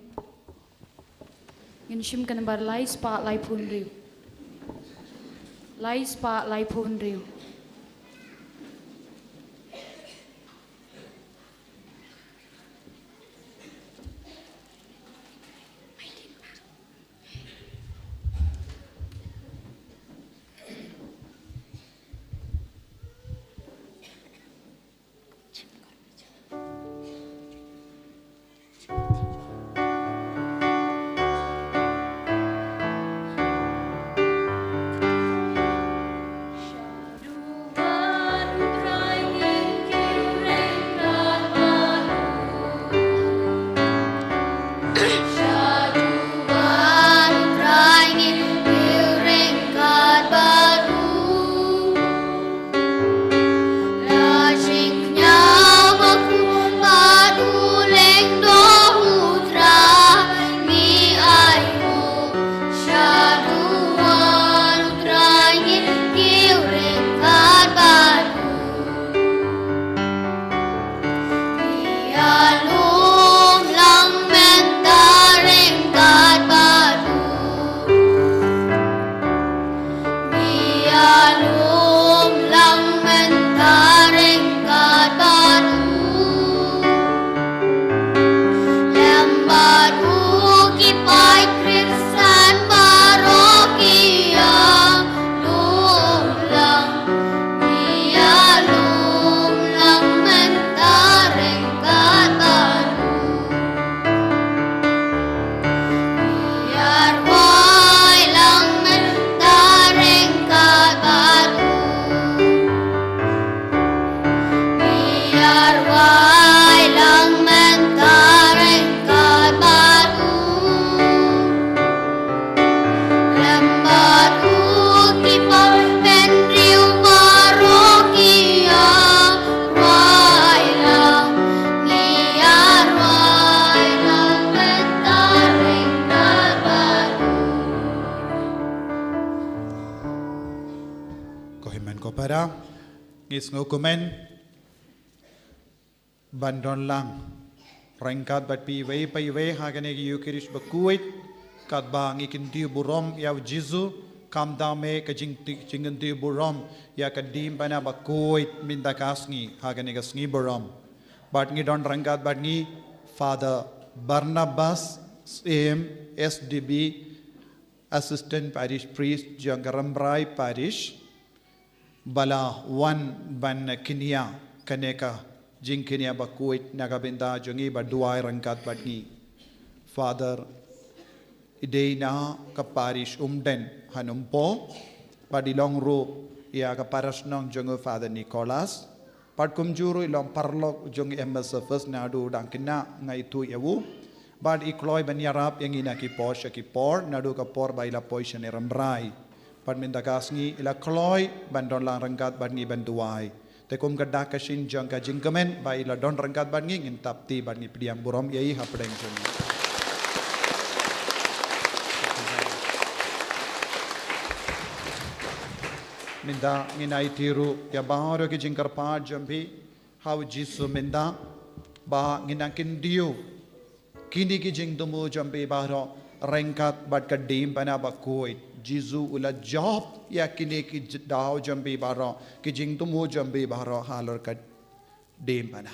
Ngin shim kan bar lai spa lai phun riu. Lai spa lai phun riu. Ngis ngukumen bandon lang rengkat bat pi we hagane gi yukirish bakuit kat bang ikin tiu burom ya jizu kam dame ka jingin tiu burom ya kadim bana bakuit minda kasngi hagane ga sngi burom bat ngi don rengkat bat ngi Father Barnabas SDB Assistant Parish Priest Jangarambrai Parish bala wan ban kinia kaneka jing kinia bakuit nagabinda jongi baduai rangkat badni Father ideina ka parish umden hanumpo padilong ru ya ka parish nong jongo Father Nicholas pad kumjuru ilong parlok jongi MSFS nadu dangkina ngai tu yawu bad ikloy banyarap yang ina ki por nadu ka por baila poishan rambrai Pan minta kasngi ila kloy bandon lang rangkat badngi banduai. Tekum gadak kasin jang ka jingkemen ba ila don rangkat badngi ngintap ti badngi pidiang burom yai hapdeng jeng. Minta nginai tiru ya baharo ki jingkar pa jambi how jisu minta ba nginakin diu kini ki jing tumu jambi baharo rangkat bad kadim pana bakuit. Jizu ula job ya kini ki dao jambi baro ki jing tumu jambi baro halor ka dem pana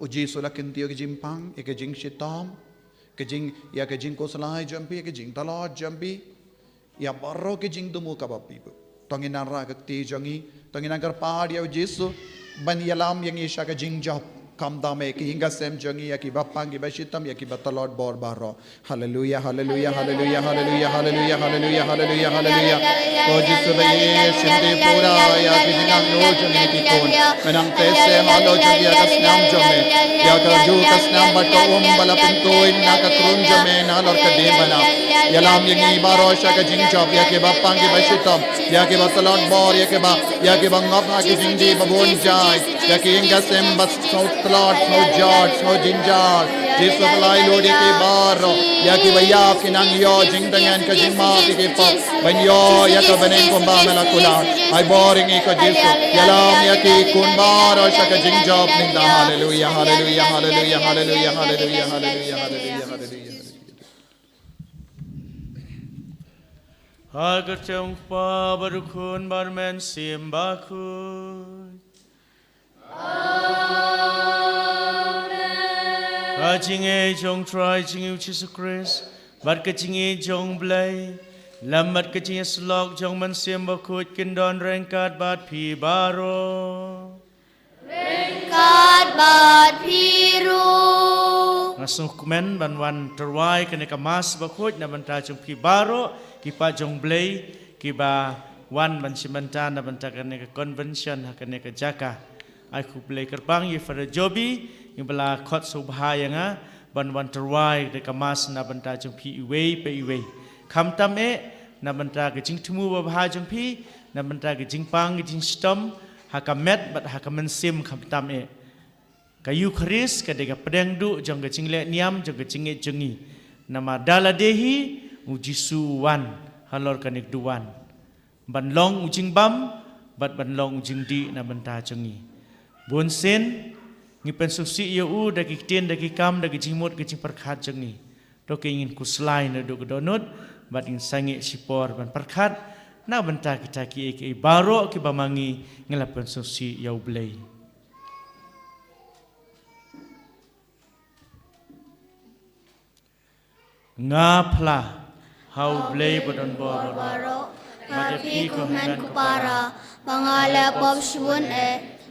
uji sula kintiyo ki jimpang ya ki jing shitom ki jing ya ki jing koslai jambi ya ki jing talot jambi ya baro ki jing tumu ka bapi tongin ra ka ti jangi tongin gar pa dia jisu ban yalam yang isha ka jing job kam dame ki hinga sem jangi ya ki bapang ki bashitam ya ki batalot bor baro hallelujah hallelujah hallelujah hallelujah hallelujah hallelujah hallelujah hallelujah o jisu baye sinde pura ya ki jinang no jangi ki kon menang pese halo jangi ka snam jame ya ka ju ka snam bat ko bala pintoin na ka krum jame na lor ka de bana yalam yang baro sha ka jing job ya ki bapang ki bashitam ya ki batalot bor ya ki bangap ha ki jingdi babon jai ya ki hinga sem bas Lord, so George, so Ginger, Jesus Lai Lord ke baro, ya ki baya kinang yo jing dengan ke jingma ki pop, ban yo ya ka banen kumba melakula, ay boring iko Jesus, yalam ya ki kun baro sa ka jing job ninda, hallelujah, hallelujah, hallelujah, hallelujah, hallelujah, hallelujah, hallelujah. Hagat yang pa barukun barmen simbakun. Kacing jong try jing Jesus Christ, bat kacing jong blay, lambat kacing slok jong man simbakut kindon rengkat bat pi baro. Rengkat bat piru. Nasuh komen banwan terwai kena kemas bakut na banta jong pi baro, kipa jong blay, kiba wan ban simanta na banta kena ke convention kena ke jaka. Aku blay kerbang ye pada jobi, yang bela kot subhaya nga ban terwai de kamas na banta jong pi iwe pe iwe kam tam na banta ke jing tumu ba bha jong pi na banta ke jing pang ke jing stom hakamet bat hakamen sim kam tam kayu kharis ke de pedang du jong ke jing le niam jong ke jing jengi nama dala dehi ujisu wan halor kanik duwan ban long ujing bam bat ban long ujing di na banta jengi bun sen ngipen susi eu dagi tien dagi kam dagi jimut dagi perkhat jengi to ke ingin kuslai na do donut bat in sange sipor ban perkhat na benta kita ki baro ki bamangi ngelapen susi yau blei ngapla hau blei bodon boro Mati ko men ko para mangala pop shun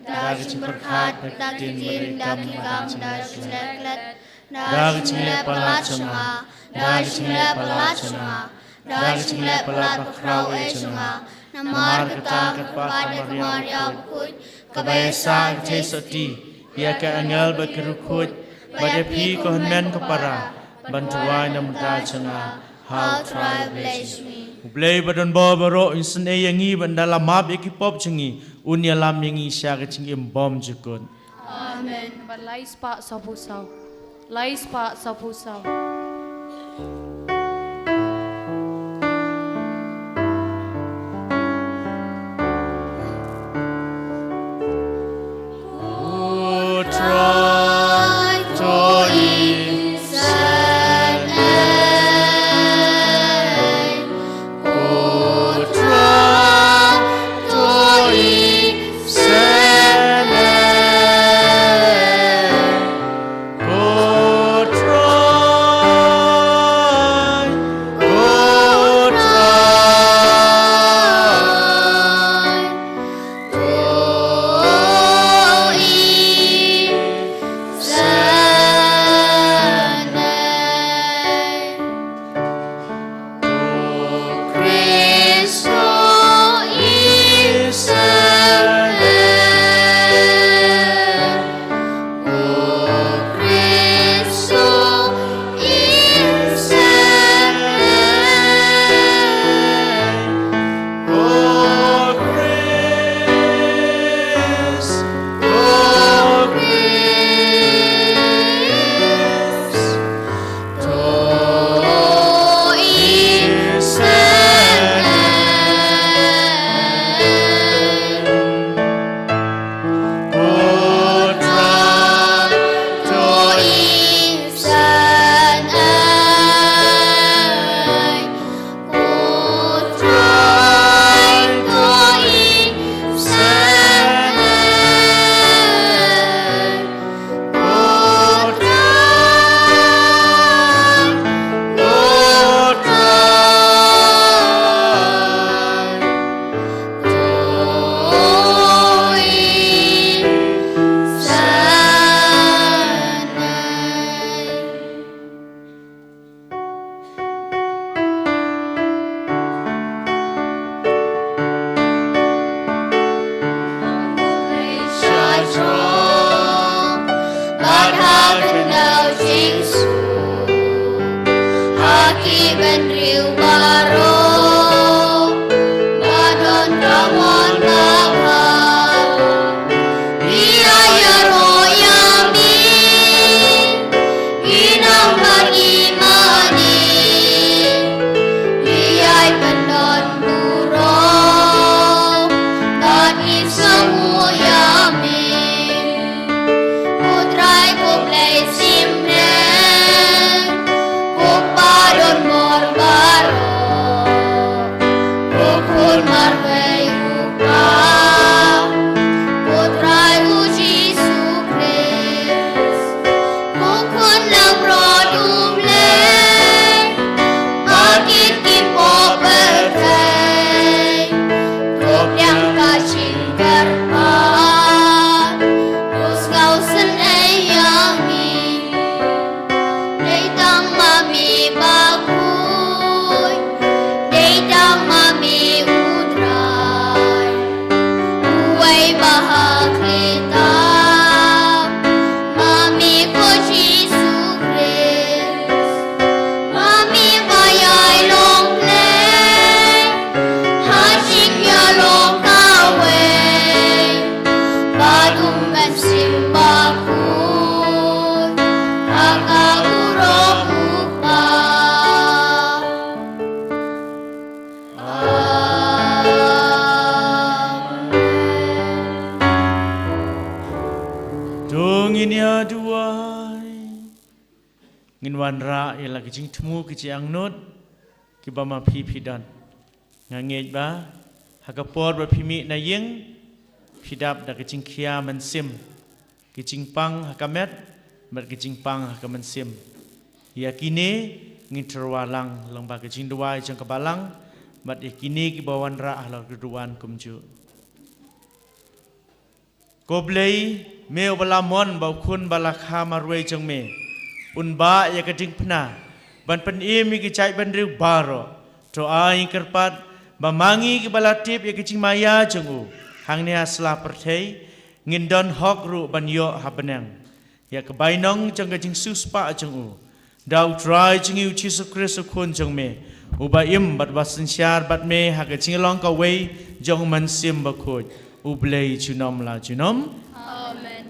Dari berkat, dari tin, dari kam, dari leklet, dari cingle pelat sunga, dari cingle pelat sunga, dari cingle pelat berkrau sunga. Namar kita kepada kemaria bukut, kebiasaan cesoti, ia ke angel berkerukut, pada pi kohnen kepara, bantuan yang berdajenga, how try bless me. Blay badan baro insan yangi bandala map ekipop jengi unya lam yangi syaga jengi bom jukun. Amen. Balai spa sapusau. Lai spa sapusau. Simne wan ra ialah kecing temu kecing angnut kiba ma pidan ngangej ba hakapor ba pimi na yeng pidap da kecing kia mensim kecing pang hakamet mat kecing pang hakamensim yakini ngiterwalang lang ba kecing duai jang kabalang mat yakini kiba wan ra ahla keduan kumju Koblei meo balamon bau kun balakha marwei jang me unba ya keding pna ban pen imi ki cai ban riu baro to ai kerpat bamangi ki balatip ya kecing maya jengu hang ne asla perthei ngindon hok ru ban yo habenang ya kebainong jang kecing suspa jengu dau try jengu Jesus Christ kun jang me uba im bat wasin syar bat me ha kecing long ka wei jong man sim ba khoj ublei chunom la chunom Amen.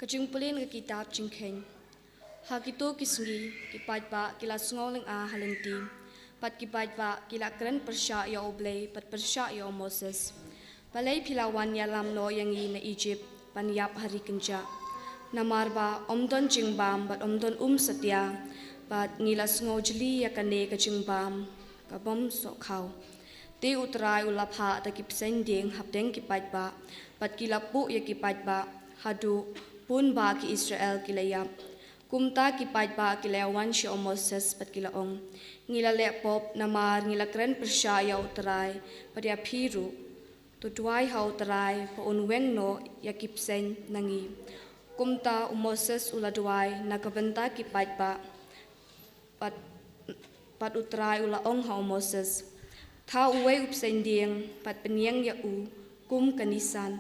Kajung pelin ke kitab jingkhen. Hakito kisngi kipat ba kila sngoleng a halenti. Pat kipat ba kila keren persya ya oblei pat persya ya Moses. Balai pilawan ya lamno yang i na Egypt pan yap hari kenja. Namar ba omdon jingbam bat omdon setia. Bat ngila sngol jeli ya kane kajung bam kabom sok kau. Te utrai ulapha ta kipsen ding hapdeng kipat ba. Pat kila pu ya kipat ba hadu pun ba ki Israel kilayap. Kumta kipat ba kilayawan si Moses pat kilaong. Ngila lepop namar ngila keren persya ya utray padia piru. Tutuay ha utray pa unweng no ya kipsen nangi. Kumta Moses uladuay nakabenta kipat ba pat utray ulaong ha Moses. Ta uwe upsen ding pat penyeng ya kum kanisan.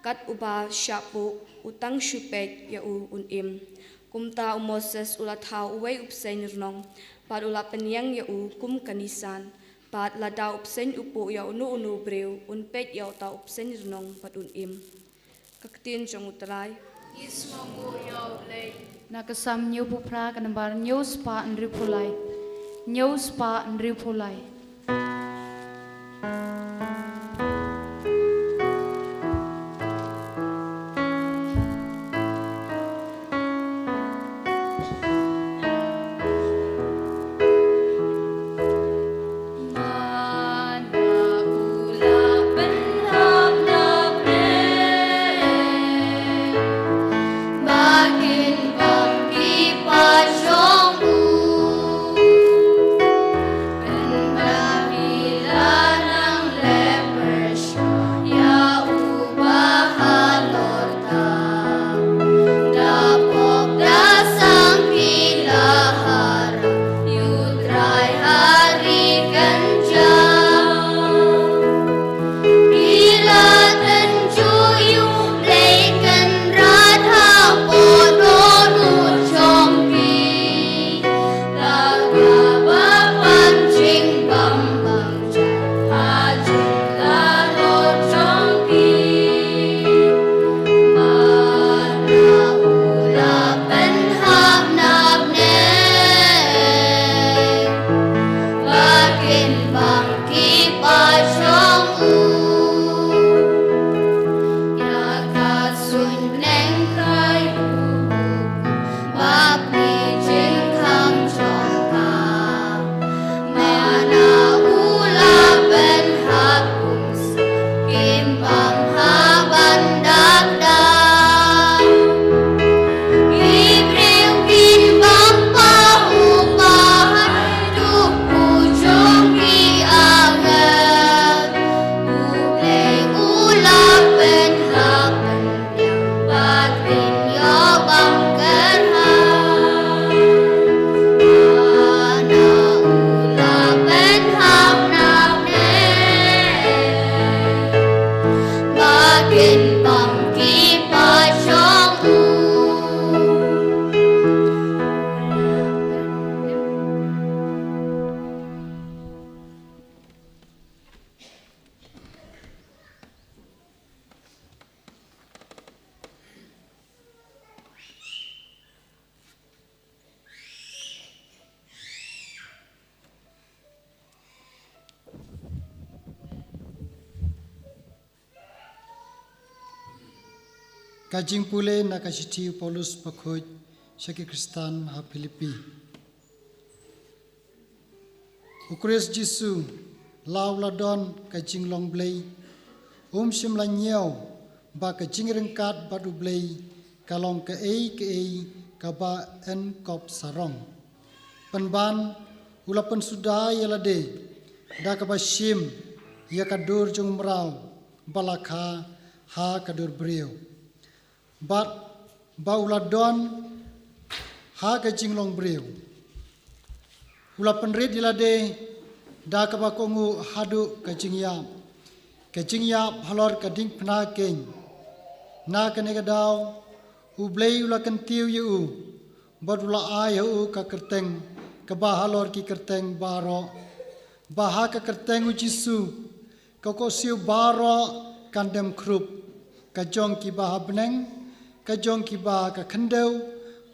Kat uba syapu utang syupet ya unim. Kumta Moses ulat hau uwe upsen nong. Pat ulat penyang ya kum kanisan. Pat lada upsen upu ya unu breu. Unpet ya uta upsen nong pat unim. Kaktin jong utray. Ismonggu ya oblei. Nakasam nyo pupra kanambar nyo spa andri pulai. Nyo spa andri pulai. Ben Kajing pule na kasiti Paulus pakhoj Syaki Kristan ha Filipi. Ukris Jisu lau ladon kajing long blay. Sim la nyau ba kajing rengkat badu blay kalong ke ei ka ba en kop sarong. Penban ulapan sudah yalade da ka ba sim ya kadur jung merau balakha ha kadur brio. Bat bauladon ha kajing long brio. Ulapan red yalade da ka ba kongu hadu kajing yap. Kajing yap halor kading pna keng. Na kanega daw ublay ulakan tiu yu badula ay hu ka kerteng ka ba halor ki kerteng baro. Baha ka kerteng u Jisu ka ko siu baro kandem krup ka jong ki ba habneng ka jong ki ba ka khandeu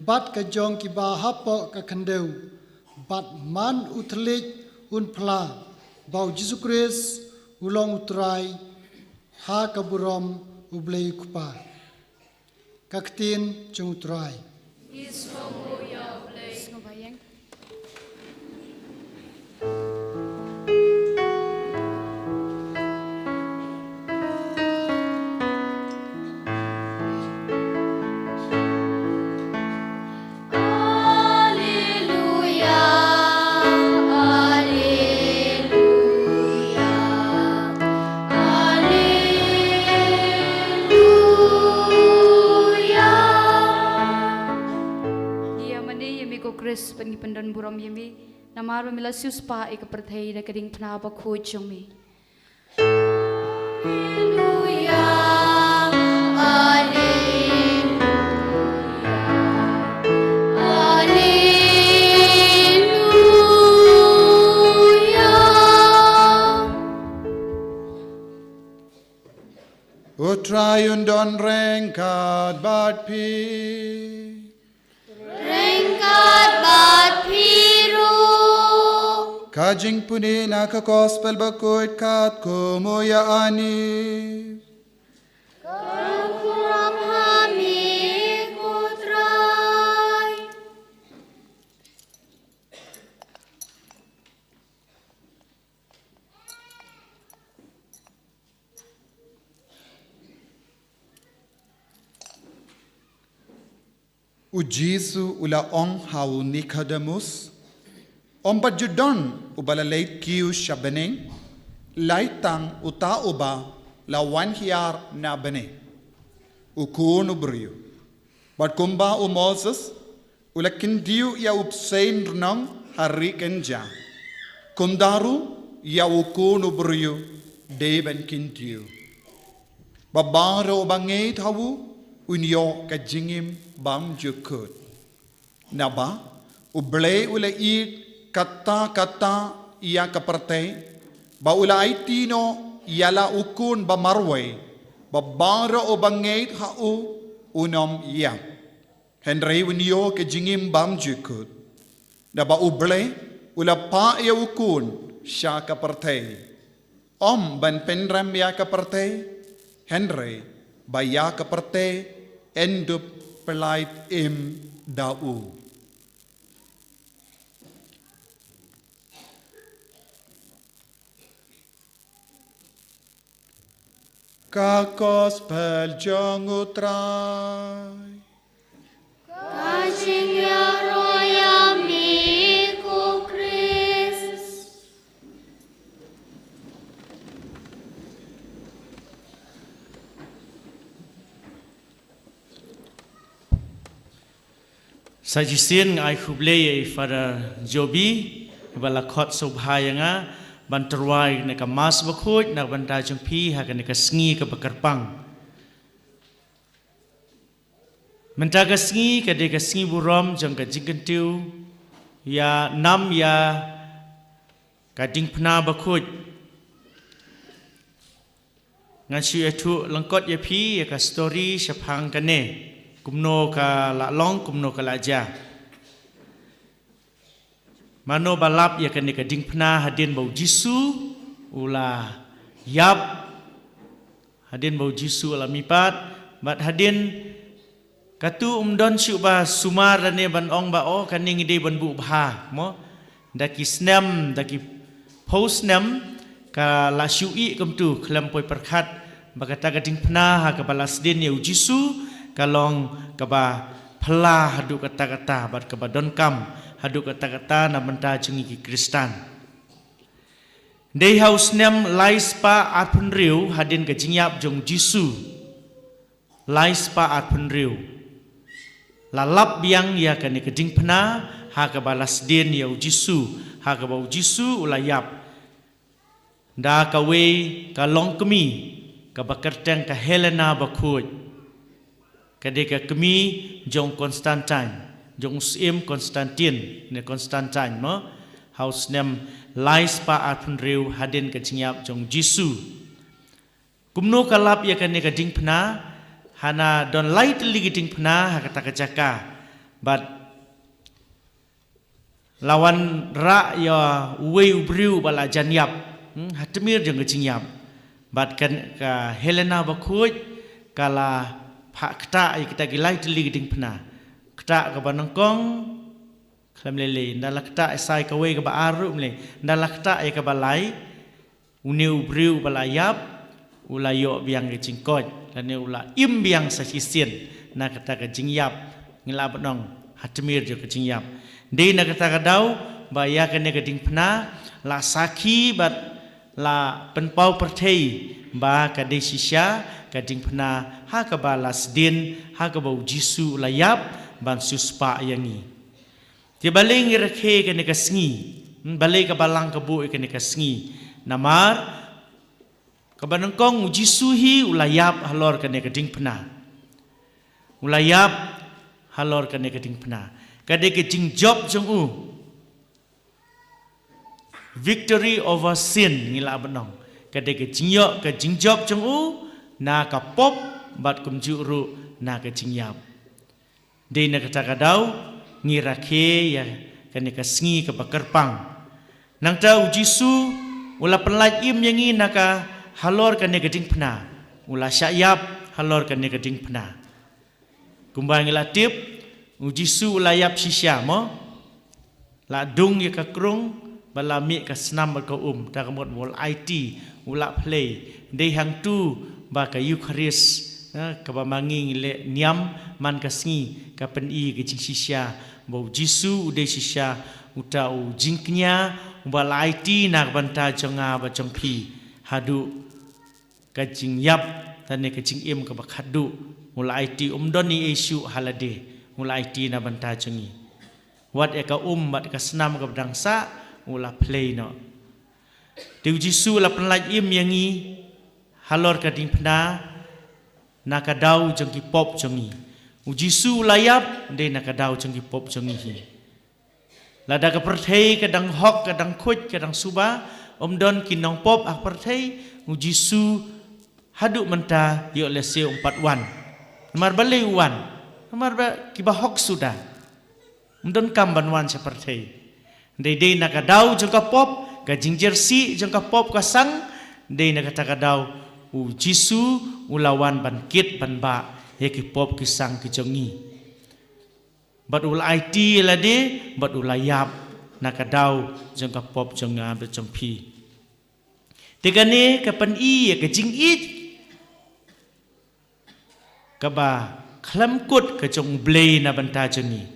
bat ka jong ki ba hapo ka khandeu bat man uthlik un phla bau Jisu Kris ulong utrai ha kaburom ublay kupa kaktin chung utrai Ismo ya ublay. Bayang. Chris pengipendan buram yemi namaru mila suspa ek perthai da kading phna ba khoj chongmi. Utrayun don rengkat bat pi. Rengkat bat piru. Kajing puni na ka gospel bakut kat kumoya ani. Kakuram hami kutrai. Ujisu ula ong hau Nicodemus. Ompat judon ubala late kiu shabeneng. Laitang uta uba la wan hiar na bene. Ukun ubriu. But kumba u Moses ula kindiu ya upsein renang hari kenja. Kumdaru ya ukun ubriu deben kindiu. Babaro bangay tawu unyo kajingim bam jukut. Naba uble ula it kata ia kaparte ba ula aitino yala ukun ba marway babara o bangait hau unom iya henry unyo kajingim bam jukut. Naba uble ula pa ya ukun sya kaparte om ban penram ya kaparte henry ba ya kaparte endup pelait im dau. Kakos peljong utrai. Kajing ya roya miku Kris. Sajisin ai khublei Father Jobi bala khot sobhayanga banterwai ne ka mas bakhoj na banta jungpi ha ne ka sngi ka bakarpang menta ka sngi ka de ka sngi burom jong ka jigentiu ya nam ya ka ding phna bakhoj ngan shi ethu langkot ya phi ya ka story shaphang ka ne kumno ka la long kumno ka la ja mano balap ya kene kading pna hadin bau Jisu ula yap hadin bau Jisu ula mipat bat hadin katu umdon siu ba sumar ne ban ong ba o kaning ide ban bu bha mo daki snem daki post nem ka la siu I kum tu khlam poi perkhat ba kata gading pna ha ka balas din yeu jisu kalong ka ba phla hadu kata-kata bat ka ba don kam hadu kata-kata na banta jengi ki Kristan dei haus nem lais pa atpun riu hadin ka jingyap jong jisu lais pa atpun riu lalap biang ya kani keding pena ha ka balas din ya jisu ha ka bau jisu ulayap da ka we ka long kemi ka bakerteng ka Helena bakut ka de ka kemi jong Constantine jong sim Constantine ne Constantine mo haus nem lais pa atun riu hadin ka jingyap jong jisu kumno kalap ya kani keding pena hana don light ligiting pena hakata kacaka but lawan ra ya we ubriu bala janyap hatmir jeng jingyap but kan ka Helena bakut kala phakta kita gi light ligiting pena kta ka banangkong khlam lele ndala kta sai ka we ka ba aru mle ndala kta ka balai uniu ubriu bala yap ulayo biang ke cingkot dan ula im biang sa sisien na kata ka jingyap ngila benong hatmir jo ke jingyap de na kata ka dau ba ya ke ne ka ding pna la saki bat la penpau perthei ba ka de sisya ka ding pna ha ka balas din ha ka bau jisu layap ban suspa yangi ti baling rekhe ke ne ka sngi balai ka balang ka bu ke ne ka sngi namar kabanangkong jisuhi ulayap halor kane kading pena ulayap halor kane kading pena kade ke jing job jong u victory over sin ngila benong kade ke jingyok ke jing job jong u na ka pop bat kum juru na ke jingyap de na kata kadau ngira ke ya kane ka sngi ka bakerpang nang tau jisu ula penlaj im yangi naka halor kane gading pena ula syayap halor kane gading pena kumbang ila tip ujisu ulayap sisya mo la dung ya ka krung bala mi ka snam ka ta kamot wol IT ula play de hang tu ba ka Eucharist ka ba manging le niam man ka sngi ka pen I ke jing sisya bo jisu ude sisya uta u jingknya bala IT na banta jonga ba jongpi hadu kajing yap tane kajing im ka bakhadu mula IT umdoni isu halade mula IT na banta jongi wat eka bat ka senam ka bangsa mula play no de jisu la penlaj im yangi halor ka ding pna na ka dau jongi pop jongi ujisu layap de na ka dau jongi pop jongi hi lada ka perthei ka dang hok ka dang khuj ka dang suba umdon kinong pop ak perthei ujisu haduk menta yo lese 4 wan mar balai wan mar ba kibahok sudah mdon kam banwan seperti de na ka dau jong ka pop ka jingjersi jong ka pop ka sang de na kata ka dau u jisu ulawan ban kit ban ba ye ki pop ki sang ki jongi bat ul IT la de bat ulayap na ka dau jong ka pop jong nga be jong pi tegane ka pan I ka jing it kaba khlam kut ka jong blay na banta jongi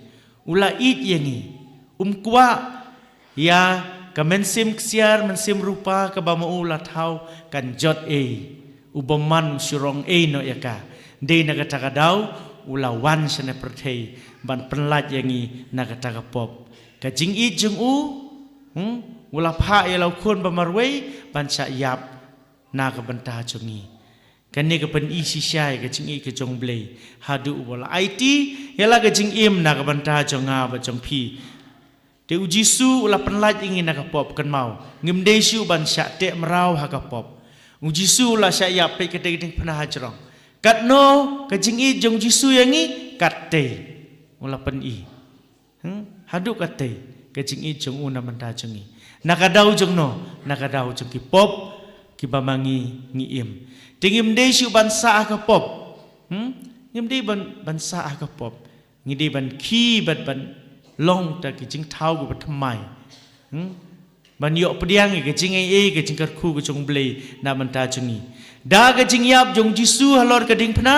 ula it yangi kwa ya ka mensim ksiar mensim rupa ka ba maula thau kan jot ubaman surong no yaka de na kata ka dau ula wan sene perthei ban penlat yangi na kata ka pop ka jing it jong ula pha ya lau khon ba marwei ban sa yap na ka banta jongi kane ka pen I sisya ka jing I ka jong blay hadu wala IT yala ka jing im na ka banta jonga ba jong pi te ujisu ula penlaj ingin na ka pop kan mau ngim de siu ban sya te merau ha ka pop ujisu ula sya yap pe ka te ding pena hajrong kat no ka jing I jong jisu yangi kat te ula pen I hadu kat te ka jing I jong una banta jongi na ka dau jong no na ka dau jong ki pop ki bamangi ngi im tingim de siu ban sa ka pop ngim di ban sa ka pop ngi di ban ki ban long ta ki jing thau ku thamai ban yo pdiang ki jing ai ki jing kar khu ku chung blei na ban ta chungi da ka jing yap jong jisu halor ka ding phna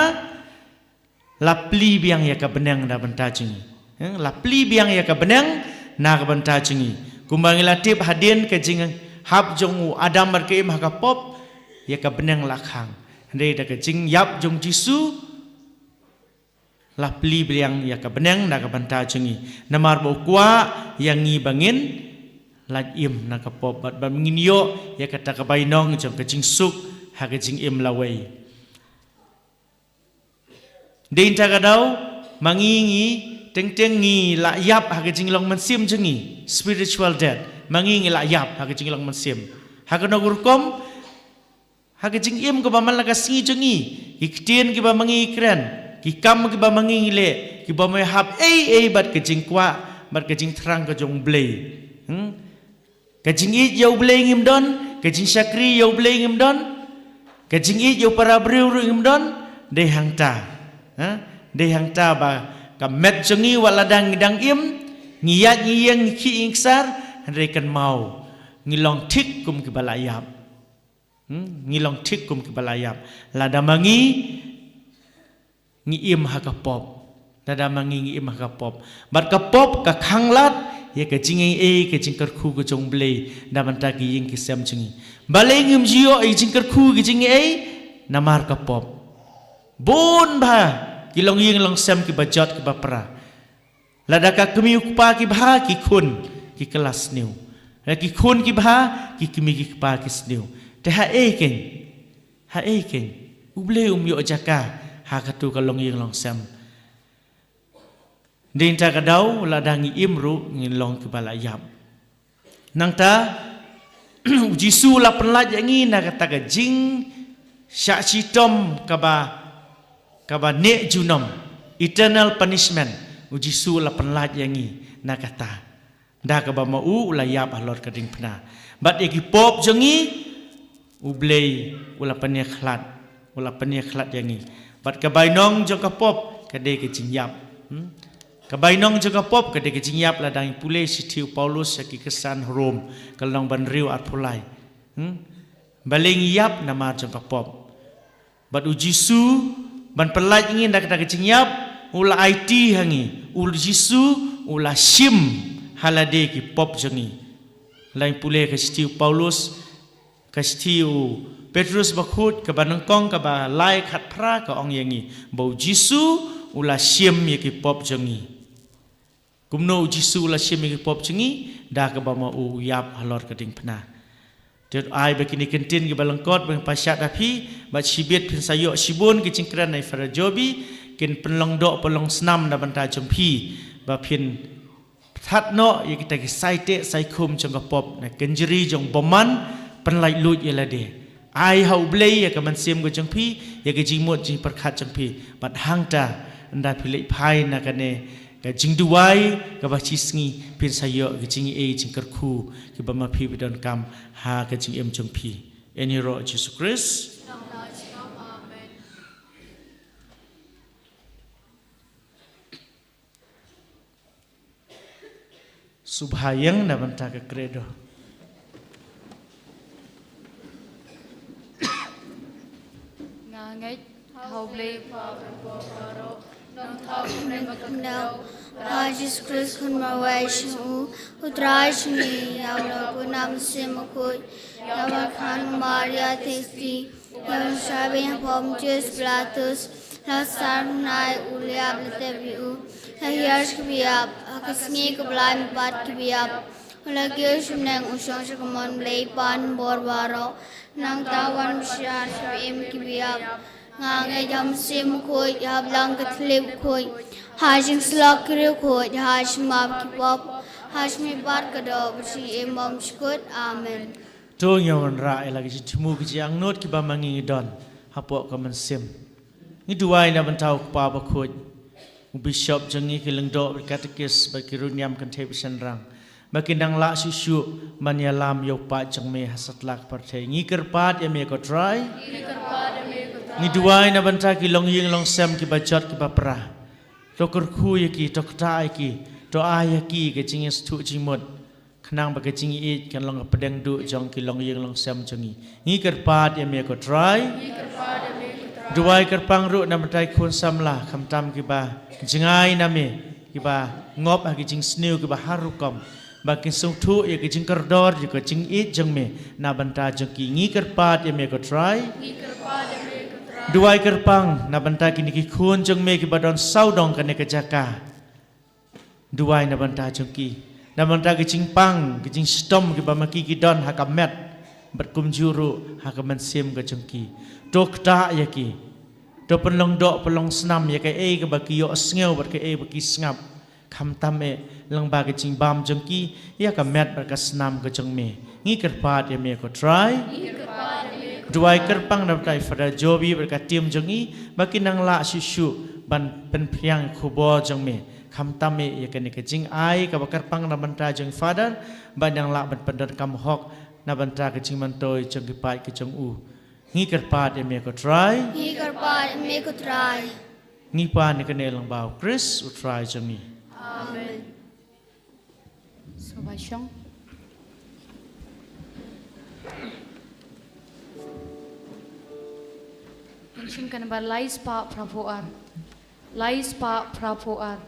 lapli biang ya ka benang na ban ta chungi lapli biang ya ka benang na ka ban ta chungi kumbang la tip hadin ka jing hab jong adam mar ke ma ka pop ya ka benang la khang ndei da ka jing yap jong jisu lapli biang ya ka benang na ka ban ta chungi namar bo kwa yang ngi bangin laj im na ka pop bat bam ngin yo ya ka ta ka bai nong jong ka jing suk ha ka jing im la wei dein ta ka dau mangi teng ngi la yap ha ka jing long man sim chungi spiritual death mangi ngi la yap ha ka jing long man sim ha ka no gur kom ha ka jing im ko ba man la ka si chungi iktien ki ba mangi kren ki kam ki ba mangi le ki ba mai hab ai bat ka jing kwa bat ka jing thrang ka jong blei ka jing i yo blei ngim don ka jing sakri yo blei ngim don ka jing i yo para briu ru ngim don de hang ta ba ka met jongi wala dang im ngiyat ngiyang ki ingsar re kan mau ngilong thik kum ki balayap ngilong thik kum ki balayap la damangi ngi im ha ka pop dada mangi ngi im ha ka pop bat ka pop ka khanglat ye ka jing ai ka jing kar khu ko jong blei da man ta ki ying ki sem chingi balai ngim jio ai jing kar khu ki jing ai namar ka pop bon ba ki long ying long sem ki bajot ki bapra lada ka kemi ukpa ki bha ki khun ki kelas new la ki khun ki bha ki kemi ki pa ki snew te ha e ken uble yo jaka ha ka tu ka long ying long sem din ta ka dau la dangi imru ngin long ki bala yap nang ta jisu la penlaj ngi na ka ta ka jing sya chitom ka ba ne junom eternal punishment jisu la penlaj ngi na ka ta da ka ba mau la yap halor ka ding pna bat e ki pop jongi ublei ula pania khlat yangi bat ka bainong jong ka pop ka de ke jingyap ka bainong jong ka pop ka de ke jingyap la dang pule sitiu Paulus ki kesan Rom kalong ban riu at pulai baling yap nama jong ka pop bat ujisu ban pelaj ngin dak ka jingyap ula IT hangi ul jisu ula shim halade ki pop jongi lain pule ka sitiu Paulus ka sitiu Petrus bakhut ka banangkong ka ba lai khat phra ka ong yangi bo jisu ula siem ye ki pop jongi kumno jisu ula siem ye ki pop jongi da ka ba ma u yap halor ka ding phna tet ai ba kini kentin ki balangkot bang pasyat api ba sibet pin sayo sibon ki cingkran nai farajobi kin penlong do pelong snam da banta jompi ba pin that no ye kita ki saite sai khum jong ka pop na kenjeri jong boman penlai lut ye la de ai hau blei ya ka man sim go jang phi ya ka jing mot jing perkhat jang phi bat hang ta anda philai phai na ka ne ka jing duai ka ba chi sngi pin sayo ka jing e jing kar khu ki ba ma phi bidon kam ha ka jing em jang phi eni ro Jesus Christ amen subhayang na banta ka credo ngay hầu blei nong thau ne ma ka No, Jesus Christ kun ma wai shu utrai shni ya lo ku nam se mo ko ya ma khan Maria testi ya shabe pom Jesus Platus la san nai ulia blete biu ya yash biap akasni ko blai bat biap la ge shumnang usong shkamon blei pan bor baro nang tawan shar em ki biap ngai jam sim khoi hab lang ka thlep khoi hajing slak kre khoi haj map ki pop haj mi bar ka do si emom skut amen to nyon ra lagi chmu ki ang not ki ba mangi don hapo ka man sim ni duai na ban tau pa ba khoi bishop jangi ki leng do catechist ba ki runyam kan thepsan rang Makinang la susu manyalam yo pa jang me hasat lak parthe ngi kerpat ya me ko try Ngi duai na banta ki long ying long sem ki bajot ki bapra. To kurku ki to kta ki to aya ki ke jing stu jimot. Kenang ba ke jing I kan long pedeng du jong ki long ying long sem jongi. Ngi kerpat ya me ko try. Duai kerpang ru na banta kun samla kham tam ki ba jingai na me ki ba ngop ha ki jing snew ki ba harukom. Bagi sung tu ya ke jing kerdor ya ke jing I jong me na banta jong ki ngi kerpat ya me ko try. Duai kerpang na banta kini ki kun jong me ki badon saudong kane ke jaka. Duai na banta jong ki. Na banta ki jing pang, ki jing stom ki ba maki ki don ha ka met. Berkum juru ha ka man sim ke jong ki. Tok ta ya ki. To pelong dok pelong senam ya ke ke ba ki yo sngew ber ke ba ki sngap. Kham tam lang ba ke jing bam jong ki ya ka met ber ka senam ke jong me. Ngi kerpat ya me ko try. Duai kerpang na btai fada jobi berkatim jongi baki nang la shishu ban pen priang kubo jong me kham tame ya kene ke jing ai ka kerpang na banta jong fada ban nang la ban pendar kam hok na banta ke jing mantoi jong ki pai ke jong u ngi kerpat me ko try ngi pa ne kene lang bau Chris u try jong ni Amen. So Baishong. Mention kan ba lais pa prapoar. Lais pa prapoar.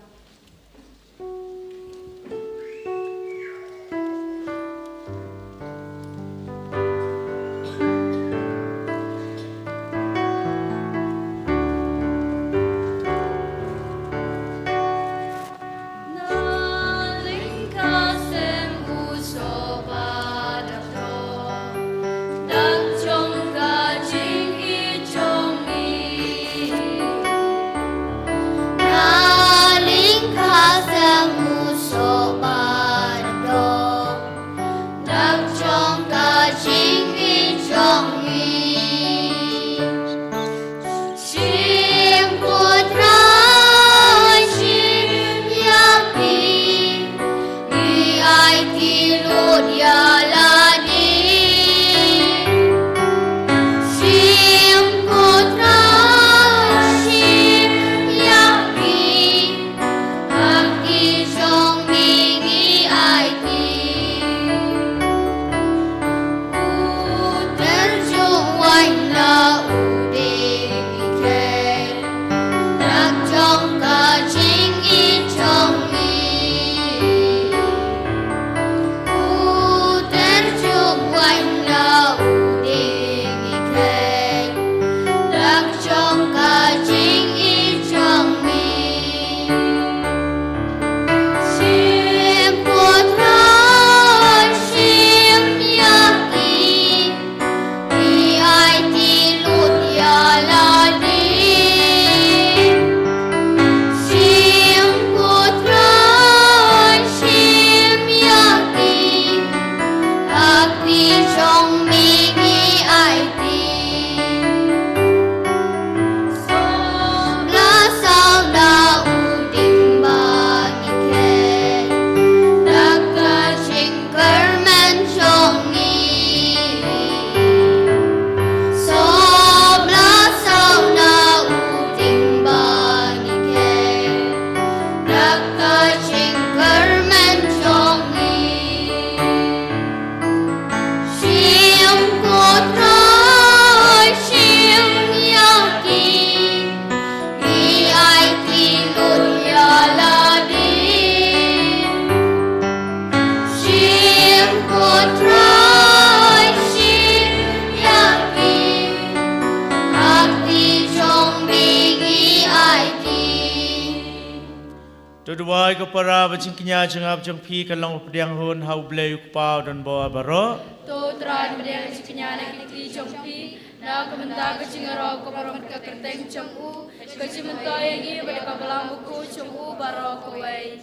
Tuduai ko para bacing kenya jengap jeng pi kalong pediang hun hau bleu pau dan bawa baro. To tran bediang ciknya na kiti jongpi na kementa kecing ro ko baro ka kerteng cemu kecing mentoy ngi bade ka belang buku cemu baro ko wei.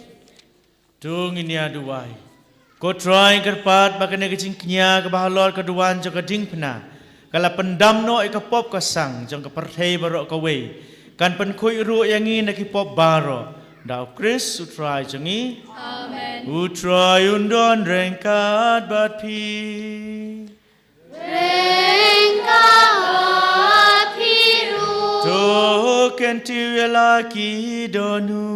Tung ini aduai. Ko try kerpat bakane kecing kenya ke bahalor keduan jong keding pena. Kala pendam no ka pop ka sang jong ka perthei baro ka wei. Kan pen khoi ru yang ngi na ki pop baro. Dau Chris utrai jangi. Amen. Utrai undon rengkat bat pi. Rengkat pi ru ken ti laki donu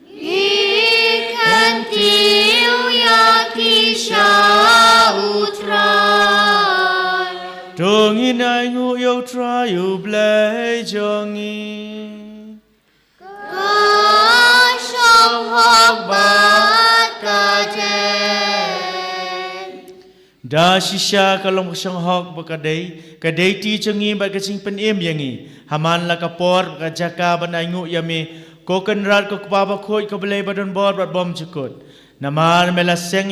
Ikan tiu yaki sha utrai Dongi nai ngu yo tra yo blai jongi Ka shong hok bat ka jen Da shisha kalong siyang hok bakaday kaday ti changi ba kasing panim yangi haman la kapor ka jaka banay ngu yami ko kanrat ko kupapa koy ko balay badon bor bat bom chukot namar melaseng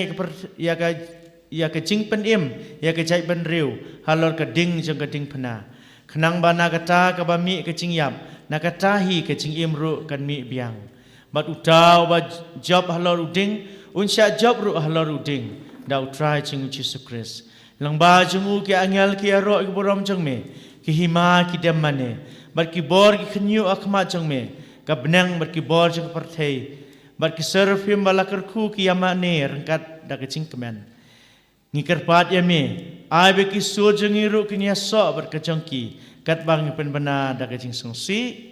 ya ka jing panim ya ka jay ban riu halor ka ding jang ka ding pana kanang ba nakata ka ba mi ka ching yap nakatahi ka ching imru kan mi biang bat utaw ba job halor uding unsya job ru halor uding Dau try jeng Jesus Christ. Lang ba jengu ki angel ki aro ki borom jeng me. Ki hima ki demane. Bar ki bor ki kenyu akma jeng me. Ka benang bar ki bor jeng partai. Bar ki serfim balakar ku ki yamane rengkat da ke jeng kemen. Ngikar pat ya me. Ai be ki so jeng iru ki nya so bar ke jeng ki. Kat bang pen bana da ke jeng songsi.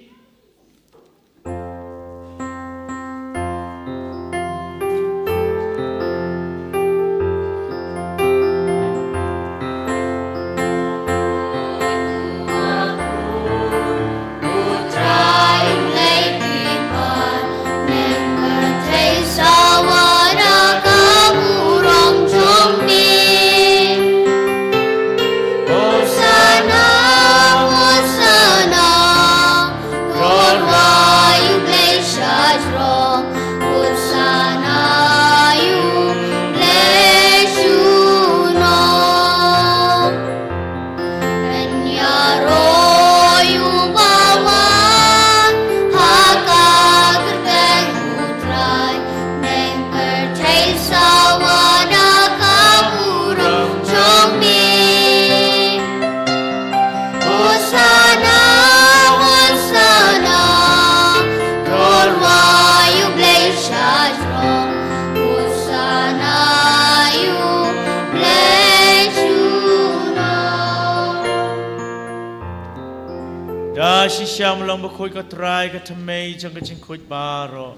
Syam long bakoi ka try ka thamei jang ka jing khoj baro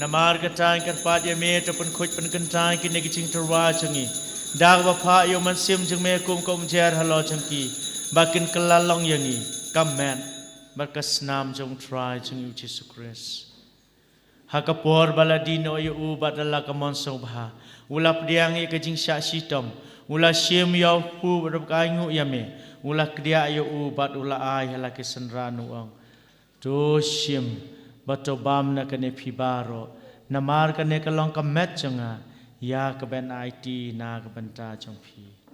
namar ka tang ka pat ya me to pen khoj pen kan tang ki ne ki jing terwa changi dag ba pha yo man sim jang me kum kom jer halo changki bakin kelalong yangi kamen barkas nam jong try jang yu Jesus Christ hakapor baladino yu u badala ka mon so bha ulap diang ka jing sha sitom ula sim yo pu rap ka ngu ya me Ula kedia ayo ubat ula ai halaki senranu ang. Doshim bato bam na kane pibaro. Namar kane kalong kamet janga. Ya kaben IT na kabenta jang pi.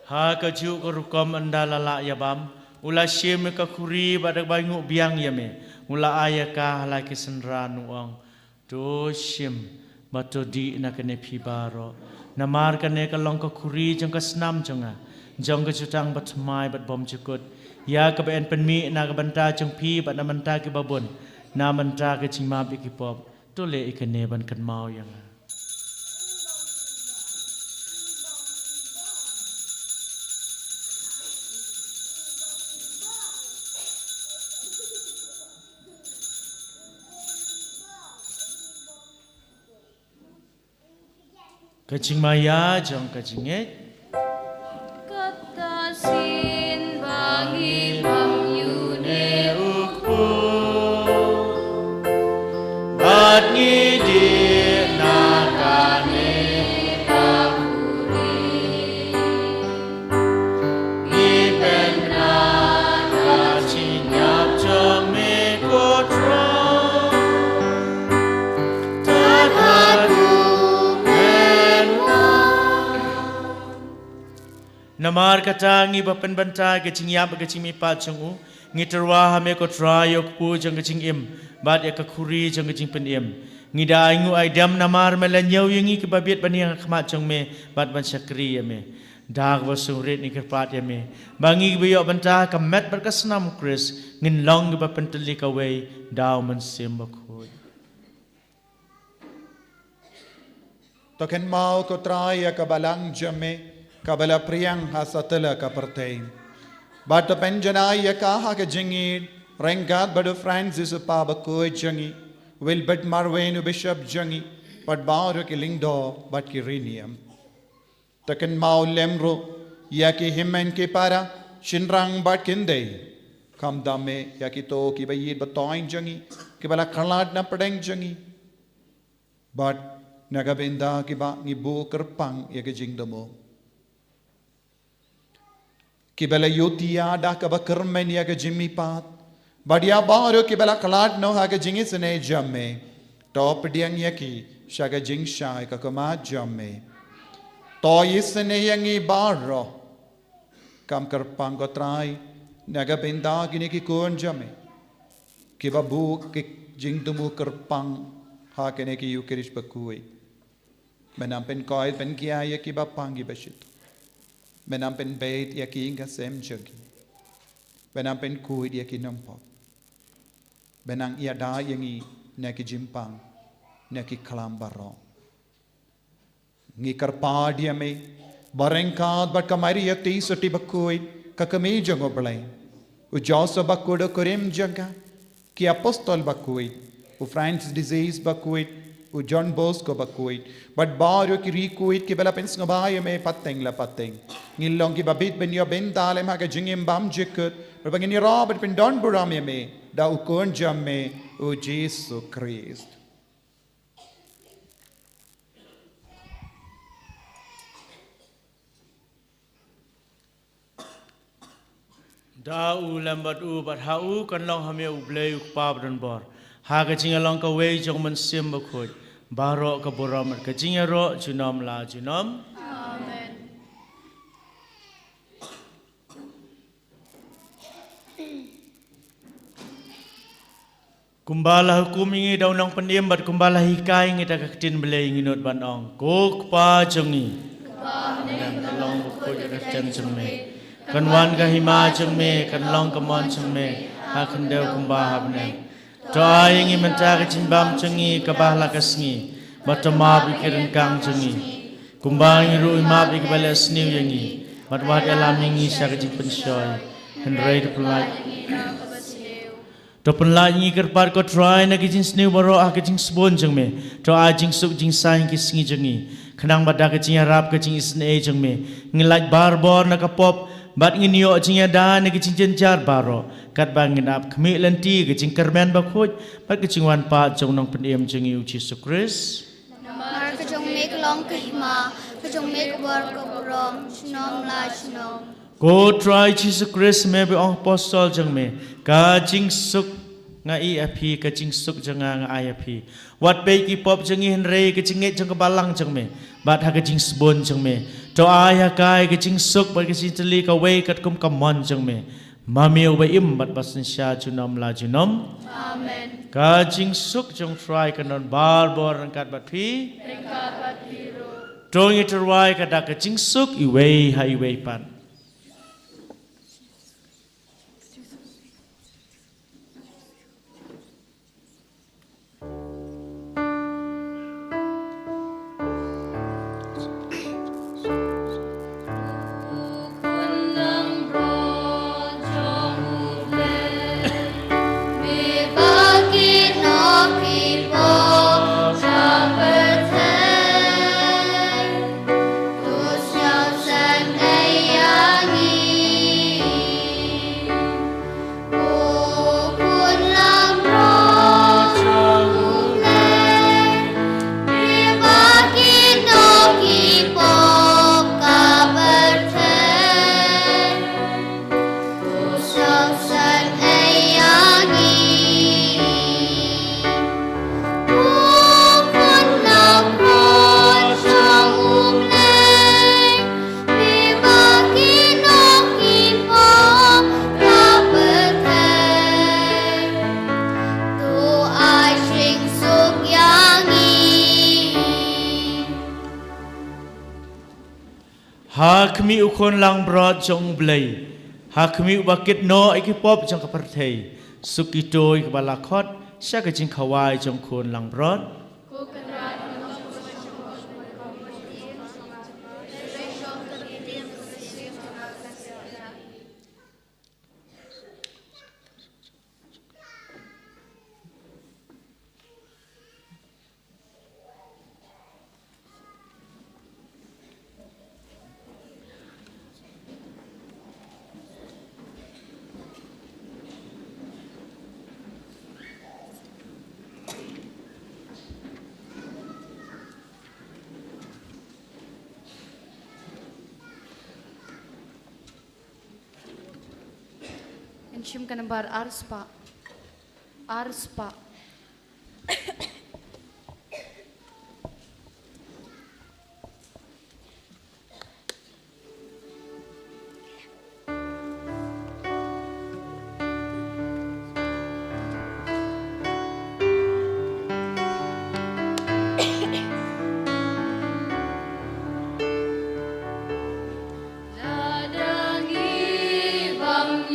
Ha ka ju ko rukom andala la yabam ula shim ka khuri badak bangu biang yame ula aya ka halaki senra nuang to shim bato di na kane phibaro namar kane ka long ka khuri jang ka snam janga jang ka jutang bat mai bat bom chukut ya ka ben penmi na ka banta jang phi bat na manta ki babon na manta ka chingma bi ki pop to le ikane ban kan mau yang Kacing maya jong kacing Kata sin bangi bang yune ukku bat ngidi nakane pakuri iben naka cinyap jong me kotra Namar kata ngi bapen banta ke cingya ba ke cingmi pat changu ngi terwa hame ko trayo ku jang ke cingim bat ya ka khuri jang ke cing penim ngi da ngu ai dam namar melanyo yangi ke babiet bani yang khmat chang me bat ban sakri me dak basungrit ni kerpat yame bangi biyo banta kamet berkasnam Chris ngin long ba penteli kawai daw man sim bakhoi Token mau ko traya kabalang jame kabala priyang hasatala kapertain. Bata penjanaya kaha ka jingid rengat badu Francis upaba koi jangi Wilbert Marwenu Bishop jangi but baru ki lingdo but ki rinium. Token mau lemro yaki himmen ki para shinrang but kinde kam dame yaki to ki bayid batoin jangi ki bala khalad na padeng jangi but nagabinda kiba ngibu kerpang ya kejing demo kibala yotia da kaba kermen ya kejimi pat badia baru kibala kalat no ha kejingi sene jamme top diang yaki shaga jing shai ka kama jamme to yisene yangi baro kam kerpang ko trai nagabinda kini ki kon jamme kiba bu ki jing demo kerpang ha kene ki yukirish bakui Menam pen koil pen kia ya ki bapangi bashit. Menam pen bait ya ki inga sem jagi. Menam pen kuid ya ki nampak. Benang ia da yangi na ki jimpang na ki kalam barong. Ngi karpa dia me barengkad bat kamari ya ti soti bakuid kakami jango belai. U joso bakudo kurim jaga ki apostol bakuid. U Francis disease bakuid. U John Bosco bakuid but baru ki rikuid ki bela pens ngabaya me pateng la pateng ngilong ki babit ben yo ben dalem ha ka jingim bam jikut berbangin ni Robert ben don buram me da u kon jam me u Jesus Christ da u lambat u bat ha u kan long hame u blei u pap dan bor ha ka jingalong ka wei jong man sim bakhoi Baro ka boram ka jingero junom la junom. Amen. Kumbala hukum ingi daw nang pandiam bat kumbala hikai ingi ta kaktin belai nginut ban ong. Kok pa jongi. Kan long ko ka chan chme. Kan wan ka hima chme kan long ka mon chme. Ha kan dew kumbah habne. Doa yang mentar cimbam cengi kabahla kasngi, batama pikiran kang cengi, kumbang iru imap ikbala sniu yangi, batwat alam yangi syakajik pensyoy, henrai depelai. Depelai yangi kerpat ko try na kijing sniu baro ah kijing sebon cengme, doa jing suk jing saing kisngi cengi, kenang badak kijing harap kijing isne cengme, ngilaj barbor na kapop. Bat ngin yo jing ada ne kijing jenjar baro kat bangin ap khmi lenti kijing kermen bakhoj bat kijing wan pa jong nong pendiem jing yu Jesus Christ Mar kejong mek long kehma kejong mek bor ko borom snom la snom Go try Jesus Christ me be ong apostol jang me ka jing suk nga i api ka jing suk jang nga ai api wat be ki pop jang hin re ka jing nge jang ka balang jang me bat ha ka jing sbon jang me to ai ha kai ka jing suk bat ka jing teli ka wei kat kum ka mon jang me mami ba im bat basin sha junom la junom Amen. ka jing suk jang try ka non bar bor kat bat pi Ringkat bat biru. dong it try ka da ka jing suk i wei ha i wei pan Tus nhau sang đây Hakmi ukon lang brod jong blay. Hakmi ubakit no ikipop jong kapartay. Sukito ikabalakot siya kajing kawai jong kon lang brod. Ensyum kanembar arspa. Arspa.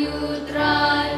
Utrai,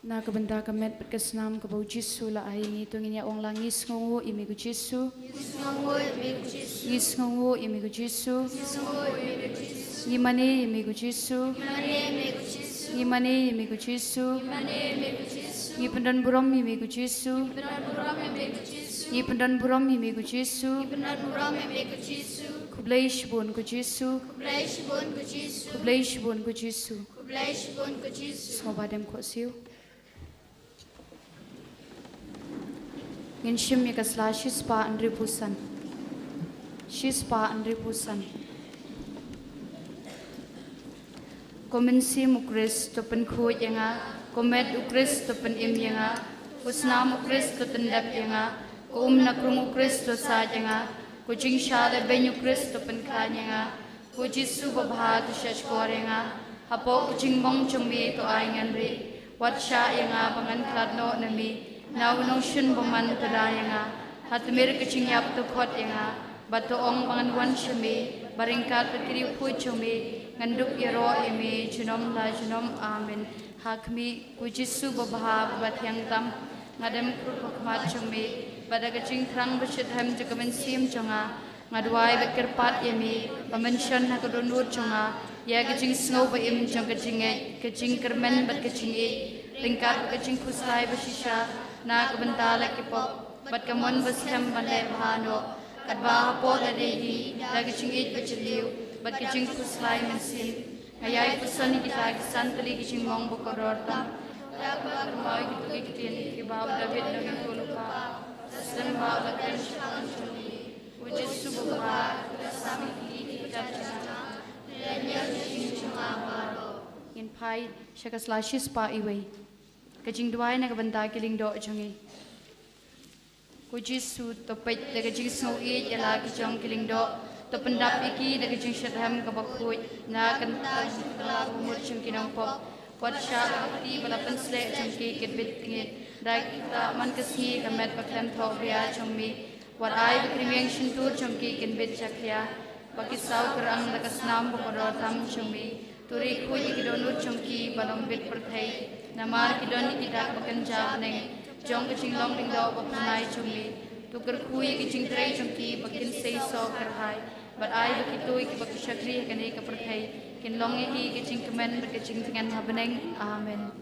Na kabenta kamet berkesnam kabau Jisu la ahingi tunginya ong langis ngongo imigu Jisu. Is ngongo imigu Jisu. Imane imigu Jisu. Imane imigu Jisu. Ipendan buram imigu Jisu. Ipendan buram imigu Jisu. Kublaish bon ku Jisu. Kublaish bon ku Jisu. Semua badam ko siu. Ngin shim ya kasla shispa andri pusan. Shispa andri pusan. Komensi mukris topen khu yanga. Komet ukris topen im yanga. Usnam ukris topen dap yanga. Ko nakrum ukris to sa yanga. Ko jingsha le ben ukris topen khan yanga. Ko Jisu babha to shash korenga. Hapo jingbong chumi to aingan ri. Watsha yanga bangan kladno nami. Now no shun boman tadayanga. Hatmir kachingap to kot yanga. Bato ong bangan wan shumi. Baringkat patiri pu chumi. Nganduk yaro imi junom la junom amin. Hakmi kujisu babha batyang tam. Ngadam krupakmat chumi. Badagaching krang bashidham jakaman sim chonga. Ngadwai bakirpat yami. Pamanshan hakadunur chonga. Ya kaching snow ba im chong kaching kermen bat kaching ringkat kaching kuslai bashisha. Na kabentala kipok bat kamon bashem bale bahano kadba po na dehi lagi chingit bachiliu bat kaching kuslai mensim ayay pusani kita kisantali kaching mong bokororta dapat bermai gitu kitin kibab David naging tuluka sembah lagan syaitan chumi wujud subha sami kiti kacacana lenya kaching chuma baro in pai shakaslashis pa iway kajing duai na kabanta kiling do chungi kujisu to pet de kajing snow e yala kijong kiling do to pendap iki de kajing shadham kabakhuj na kanta la umur chung kinong pop watsha ti balapan sle chungki kitbit ngit dai kita man kasi kamet paklam tho bia chungmi wat ai bikrimyang shintur chungki kinbit chakya pakisau kerang nakasnam bokoro tham chungmi turi khuj ikidonu chungki balong bit perthai Namar kidon kita bekerja neng jong kecing long ding daw papunay chumi tuker kui kecing tray chumki bakin say so kerhai but I begitu ik bakshakri kani kaperthai kin long hi kecing kemen bekecing dengan habeneng amen.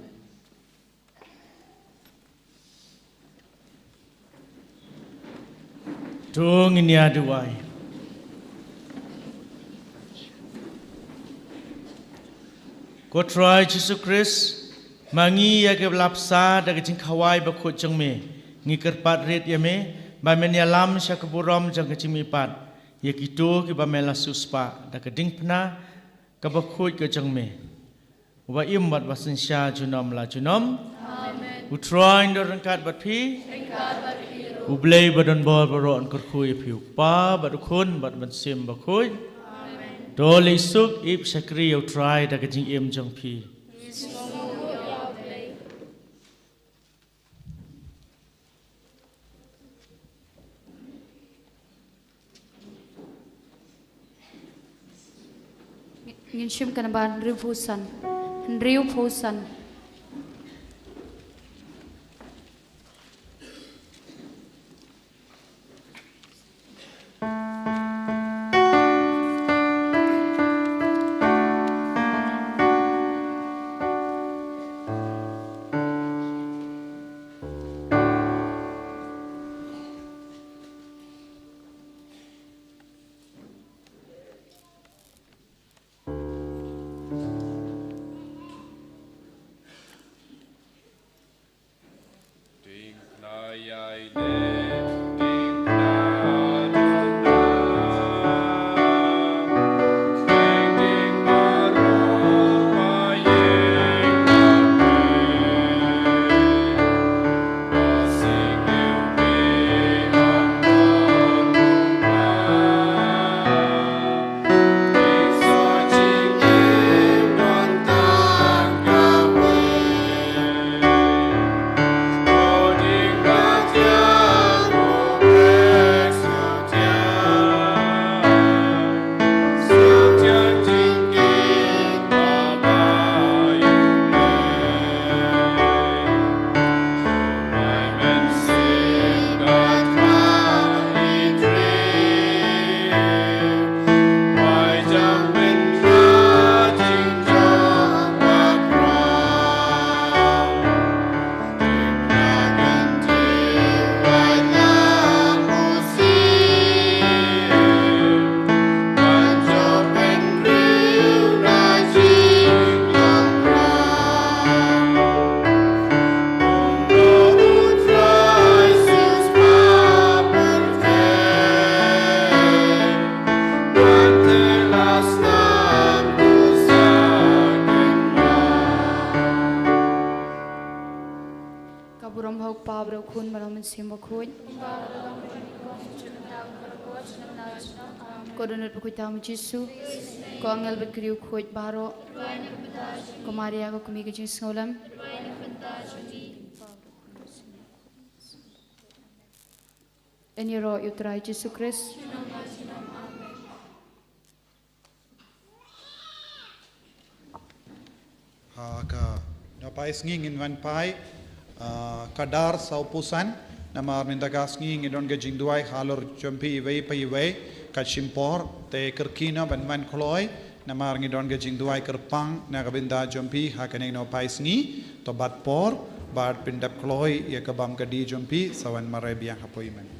Tung inia duai. Ko try Jesus Christ mangi ya ke lapsa da ke jingkhawai ba khut changme ngi kerpat ret ya me ba men ya lam sha ke burom jang ke chimi pat ya kitu ke ba mela suspa da ke ding pna ka ba khut ke changme wa im wat wasin sha junom la junom amen u trying do rangkat bat phi u blei badon bol baron kor khui phiu pa ba khun bat ban sim ba khui amen doli suk ip sakri u try da ke jing em jang phi ngin shim kana ban riu phusan kun baraman sim bakhuj ko donat bakhuj tam jisu ko angel bet kriu khuj baro ko maria ko kumi ke jing ngolam en yero utrai Jesu Christ ka napai nging in wan pai kadar saupusan namar nindagas nging idon gajing duai halor jompi wei pai wei kachimpor te kerkina ban man kloi namar ngidon gajing duai kerpang nagabinda jompi hakane no pai sngi to bat por bat pindap kloi ya kabam kadi jompi sawan marai biang hapoiman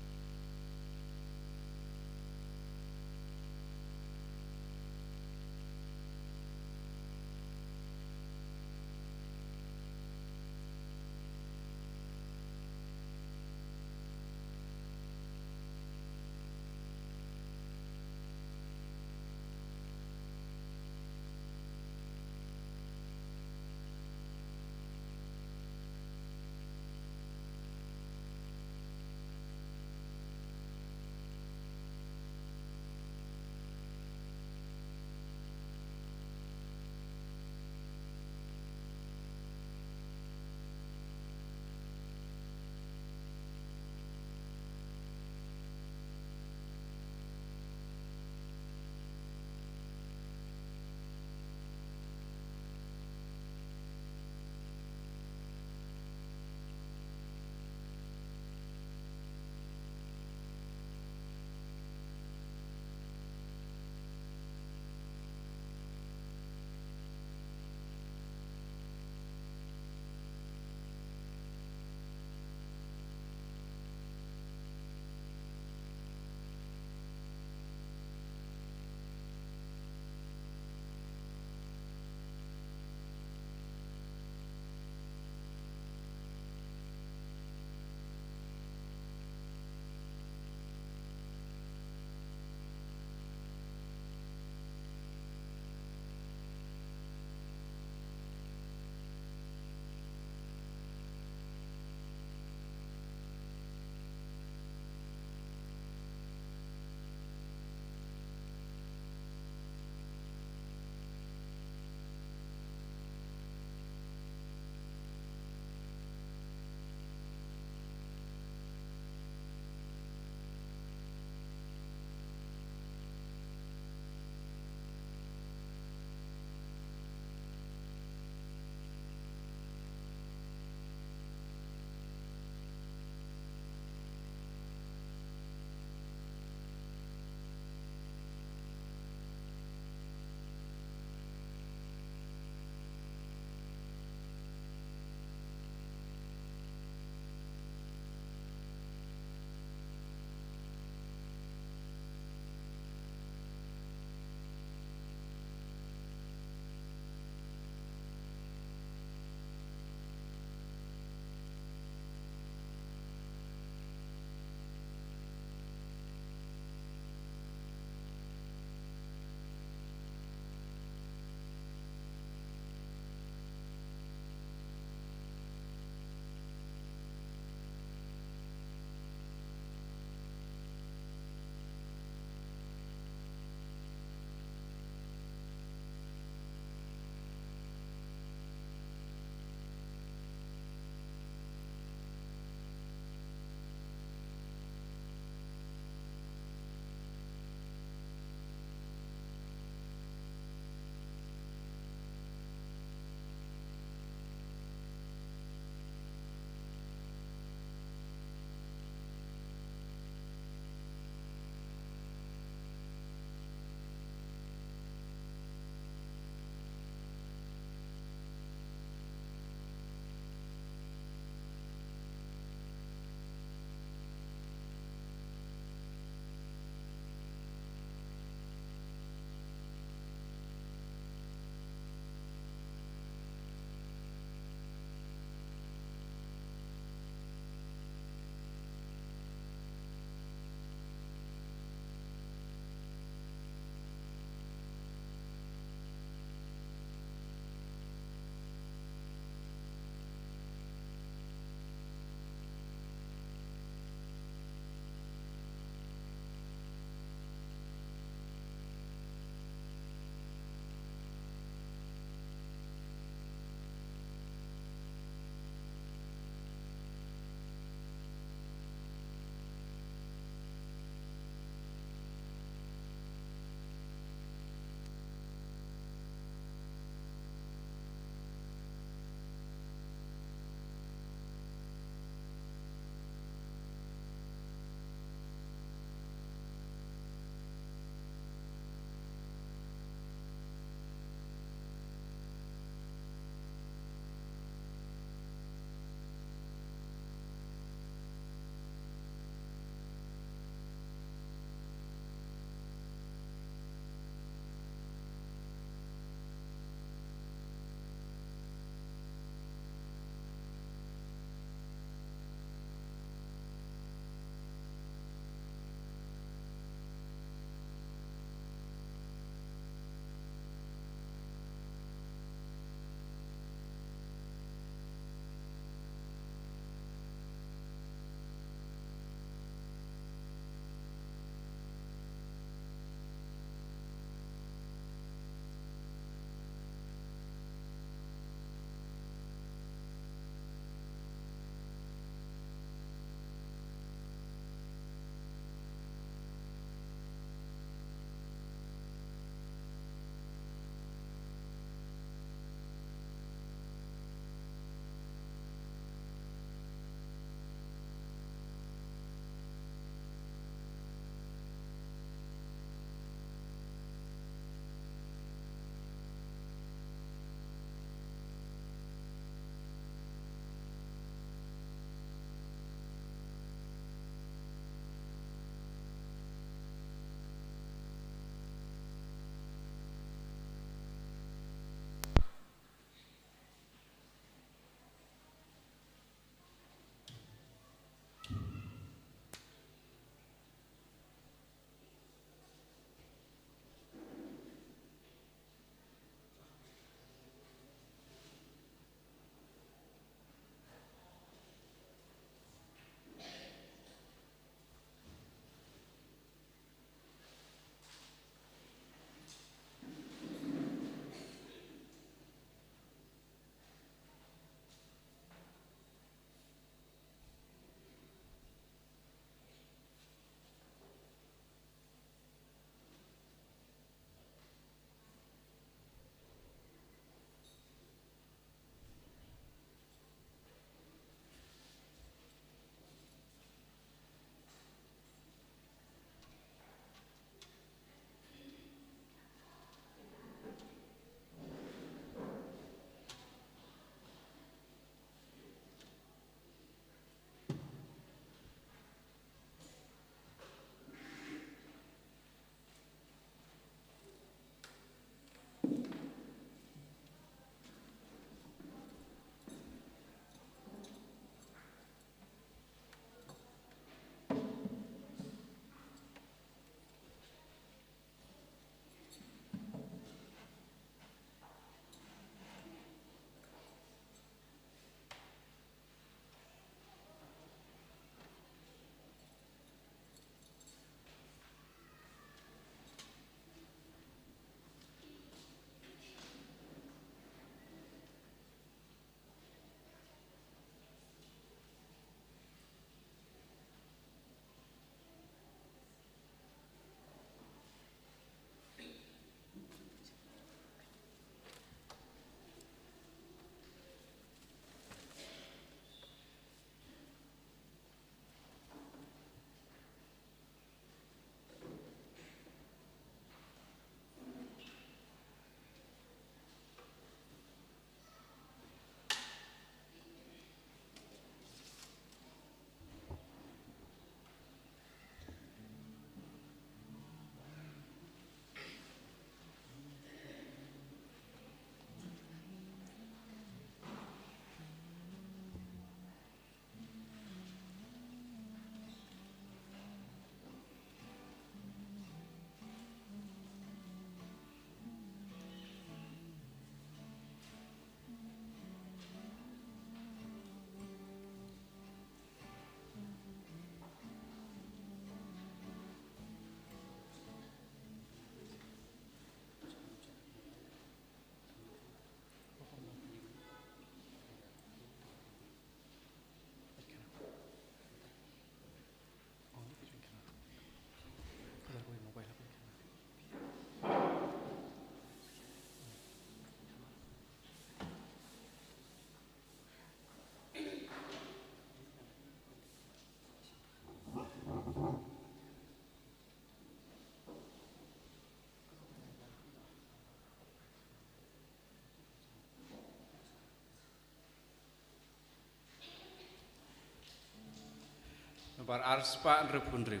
Bar arspa repundrim.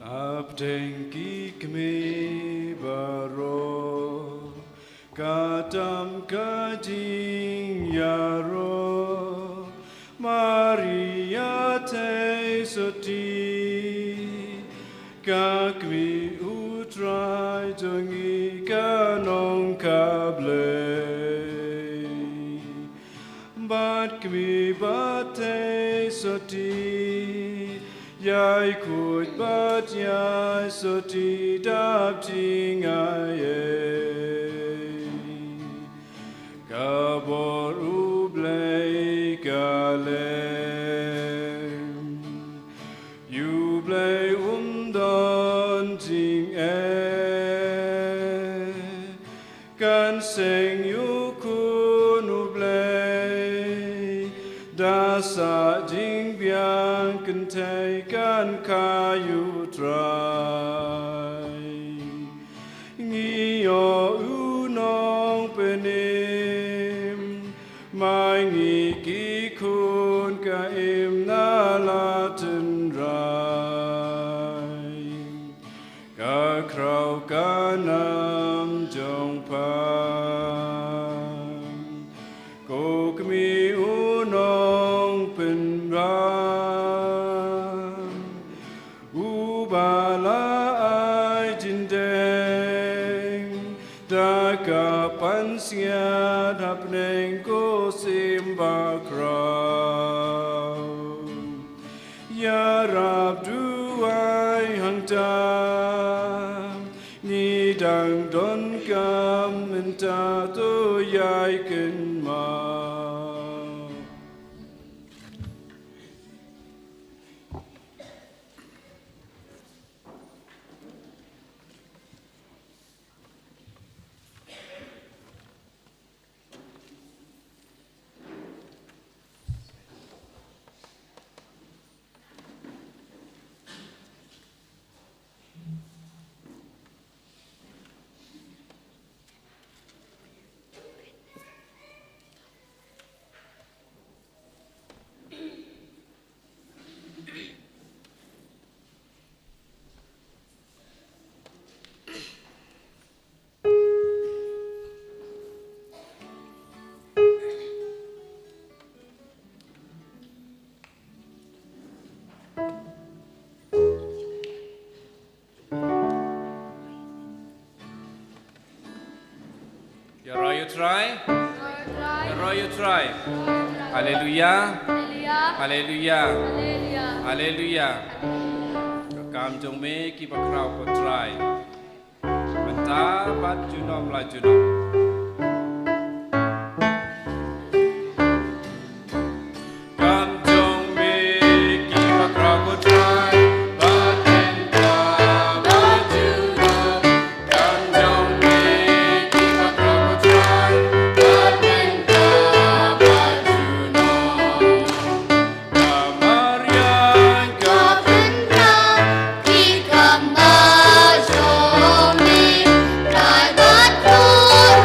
Abdenki kami baro katam kajing yaro Maria te soti kakmi utrai jongi kanong kable bat kmi bate soti Yai kut bat yai soti dap ting aye Kabor ublei kalem Ublei don ting Kan seng yukun ublei Dasa jing biang kentai kan kayu trai Ngiyo unong penim Mai ngi kikun ka im nalaten rai Ka krau kanam jong pan Ko kmi unong pen ram Ubala ai jindeng Daka pansiat hapneng ko simba krau Ya Rab duai hang tam Ni dang don kam enta to yai ken ma You try? You try? Hallelujah. Hallelujah. Hallelujah. Kam jong me ki bakrau ko try. Benta bat junom la junom. Kam jong me ki bakrau ko try. Hãy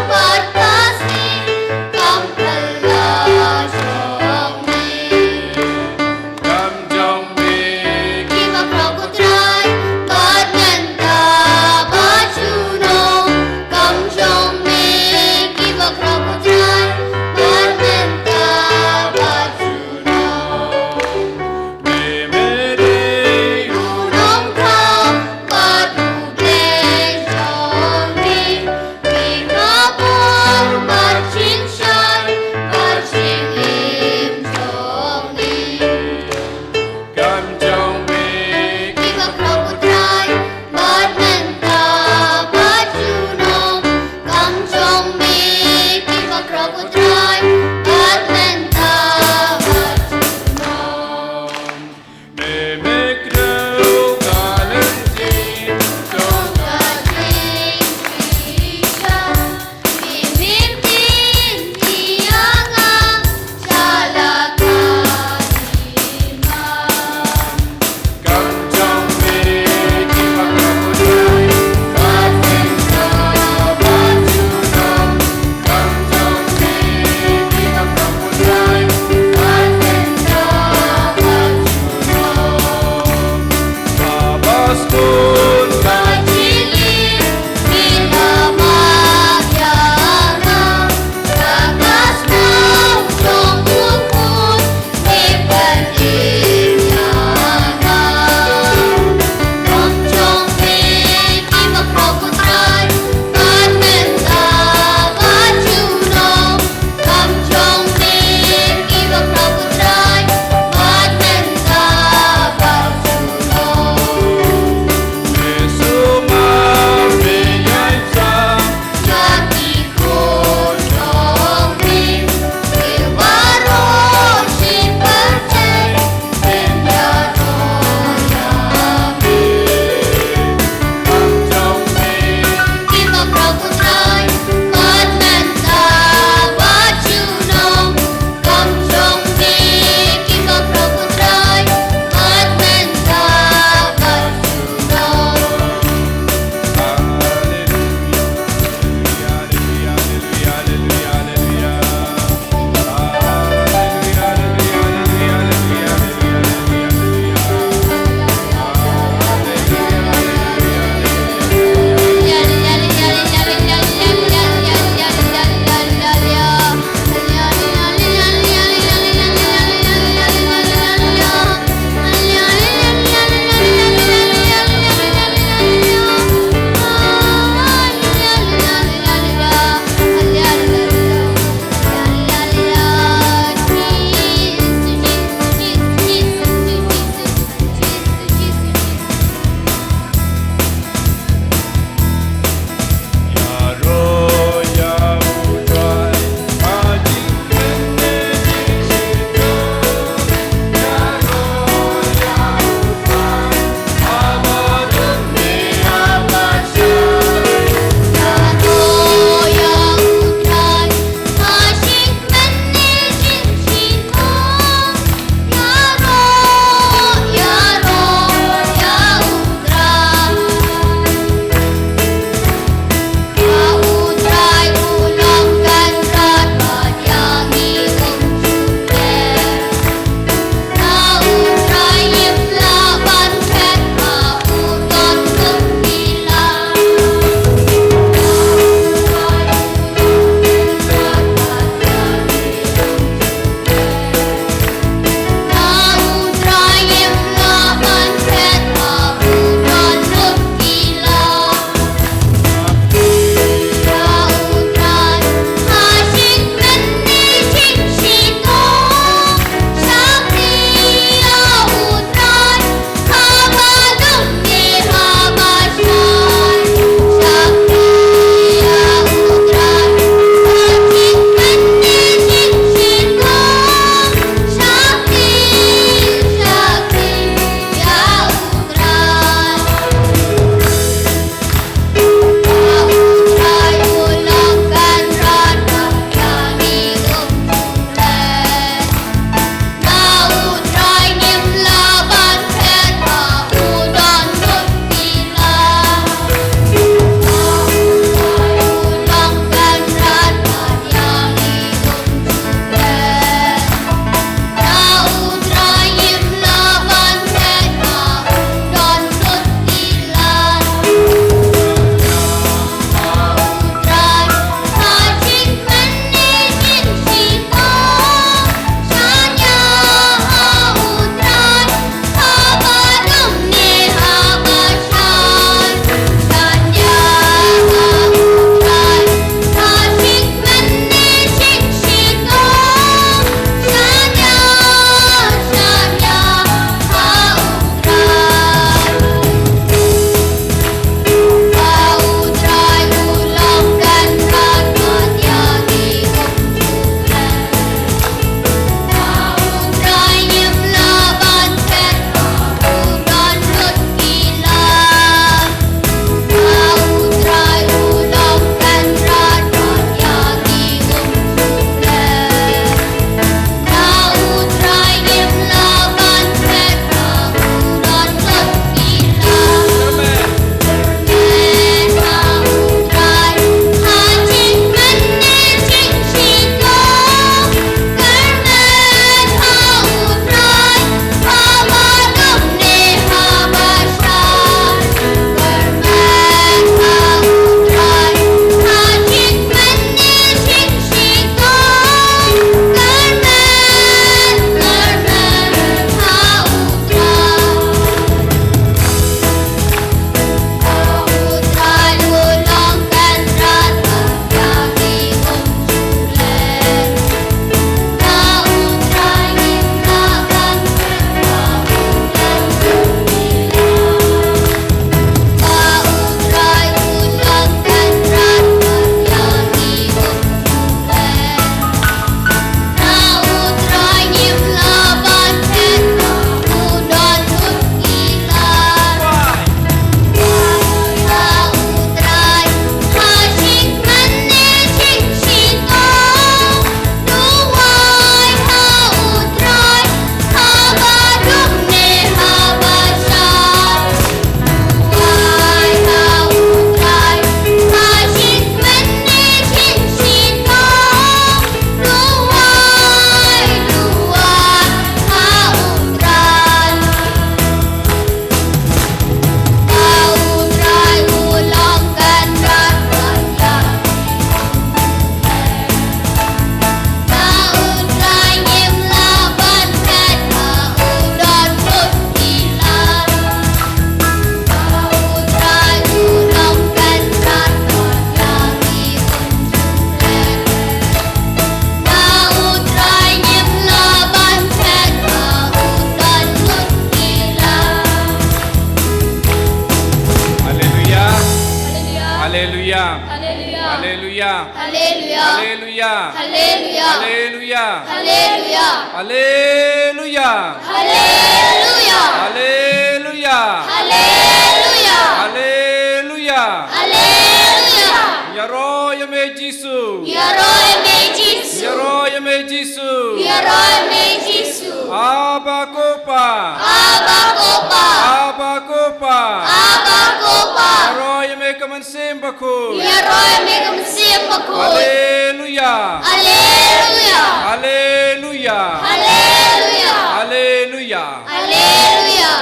Hallelujah. Hallelujah. Hallelujah. Hallelujah. Hallelujah. Hallelujah. Hallelujah. Yaro yame Jisu. Yaroy me Jesus. Yaro yame Jisu. Yaroy me Jesus. Abba Kopa. Abba Kopa. Abba Kopa. Abba Kopa. Yaro yame kamansim baku. Yaroy me kumsim bakoy. Hallelujah. Hallelujah. Hallelujah. Hallelujah. Hallelujah. Hallelujah.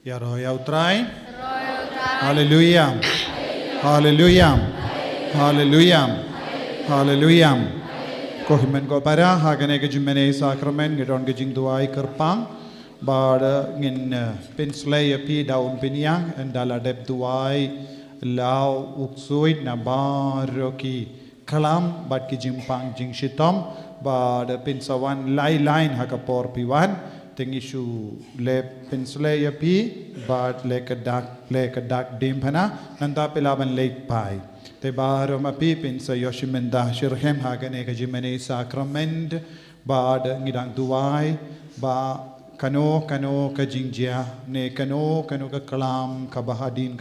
Ya roh ya utrai. Hallelujah. Hallelujah. Hallelujah. Hallelujah. Kohimen ko para hagane ke jumene sakramen ngidon ke jing duai kerpang bar ngin penslay api daun pinyang endala dep duai lau uksui na baroki kalam bat ki jimpang jing shitom bar pensawan lai lain hakapor piwan tengishu le penslay api bar le kedak dim phana nanda pelaban lake pai te baro mapi pensa yoshimenda shirhem hagane ke jimene sakrament bar ngidang duai ba kano ka jingjia ne kano ka kalam ka bahadin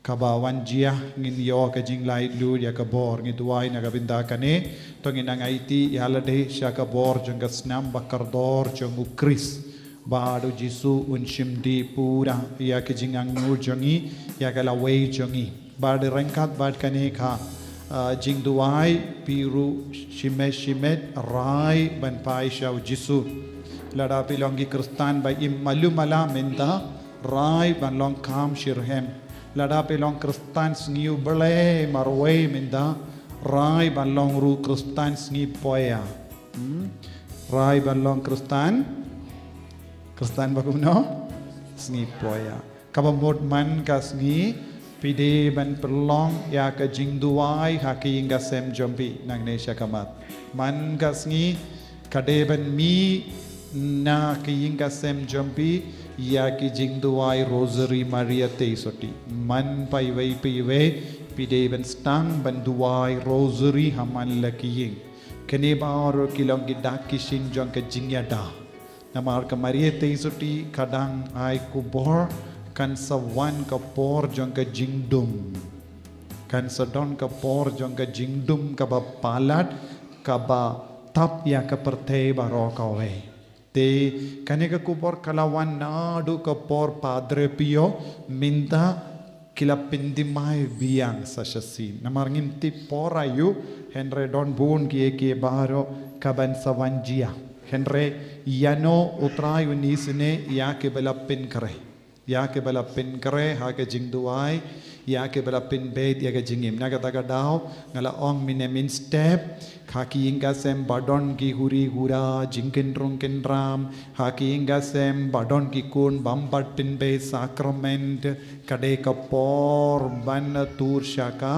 ka bawan jia ngin yo ka jinglai lu ya ka bor ngi duai na ka binda kane to ngin ngaiti yalade sha ka bor janga snam bakardor jongu kris bado jisu unshimdi pura ya ka jingang nur jongi ya ka lawei jongi bad rangkat bad kane kha jing duai piru shimet rai ban pai shau jisu lada pilongi kristan by malumala menta rai ban long kam shirhem lada pilong kristan sngiu bele marwe menta rai ban long ru kristan sngi poya rai ban long kristan bagumno sngi poya kabamot man ka sngi pide ban perlong ya ka jingduai haki inga sem jompi nang nesha kamat man ka sngi kade ban mi na kiyinga sem jampi ya ki jingduai rosary maria teisoti man paiwei pide ben stang banduai rosary haman lakiying kene baro kilong gidak kishin jong ka jingyada namar ka maria teisoti kadang ai kubor kan sawan ka por jong ka jingdum kan sadon ka por jong ka jingdum ka ba palat ka ba tap ya ka pertei baro ka we te kaneka kupor kalawan nadu kapor padre pio minta kila pindimai biang sasasin namarngin ti porayu henre don bun ki baro kaban sawanjia henre yano utrayu nisne ya ke bela pin kare ha ke jingduai ya ke bela pin bed ya ke jingim naga taga dao ngala ong min step haki inga sem badon ki huri hura jingkin rungkin ram haki inga sem badon ki kun bambat pin be sacrament kade kapor ban tur shaka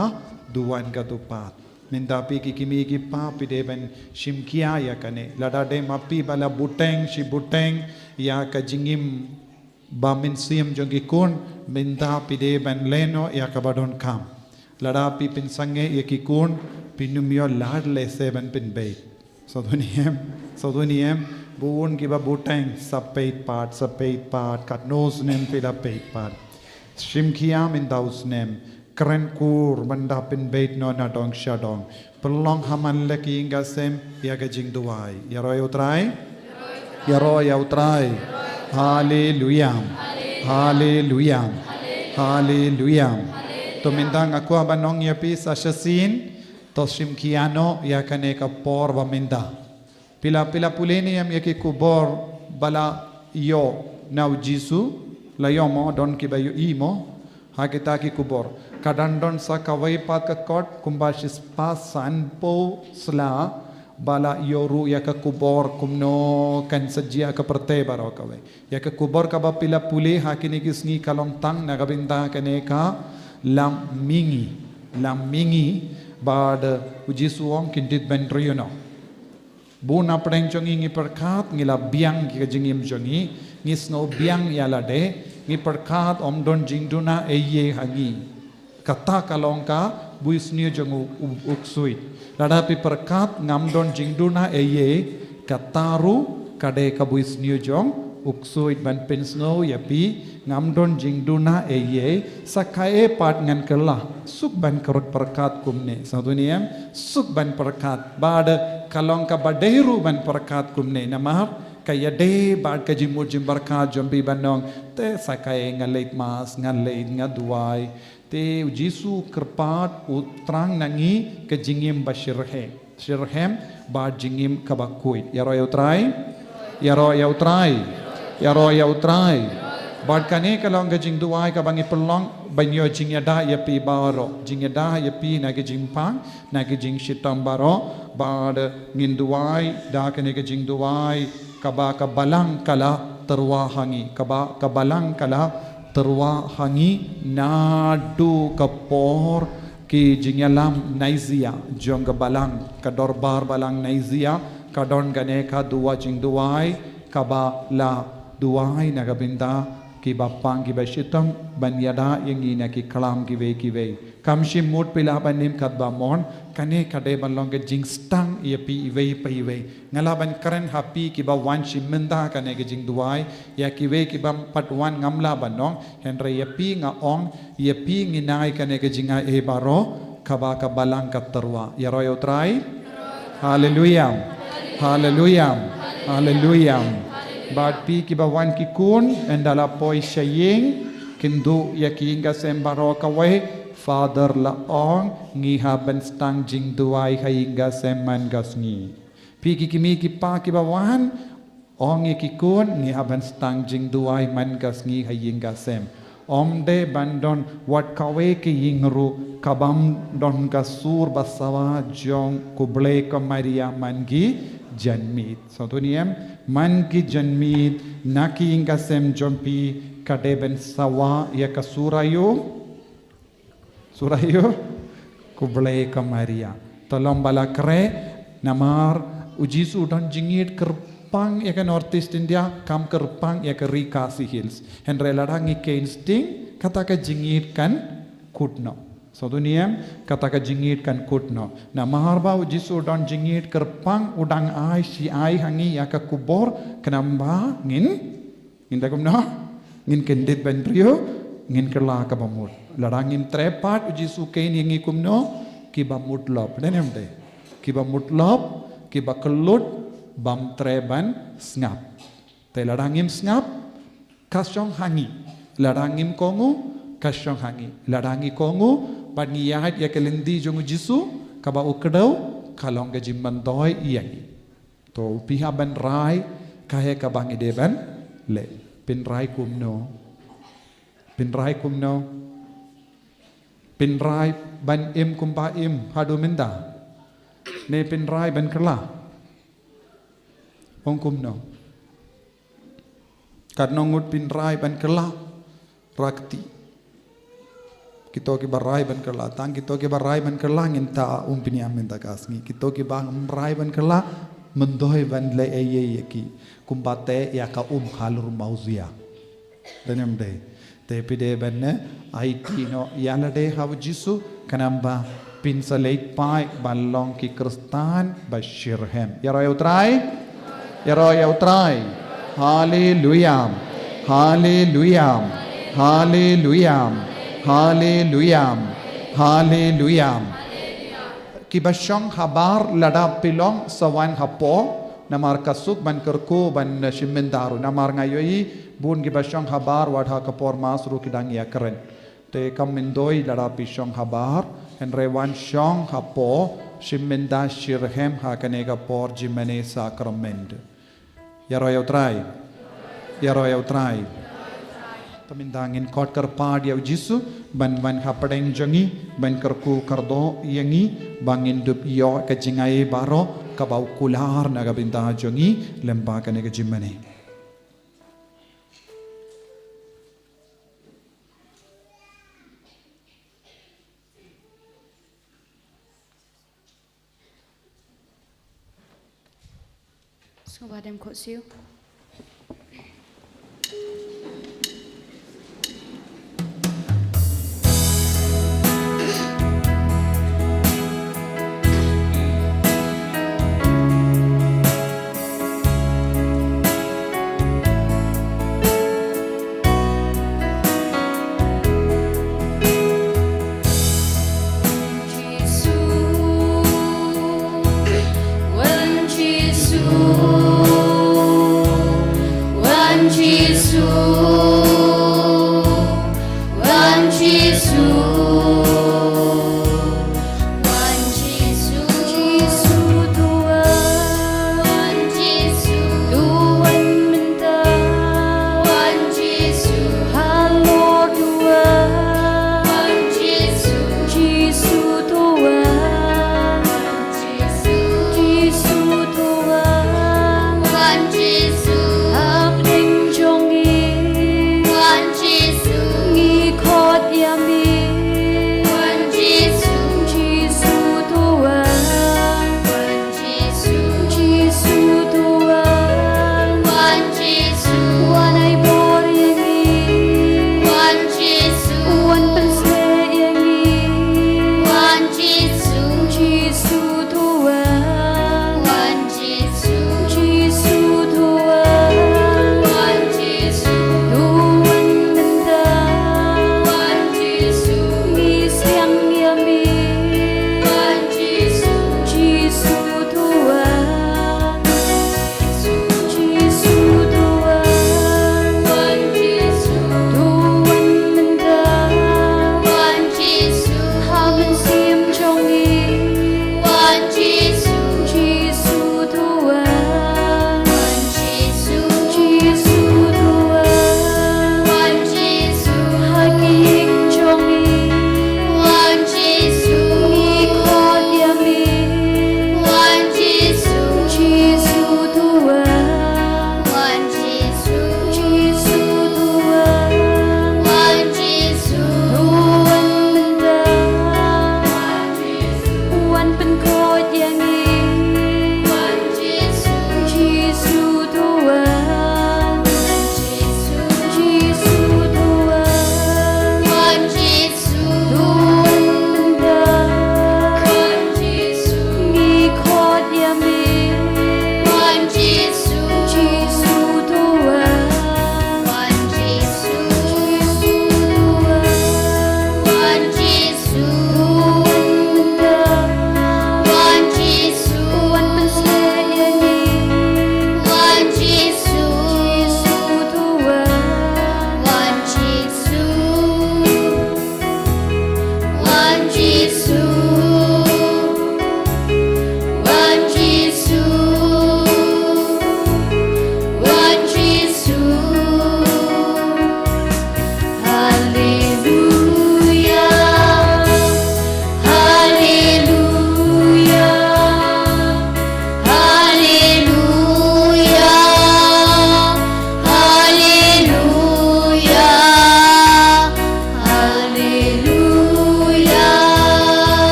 duan ka tupat mindapi ki kimi ki pa pideben shimkia ya kane lada de mapi bala buteng shi buteng ya ka jingim bamin siam jongi kun minda pideben leno ya ka badon kam lada pi pin sange ya ki kun pinumyo lad le seven pin bait so duniem buun ki ba buteng sapeit part kat nose nem pila peit part shimkiam in daus nem kren kur banda pin bait no na dong shadong pelong haman leki inga sem ya ga jing duai ya roy utrai hallelujah hallelujah hallelujah to mindang aku abanong ya pis ashasin toshim kiano ya kane ka por baminda pila puleni yam yaki kubor bala yo now jisu la yomo don ki bayo imo hakita ki kubor kadandon sa kawai pat ka kot kumbashis pasan po sla bala yoru ya ka kubor kumno kan sajia ka perte baro kawai ya ka kubor ka ba pila pule hakini kisngi kalong tang nagabinda kane ka lam mingi bad uji suong kintit bentriono buna preng chongi ngi perkat ngila biang ki jingim chongi ngi sno biang yala de ngi perkat omdon jingduna eye hangi kata kalongka buisnya jeng uksuit lada pi perkat ngamdon jingduna eye kataru kade kabuisnya jong uksuit ban pensno ya pi ngamdon jingduna eye sakae pat ngan kelah suk ban kerut perkat kumne satu niam suk ban perkat bada kalongka badeiru ban perkat kumne namar kaya de bad kajimur jimbarkat jombi banong te sakae ngalait mas ngalait ngaduai te jisu kerpat utrang nangi kejingim shirhem bad jingim kabakuit yaro yautrai yaro yautrai bad kane kalong kajing duai kabangi pelong banyo jingyada yapi baro jingyada yapi nagi jingpang nagi jing shitam baro bad nginduai da kane kajing duai kaba kabalang kala terwahangi kaba kabalang kala terwahangi nadu kapor ki jinyalam naizia jong kabalang kadorbar balang naizia kadon gane ka dua jing duai kaba la duai nagabinda ki bapang ki bashitam banyada yengi na ki kalam ki ve kamshim mut pila banim kadba mon kane kade balong ke jing stang ye pi ve ngalaban karen happy ki ba wan shimenda kane ke jing duai ya ki ve ki bam pat wan ngamla banong henre ye pi nga ong ye pi nginai kane ke jinga e baro kaba ka balang ka terwa ya royo trai hallelujah bad pi ki ba wan ki kun endala poi shaying kindu ya ki inga sembaro kawai Father laong ngiha ben stang jing duai hainga seman gasngi. Piki kimi ki pa ki bawan ong ki kun ngiha ben stang jing duai man gasngi hainga sem. Omde bandon wat kawe ki yingru kabam don gasur basawa jong kuble ka Maria mangi janmit. Satu niem mangi janmit naki inga sem jompi kade ben sawa ya kasurayo kublai ka Maria tolong bala kre namar ujisu dan jingit kerpang ya ke Northeast India kam kerpang ya ke Rikasi Hills henre ladangi ke insting kata ka jingit kan kutno so dunia kata ka jingit kan kutno namar ba ujisu dan jingit kerpang udang ai si ai hangi ya ke kubor kenamba ngin takum no ngin kendit ben prio ngin kerla ka bamut larangin trepat uji sukain yang ikumno kiba mutlop dan de kiba mutlop kiba kelut bam treban snap te larangim snap kasyong hangi larangim kongu kasyong hangi larangi kongu paniyahat ya kelendi jong jisu kaba ukdau kalong ga jimban toy iyangi to piha ban rai kahe kabang ideban le pin rai kumno Pinrai ban im kumpa im hadu minda ne pinrai ban kerla ong kumno kadnongut pinrai ban kerla rakti kito ki barai ban kerla tang kito ki barai ban kerla nginta umpini aminta kasngi kito ki bang rai ban kerla mendoi ban le eye ki kumpate ya ka halur mauzia danem de Tepide benne IT no yalade hav jisu kanamba pinsalate pai balong ki kristan bashirhem yaro yautrai hallelujah ki bashong habar lada pilong sawan hapo namar kasuk ban kerko ban shimendaru namar ngayoi bun ki bashong habar wadha kapor masru kidang ya keren te kamindoi lada pishong habar en rewan shong hapo shimenda shirhem ha kanega por jimene sacrament yaro yautrai tamindangin kot kerpad yau jisu ban hapadeng jangi ban kerku kardo yangi bangin dup yo kajingai baro kabau kular nagabinda jangi lemba kanega jimene So badem kot siu.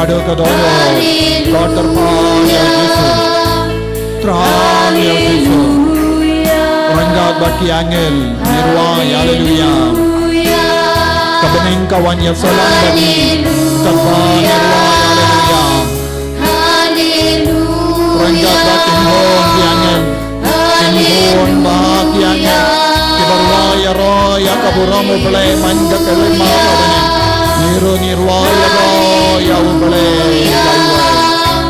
Ada kedono kau terpang ya Yesus, terang ya Yesus, renggat baki angel, nirwai haleluya, kebening kawan ya salam bagi, terpang nirwai haleluya, renggat baki hon di angel, hon baki angel, kibarwai ya roh ya kaburamu belai mangga kelima kabening. Niru nirwai ya ublay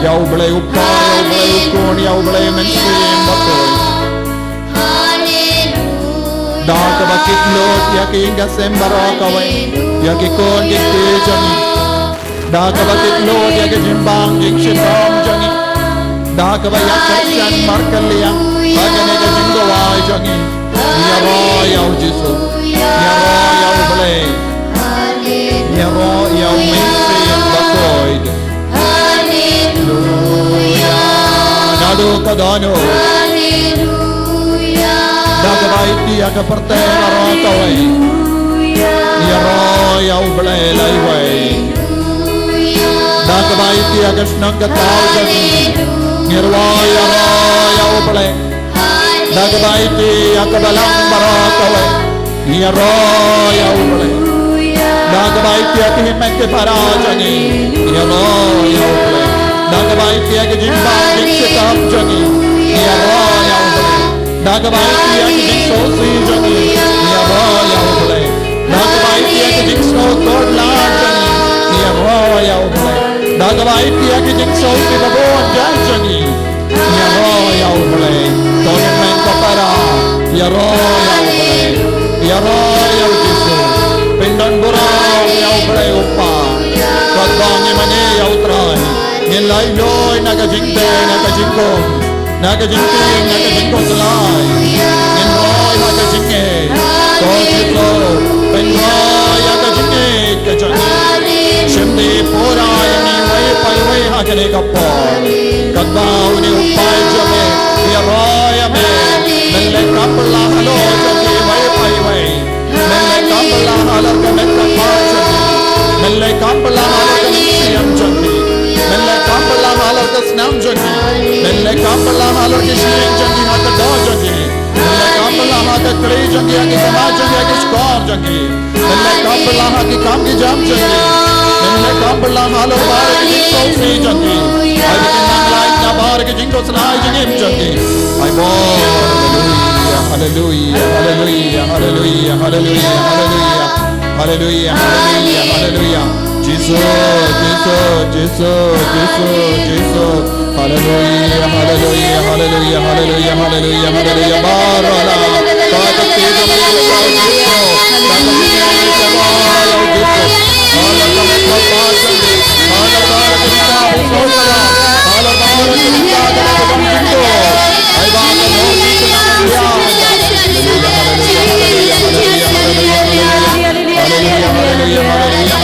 ya ublay upa ya ublay ukun ya ublay mensim bakoy da ka bakit lot ya kinga sembara kawai ya kikon gikti jani da ka bakit lot ya jimbang gikshitam jani da ka bayak kersan markal yang bagane ka jingawai jani ya ro ya Jesus ya ro ya ublay ya roh yang mensim bakoy haleluya nado kadano haleluya daga baiti aga pertera roh kawai ya roh ya ublay laiwai daga baiti aga snang katau jani nirwa ya roh ya ublay daga baiti aga balang barah kawai ya roh ya ublay daga baiti aga himmat ke parajani ya roh ya ublay daga baiti aga jimbang giksita ngam jangi ya ro ya ble da ka bai tia ki jing so si jangi ya ro ya ble da ka bai tia ki jing so god la jangi ya ro ya ble da ka bai tia ki jing so ki ba bon jangi ya ro ya ble to ne men ko para ya ro ya ble ya ro ya jisu pendan bora ya ble upa ko ko ni mane ya utrai ni lai loi na ka jing te na ka jing ko na ka jing te na ka jing ko salai ni roi na ka jing e ko jisu pen roi ya ka jing e ka jangi shimdi pura ya ni wai pai wai ha ka ne ka po ka ba ni upai jame ya roi ya me men le ka pala halo jangi wai pai wai men le ka pala halo ka men ka pa jangi men le ka pala halo ka men siam jangi men le ka pala halo ka snam jangi men le ka pala halo ka siam jangi ha ka do jangi men le ka pala ha ka kri jangi ha ki sama jangi ha ki skor jangi men le ka pala ha ki kam ki jam jangi men le ka pala halo bar ki jing so si jangi ai ki nang lai na bar ki jing ko slai jangi jangi ai bo hallelujah hallelujah hallelujah hallelujah hallelujah hallelujah hallelujah hallelujah Jesus Jesus Jesus Jesus Jesus hallelujah hallelujah hallelujah hallelujah hallelujah hallelujah barala ka te do me ka jiso ka te me ka ba ya jiso ala ka me ka pa jande ala ba ka ka so kala ala ba ka ka ka jiso ai ba ka no ji ka na ya hallelujah hallelujah hallelujah hallelujah hallelujah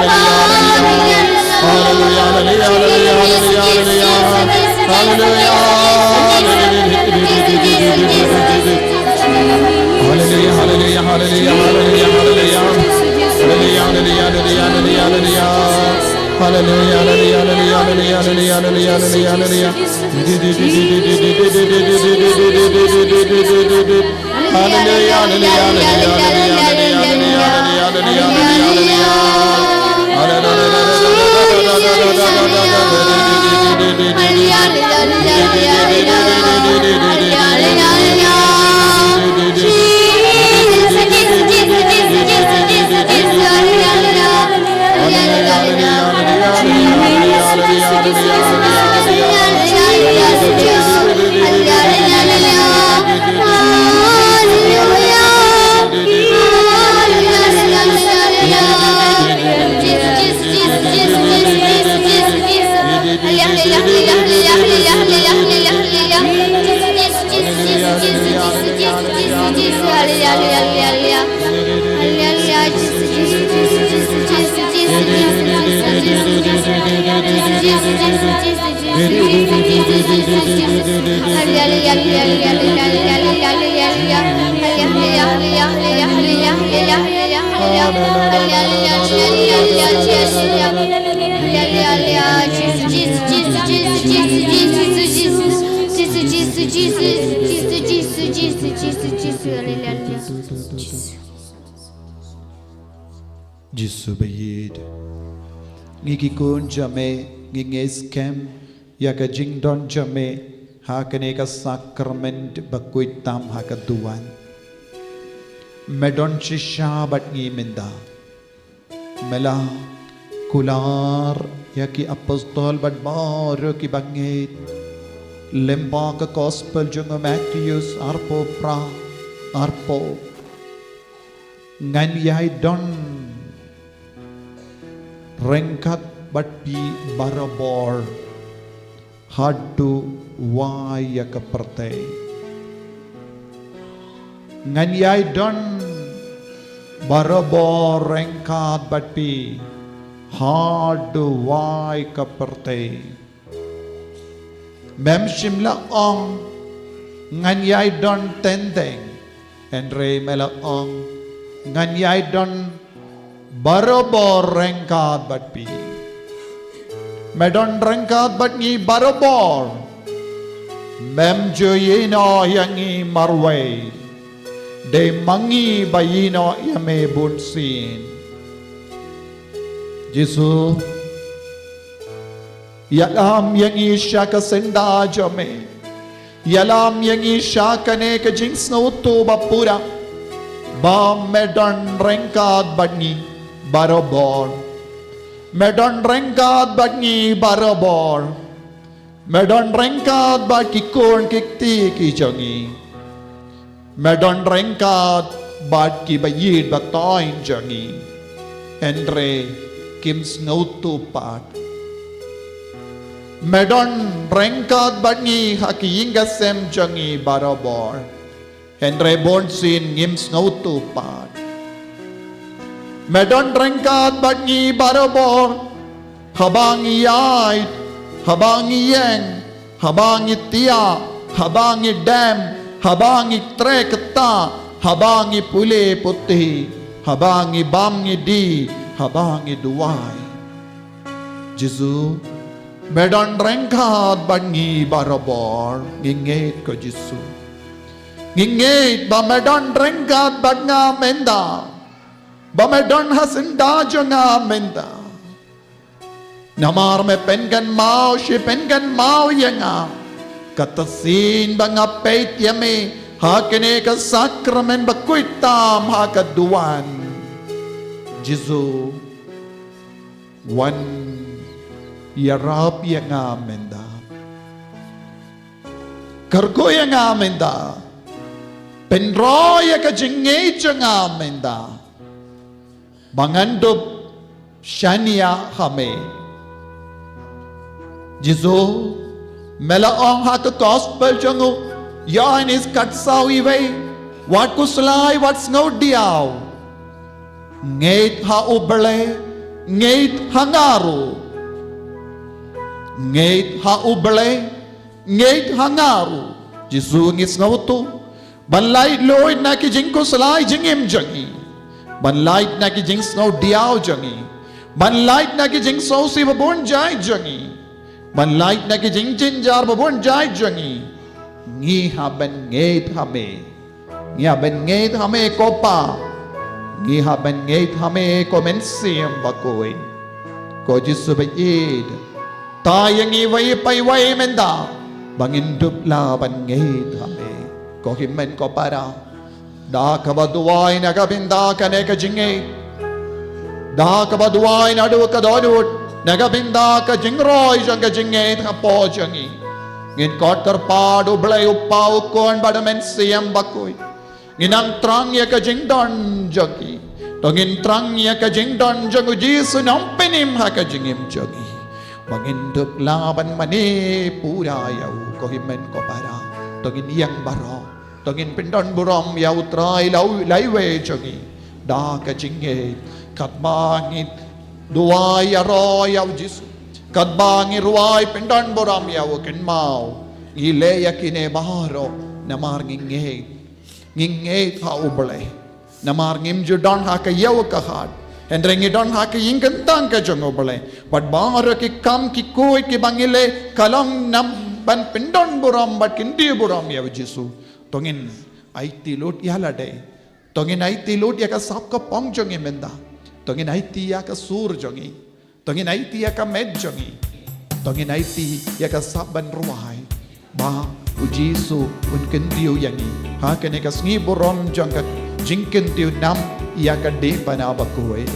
Hallelujah. Jesus bayid ngiki kun jame nginges kem ya ka jingdon jame ha kane ka sakrament bakuit tam ha ka duan medon shisha bat ngi menda mela kular ya ki apostol bat bar ki bangit lemba ka gospel jung Matthews arpo pra arpo ngan yai don rengkat bat pi barabor hadu waya kaperte ngan yai don barabor rengkat bat pi hadu waya kaperte mem shimla ong ngan yai don tendengendre mela ong ngan yai don barabor rengkat bat pi medon rengkat bat ngi barabor mem jo yino yangi marway de mangi bayino yame bunsin Jesu yalam yangi shaka senda jame yalam yangi shaka ne ka jinx na utu bapura ba medon rengkat bat ngi barabor medon rengkat bat ngi barabor medon rengkat bat ki kon kikti ki jangi medon rengkat bat ki bayid batoin jangi endre kim snautu pat medon rengkat bat ngi haki ingasem jangi barabor endre bonsin ngim snautu pat medon rengkat bat ngi barabor habangi yait habangi yeng habangi tia habangi dam habangi trekta habangi pule putih habangi bamngi di habangi duai Jesu medon rengkat bat ngi barabor nginget ko Jesu nginget ba medon rengkat bat nga menda Bamedon hasenda jonga menda namar me pengan mau she pengan mau yanga katasin banga peit yame hakene ka sakramen bakuitam hakaduan Jesu wan yarap yanga menda kargo yanga menda penroya ka jinge jonga menda Bangandup Shania Hame Jesu Melaong haka gospel jangu Yain is katsawi way Wat kuslai what's no diaw Ngait ha ubale Ngait hangaru Ngait ha ubale Ngait hangaru Jesu ngis ngautu Ban light Lord na ki jing ko salai jing em jangi. Ban light na ki jing snow diao jangi. Ban light na ki jing so si babon jai jangi. Ban light na ki jing chin jar babon jai jangi. Ngi ha ben nget hame. Ngi ha ben nget hame ko pa. Ngi ha ben nget hame ko men siam bakoi. Ko Jisu ba id. Tayang i way menda. Bangin dupla ban nget hame. Ko himen ko para. Da kabaduay na kabinda kane ka jingay. Da kabaduay na do ka donut. Nagabinda ka jingroy jang ka jingay ka po jangi. Ngin kot karpa do blay upaw kon badamen siyam bakoy. Nginang trang ya ka jingdon jangi. Tongin trang ya ka jingdon jangu Jisu nampinim ha ka jingim jangi. Mangindup laban mani pura yaw ko himen ko para. Tongin iyang baro. Tongin pindon burom yaw try laywe jangi. Da ka jingay katbangit duay aroy yaw Jisu. Kadbangi ruay pindon buram yaw kinmaw. Ileya kine baro namar ngingay ha ublay. Namar ngim judon ha ka yaw kahad. Hendrengi don ha ka yingkantang ka jong ublay. But baro ki kam ki kuy ki bangile kalong nam ban pindon buram bat kindi buram yaw Jisu. Tongin ay tilot yalade. Tongin ay tilot ya ka sap ka pong jong imenda. Tongin ay tiya ka sur jongi. Tongin ay tiya ka med jongi. Tongin ay tiya ka saban ruway. Ba u Jisu un kendiyo yangi. Ha kene ka sngi borom jong ka jingken tiyo nam iya ka de panabakuwe.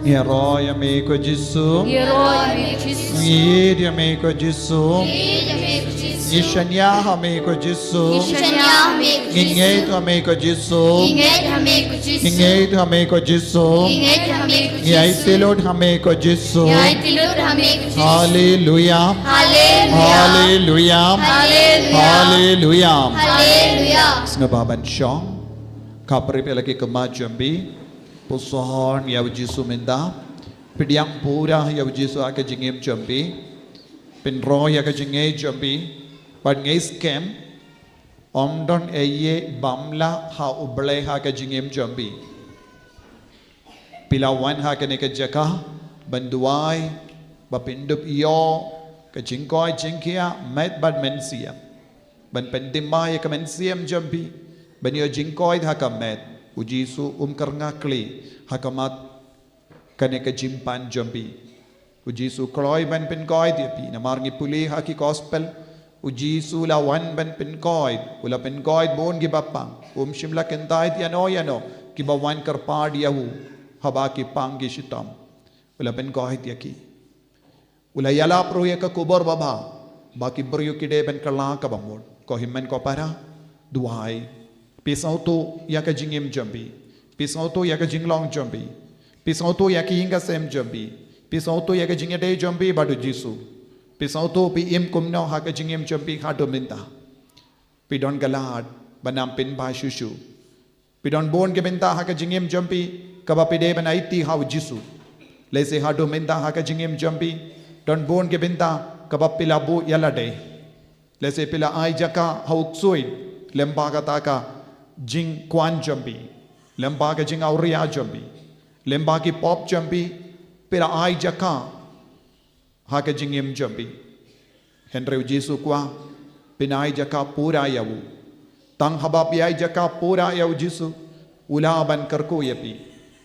Herói amigo Gesù, Iri amigo Gesù, Ishanya amigo Gesù, Ingeito amigo Gesù, Ingeito amigo Gesù, Yaitilud amigo Gesù, Hallelujah, Hallelujah, Hallelujah. Senababan syong, kapri lagi kemajambi. Pusohon ya Yesu minda pidiang pura ya Yesu aka jingem jambi pinro ya ka jinge jambi pan ngai scam omdon eye bamla ha uble ha ka jingem jambi pilawan ha ka ne ka jaka banduai bapindup iyo ka jingkoi jingkia met bad mensia ban pendima ya ka mensiam jambi ban yo jingkoi ha ka met Ujisu karngakli hakamat kaneka jimpan jambi. Ujisu kloy ban penkoi diapi namarngi puli haki gospel. Ujisu lawan ban penkoi ula penkoi bon gibapang. Shimla kentai yano kibawan karpad yahu habaki pangi shitam. Ula penkoi diaki. Ula yala proye ka kubor baba baki beryu kide ban kala kabamod. Ko himmen ko para duhai. Pisau tu ya ka jingim jambi, pisau tu ya ka jinglong jambi, pisau tu ya ki hinga sem jambi, pisau tu ya ka jingade jambi badu Yesu, pisau tu pi im kumno ha ka jingim jambi hado minta, pidon galad banam pin ba shushu, pidon bon ke minta ha ka jingim jambi kabapide banaiti ha Yesu, lese hado minta ha ka jingim jambi, don bon ke minta kabapila bu yalade, lese pila ai jaka ha uksui lembaga taka jing kwan jambi lembaga jing auria jambi lembagi pop jambi pira ai jaka haka jingim jambi henry Yesu kwa pinai jaka pura yawu tang habab yai jaka pura yawu Yesu ulaban karku yapi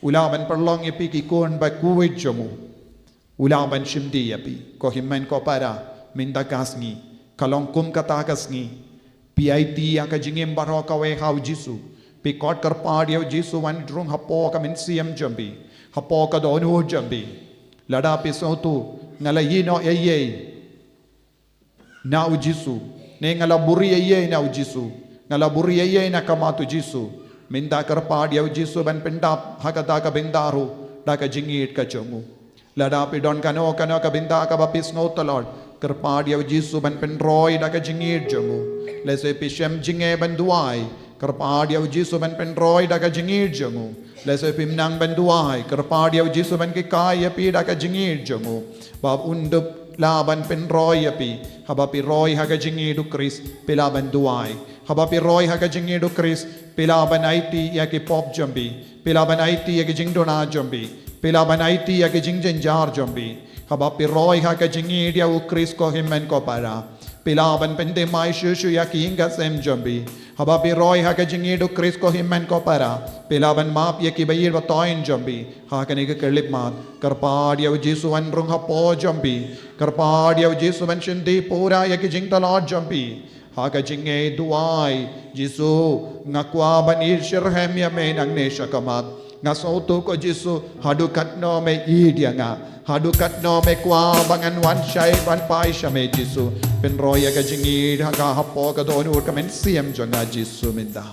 ulaban perlong yapi ki kon ba kuwit jamu ulaban shimdi yapi ko himmen ko para minda kasngi kalong kum kata kasngi PIT yang ka jingim baro ka we hau Yesu pi kot karpad yaw Yesu wan drung hapo ka minsiam jambi hapo ka donu jambi lada pi sotu ngala yino ye na u Yesu ne ngala buri ye na u Yesu ngala buri ye na kamatu Yesu minda karpad yaw Yesu ban pendap hakata ka bindaru da ka jingit ka chomu lada pi don kano ka binda ka bapis no talod karpad yaw Yesu ban penroy da ka jingit jomu lese pishem jinge banduai karpad yaw Yesu ban penroy da ka jingit jomu lese pimnang banduai karpad yaw Yesu ban kikai yapi da ka jingit jomu bab undup laban penroy yapi habapi roy ha ka jingit du Chris pila banduai habapi roy ha ka jingit du Chris pila ban IT ya ki pop jambi pila ban IT ya ki jingdona jambi pila ban IT ya ki jingjenjar jambi habapi roy ha ka jingit ya u Chris ko himmen ko para pilaban pende mai shushu ya ki hinga sem jambi habapi roy ha ka jingit du Chris ko himmen ko para pilaban map ya ki bayir batoin jambi ha ka ne ka kelip mat karpad ya Yesu wan rung ha po jambi karpad ya Yesu ban shindi pura ya ki jingtalod jambi ha ka jinge duai Yesu ngakwa ban irshirhem ya men ang nesha kamat ngasotu ko Yesu hadukat no me idia nga hadukat no me kwa bangan wan shai wan pai shame Yesu pen roya ka jingid ha ka hapo ka donu ka men siam janga Yesu minda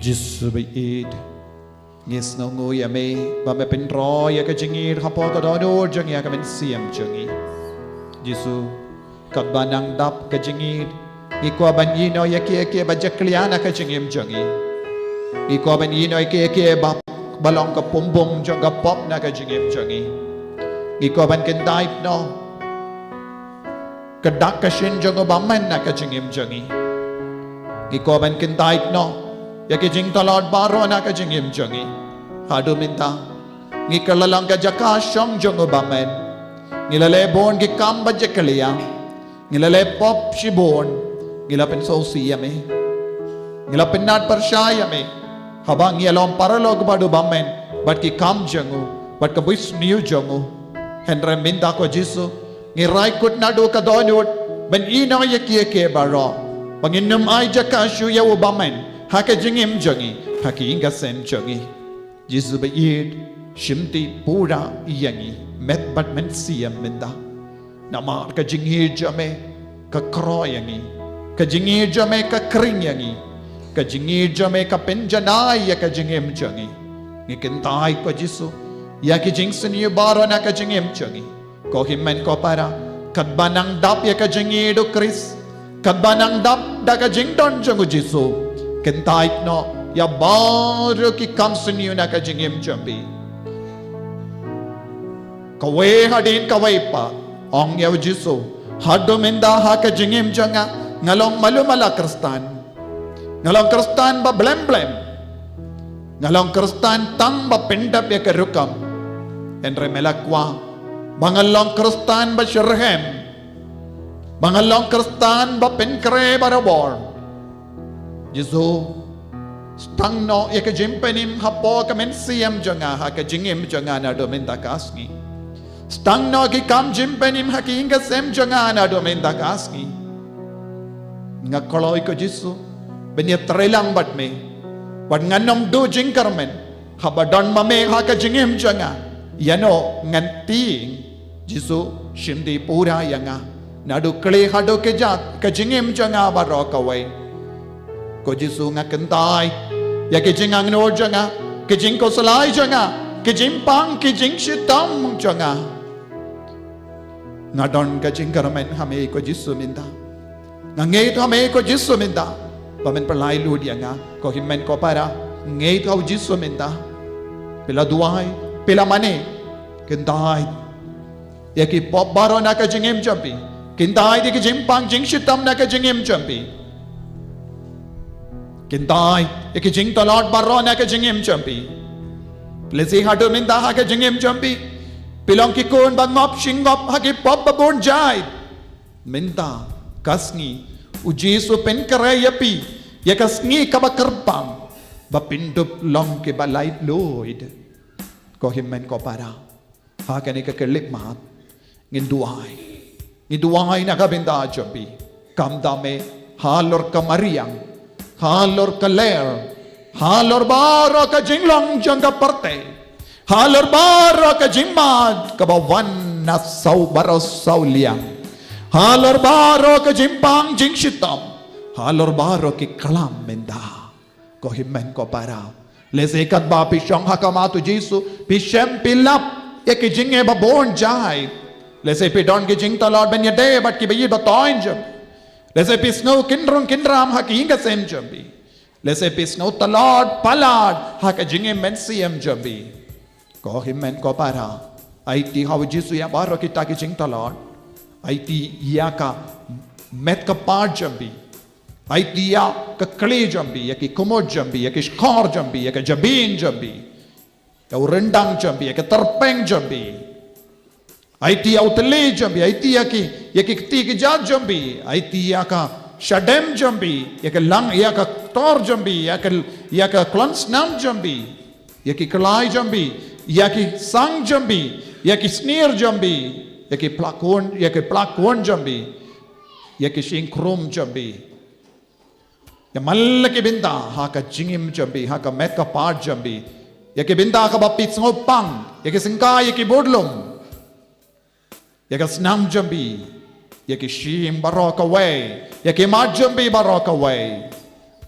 Jisu bait ngis no ngui ame ba me pen roy ka jingir hapo ka do jangi ka men siam jangi Jisu kat banang dap ka jingir ikwa ban yino yake ba jakliana ka jingim jangi ikwa ban yino yake ba balong ka pombong janga pop na ka jingim jangi ikwa ban ken daip no kadak ka shin janga baman na ka jingim jangi ikwa ban ken daip no yake jing talad baro na ka jingim jangi hadu minta ngikalalang ka jaka shong jongo bamen ngilale bon ki kamba jakaliya ngilale pop shibon ngilapin sosiyame ngilapin nat parshayame habang ngilom paralog badu bamen bat ki kam jangu bat ka buis niu jangu henre minta ko Jisu ngirai kut nadu ka donut ben ino yake baro panginum ay jaka shu yaw bamen haka jingim jangi haki inga sen jangi Jisu bait shimti pura yangi met bat men siam minda namar ka jingi jame ka kro yangi ka jingi jame ka kring yangi ka jingi jame ka penjanai ya ka jingim jangi ngikentai ko Jisu ya ki jingsen yu baro na ka jingim jangi ko himmen ko para kadbanang dap ya ka jingi do Kris kadbanang dap da ka jingdon jangu Jisu kentait no ya baru ki kamsen yu na ka jingim jambi kawai hadin kawai pa ong yaw Jisu hadu minda ha ka jingim janga ngalong malumala Kristan ngalong Kristan ba blem ngalong Kristan tang ba pendap ya ka rukam enre melakwa bangalong Kristan ba syirhem bangalong Kristan ba penkre barabor Jisu stang no ya ka jimpenim hapo ka men siam janga ha ka jingim janga na do minda kasngi stang no ki kam jimpenim ha ki inga sem janga na do minda kasngi ngakoloy ko Jisu benya trelang bat me bat nganom do jingkarmen habadon mame ha ka jingim janga yano nganting Jisu shindi pura yanga nadu kle hado ke jat ka jingim janga baro kawai ko Jisu ngakentai ya ke jingang no janga ke jing ko salai janga ke jing pang ke jing shitam janga ngadon ka jing karamen hame ko Jisu minda ngait hame ko Jisu minda pamen perlai lu dia nga ko himmen ko para ngait ko Jisu minda pila duai pila mane kentai ya ki pop baro na ka jingem jampi Kintai di kejimpang jing shitam na kejingim champi. Kintai ikijing tolot baro na kejingim champi. Lesi hadu minta ha kejingim champi. Pilong kikun bangop shingop hagi pop babon jai. Minta kasngi ujisu pen karayapi ya kasngi kabakerbang bapindup long ke balait loid. Ko himmen ko para. Ha kani kekelip mat nginduai. Ngiduai na kabinda champi. Kamdame halor kamariang. Halor kaler. Halor baro ka jinglong jangga parte. Halor baro ka jingmad kabawan na saw baro saw liang. Halor baro ka jimpang jing shitam. Halor baro ki kalam menda. Ko himmen ko para. Lesekat ba pisyong hakamatu Jisu. Pishem pilap. Eki jinge babon jai. Let's say pidon ki jing talod ben yade but ki bayi batoin jam. Let's say pisno kindrong kindram haki inga sem jambi. Let's say pisno talod palad haka jinge mensiem jambi. Ko himmen ko para. Aiti haw Jisu ya baro kita ki jing talod. Aiti ya ka met ka par jambi. Aiti ya ka kli jambi ya ki kumod jambi ya ki skor jambi ya ka jabin jambi. Ya urendang jambi ya ka terpeng jambi. Aiti ya utele jambi, aiti ya ki kti ki jat jambi, aiti ya ka shadem jambi, ya ka lang, ya ka tor jambi, ya ka klansnam jambi, ya ki kalai jambi, ya ki sang jambi, ya ki sneer jambi, ya ki plakon jambi, ya ki shinkrum jambi. Ya mal ki binda ha ka jingim jambi, ha ka met ka part jambi, ya ki binda ka bapit ngopang, ya ki singkai, ya ki bodlum. Yaki snam jambi, yaki shim barok away, yaki mad jambi barok away.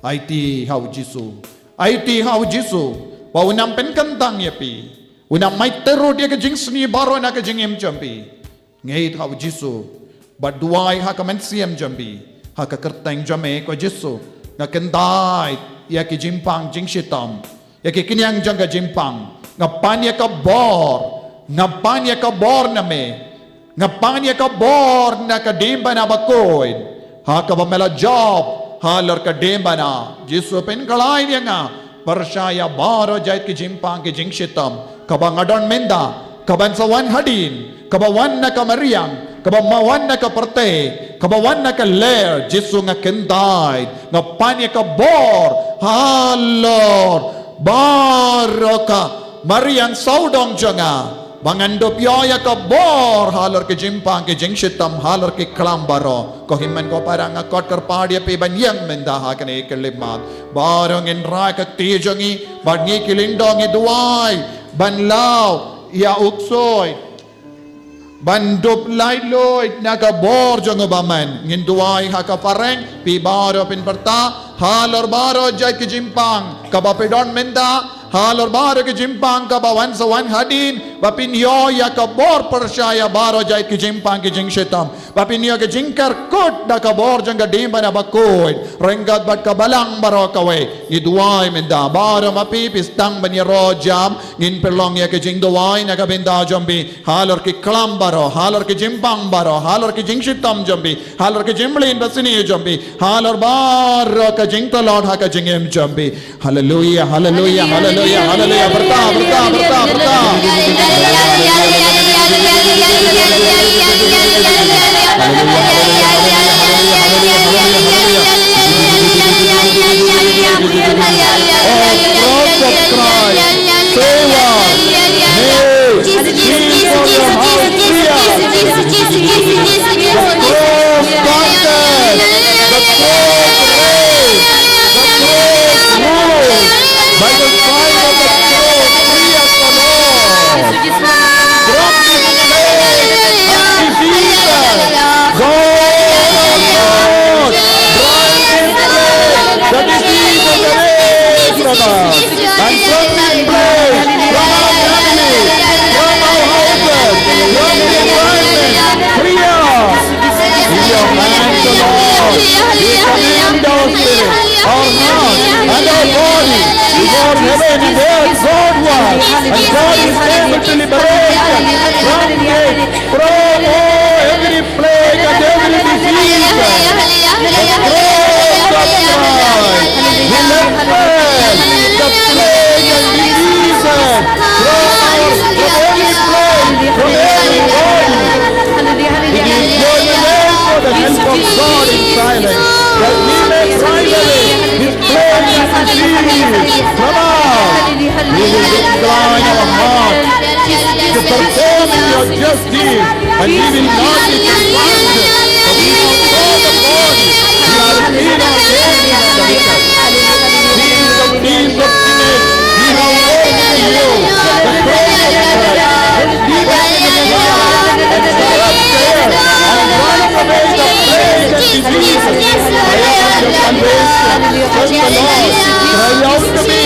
Aiti hau Jisu, aiti hau Jisu. Wa unam pen kantang yapi, unam mai terud yaki jing sni baro na ka jingim jambi. Ngait hau Jisu, baduai ha ka mensiam jambi, ha ka kerteng jame ko Jisu. Na kendai yaki jimpang jing shitam, yaki kinyang jangga jimpang. Ngapan yaka bor na me. Ngapanya ka bor na kadimba na bakoid. Ha ka ba mela job. Halor kadimba na. Jisu pen kalay niya nga. Parsyaya baro jayt ki jimpang ki jingshitam. Kabang adon menda. Kaban sa wan hadin. Kabawan na ka mariang. Kabamawan na ka parte. Kabawan na ka ler. Jisu nga kenday. Ngapanya ka bor. Halor. Baro ka. Mariang saudong janga. Mangandop yoya ka bor halor ke jimpang ke jingshitam halor ke klambaro ko himmen ko parang akot karpadia pe banyang mendaha kane kelimat barong en ra ka tijongi bangi kilindong iduai banlaw ya uksoy bandop lailoy naga bor jongo baman nginduai ha ka pareng pi baro pin perta halor baro jai ke jimpang kabapedon menda halor baro ke jimpang ka bawan sa wan hadin bapin yo ya ka bor persyaya baro jai ke jimpang ke jing shetam bapin yo ke jingkar kut da ka bor jang ka dimba na bakoid renggat bat ka balang baro ka we iduai menda baro mapipis tang ban yaro jam ngin perlong ya ke jing duai na ka benda jambi halor ke klam baro halor ke jimpang baro halor ke jing shetam jambi halor ke jimblin basini jambi halor baro ka jing talod ha ka jingem jambi hallelujah hallelujah hallelujah hallelujah berta by the fire of the cross, free us the Lord. Drop this faith and defeat us. God, drive this plague, the disease of the race from us. And from this place, from our family, from our houses, from the environment, free us. In your hands, the Lord, we command our spirit, our heart, and our body. Before heaven and earth, God was, and God is able to liberate us from every plague and every from us. We will incline our heart to perform your just deed, and we will not be confounded. For we have called upon you. We have seen our days in the wicked. These of sinners, we have walked in you, the throne of Christ. Lead us in the blood and corrupt there, and run away the plague and diseases. I am your salvation. Trust the Lord. Cry out to me,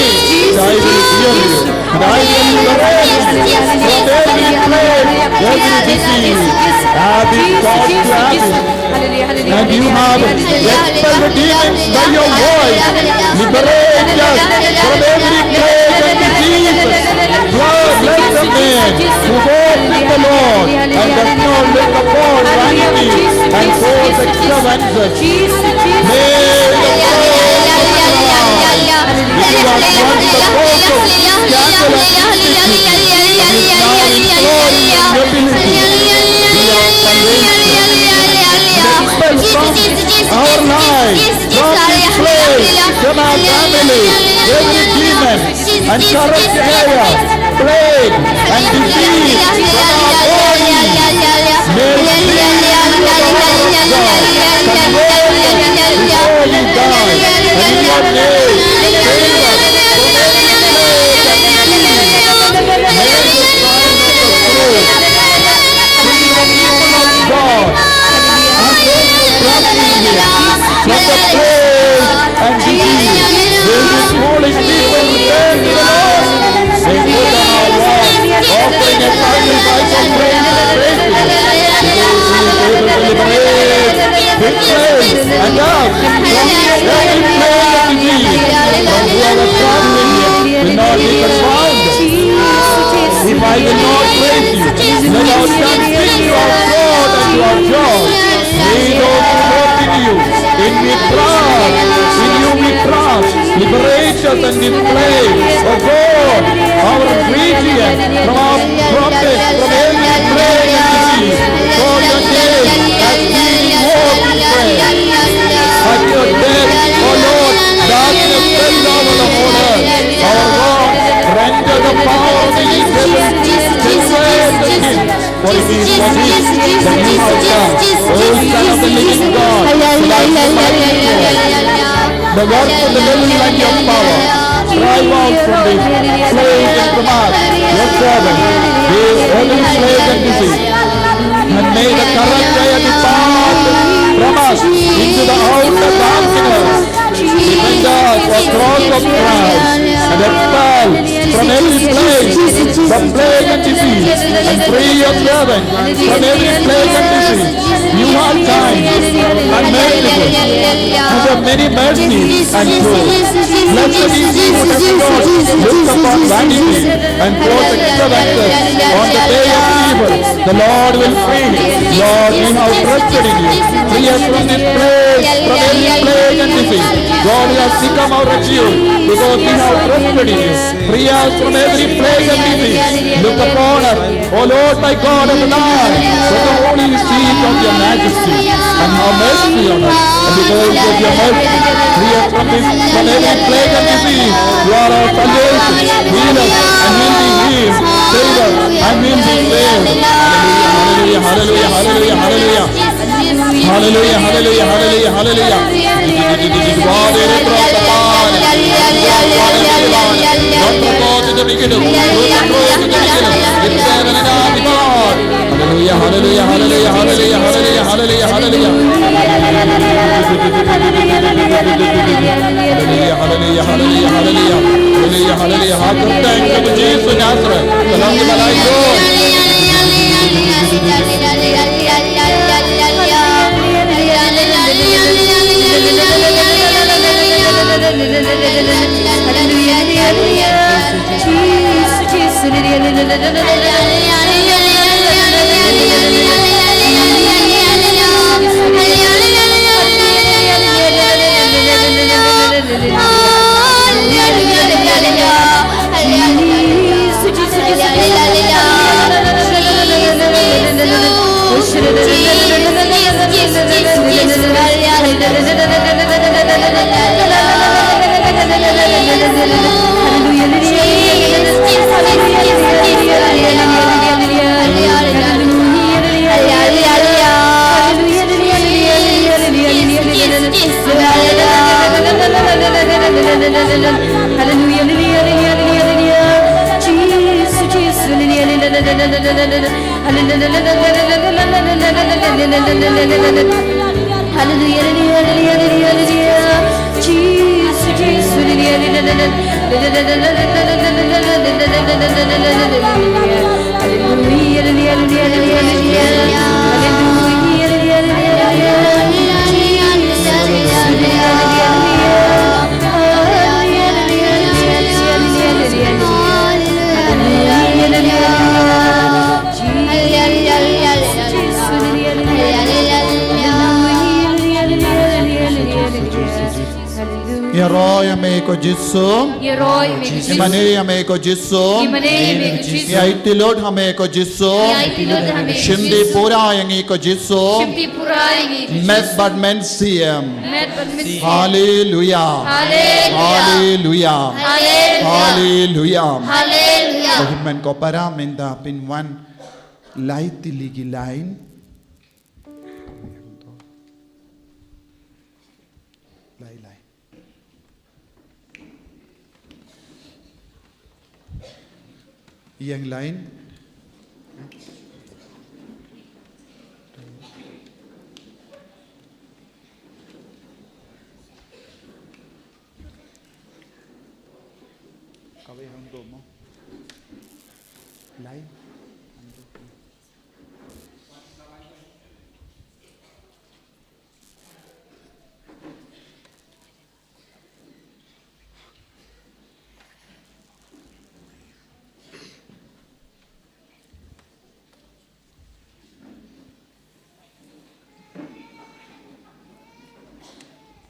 and I will hear you, and I will liberate you from every plague, every disease. Habit caused to habit, and you have expelled the demons by your voice. Liberate us from every plague and diseases. Lord, bless the man who walks with the Lord and does not look upon vanity and false extravagances. May the Lord which was once the cause of scandal and iniquity, and is now in glory and nobility, be our salvation. Expel from our lives, from this place, from our family, every demon and corrupt chaos, plague and disease from our body. May we be of the heart of God, convert us before we die, and in your name, save us from every plague and disease. May the sign of the cross be the people of God, and those who trust in Him, from the plague and disease. May this holy people return to the Lord. They put on our walk, offering a sacrifice of praise and gratitude, because He is able to liberate His praise and us from every plague and disease. From whoever trusts in Him will not be confounded. If I will not praise you, let our tongue sing to our God and to our joy. May those who hope in you, in you we trust, liberate us and display, O God, our region from every plague and disease. For your name has been invoked in prayer. At your death, O Lord, darkness fell down on the whole earth. Our God, render the power of the evil, destroy the king. For it is for this that you have come, O Son of the living God, the work of the devil and your power. Drive out from this plague and from us, your servant, this every plague and disease. And may the corrupt fire depart from us into the outer darkness. Defend us across the Christ and expel from every plague, from plague and disease, and free your servant from every plague and disease. You are kind and merciful, and have many mercies and truth. Blessed is he who does not look upon vanity and false extravagances on the day of evil. The Lord will free him. Lord, we have trusted in you. Free us from this plague, from every plague and disease. God, we have become our refuge because we have trusted in you. Free us from every plague and disease. Look upon us, O Lord, my God of the Lord, from the holy seat of your majesty, and have mercy on us. And because of your mercy, free us from every plague and disease. You are our salvation. Heal us and we'll be healed. Save us and we'll be saved. Hallelujah, hallelujah, hallelujah, hallelujah. Hallelujah, hallelujah, hallelujah, hallelujah. Hallelujah, hallelujah, hallelujah, hallelujah, hallelujah, hallelujah, hallelujah. Hallelujah, hallelujah, hallelujah, hallelujah. Hallelujah, hallelujah. Heart of thanks to Jesus Nazareth. Salam to my Lord. Jesus. Yeroy ameko Jisu. Imani ameko Jisu. Yaitilod ameko Jisu. Shimdi pura yangi ko Jisu. Met bad men siem. Hallelujah. Hallelujah. Hallelujah. Hallelujah. Ko para menda pin one light ligi line. Yang lain kawai hang do mo lain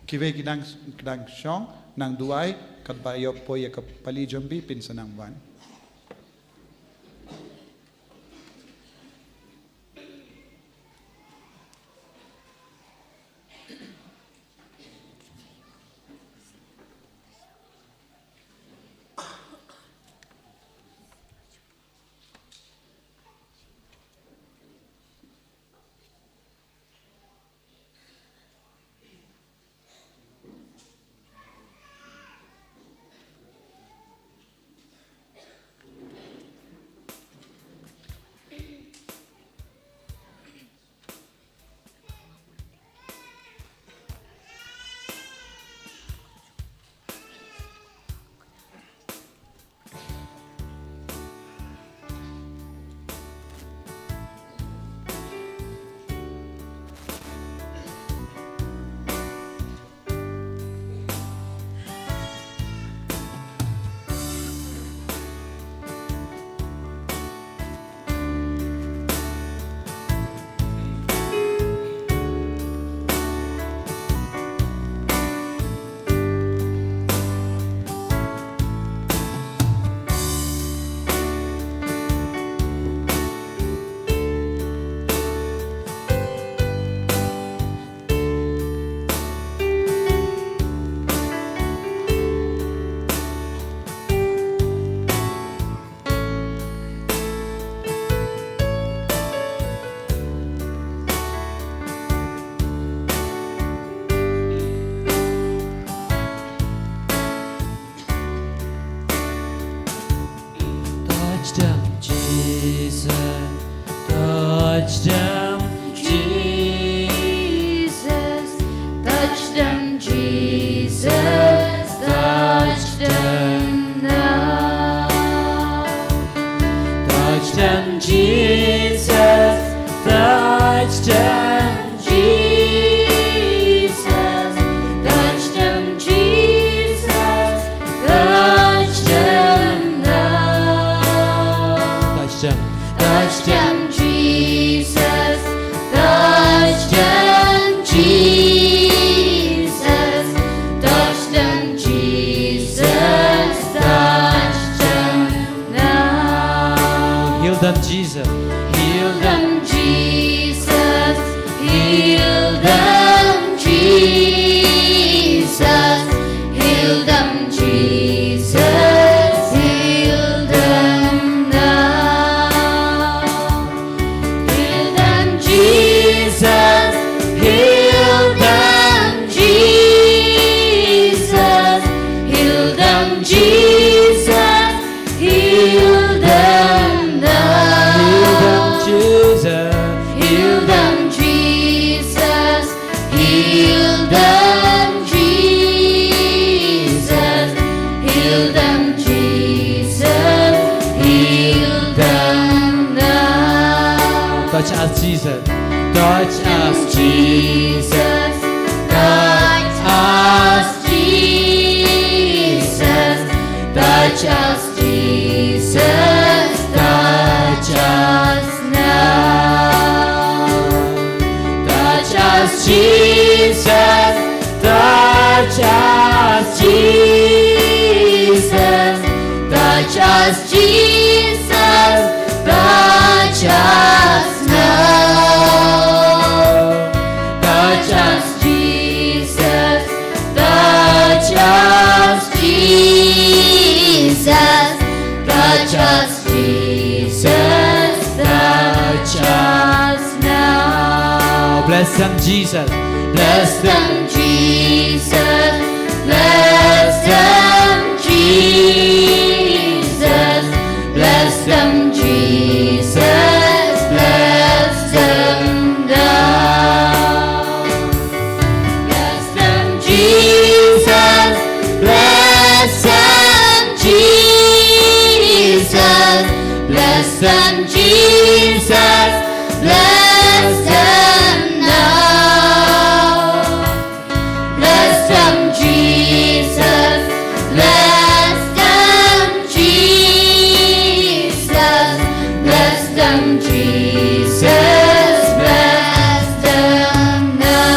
kiwe kidang syong nang duay kat bayo po ya kapali jambi pinsa nang wan. Jesus, heal them now. Heal them, Jesus. Heal them, Jesus. Heal them, Jesus. Heal them now. Touch us, Jesus. Touch us, Jesus. Touch us, Jesus. Touch us, Jesus. Touch us now. Touch us, Jesus. Touch us, Jesus. Touch us, Jesus. Touch us now. Touch us, Jesus. Touch us, Jesus. Touch us, Jesus. Touch us now. Bless them, Jesus. Bless them, Jesus. Bless them, Jesus. Bless them, Jesus. Bless them now. Bless them, Jesus. Bless them, Jesus. Bless them, Jesus. Bless them now. Bless them, Jesus. Bless them, Jesus. Bless them, Jesus. Bless them now.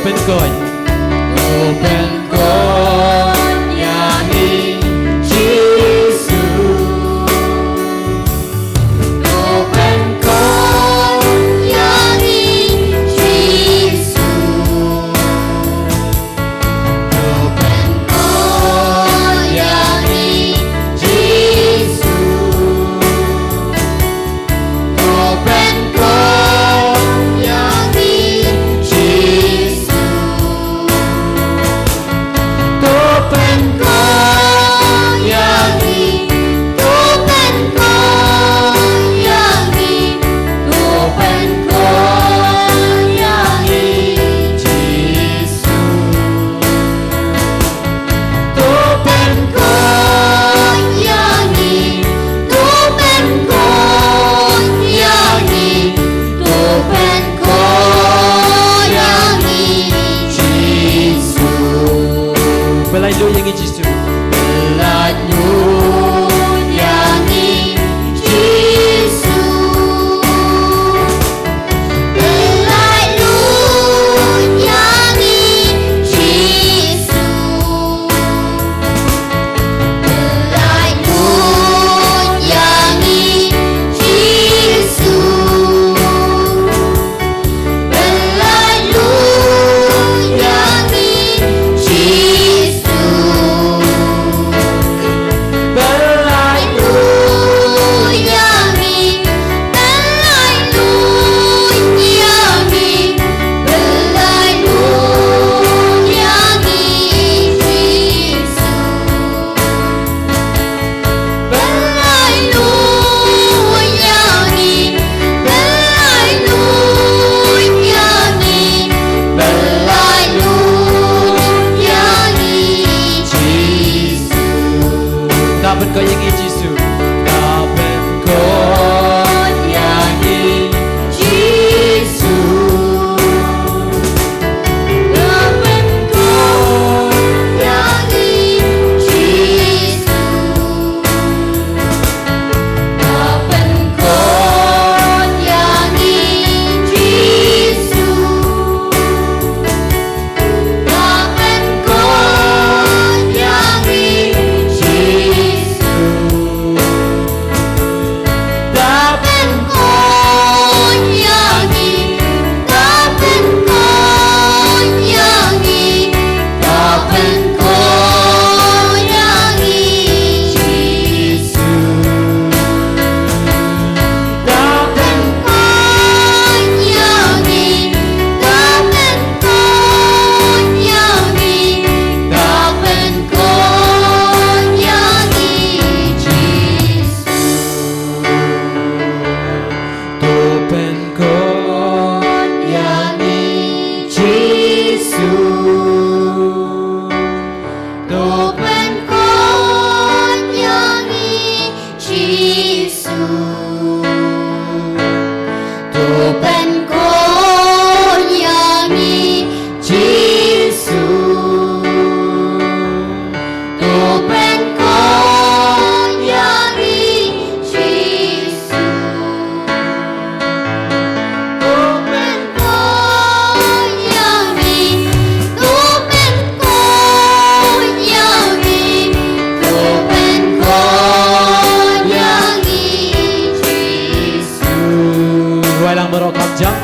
Open God. Open konyangi Yesu. Open konyangi Yesu. Open konyangi Yesu. Open konyangi Yesu.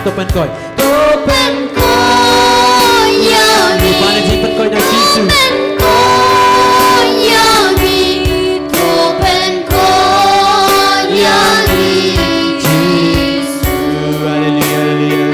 Tupen koi. Tupen koi yangi. Mana jipen koi na Yesus. Tupen koi yangi. Tupen koi yangi. Jesus. Haleluya, haleluya.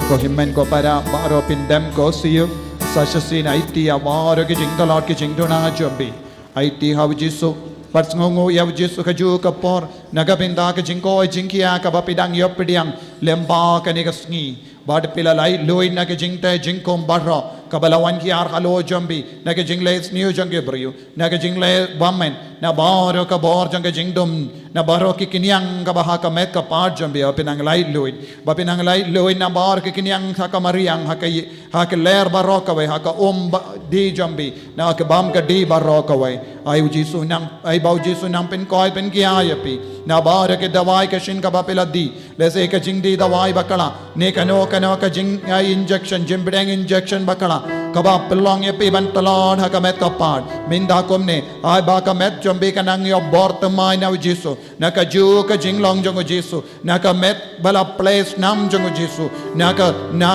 Kohimen ko para baro pindem ko siyo sasasin IT awaro ke jingdalot ke jingdona jombi IT hawjisu parsngongo yawjisu kaju kapor nagabinda ke jingko jingkia ka bapidang yopidiang lemba kanigasngi bad pilalai loina ke jingte jingkom barro kabalawan ki ar halo jombi na ke jingle new jange brio na ke jingle bamen na baro ka bor jange jingdom na baro ki kinyang ka baha ka met ka part jombi apinang lai loin na bar ki kinyang ha ka mariang ha ka ler baro ka we ha ka di jombi na ke bam ka di baro ka we ai jisu nang ai bau jisu nang pen koi pen ki ayapi na bar ke dawai ka shin ka bapela di lese ka jingdi dawai bakala ne kano ka jing injection jimbdeng injection bakala kaba pelong ye pi ban talon ha ka met ka part minda komne ai ba ka met jombi ka nang yo bort mai na jisu na ka ju ka jinglong jong jisu na ka met bala place nam jong jisu na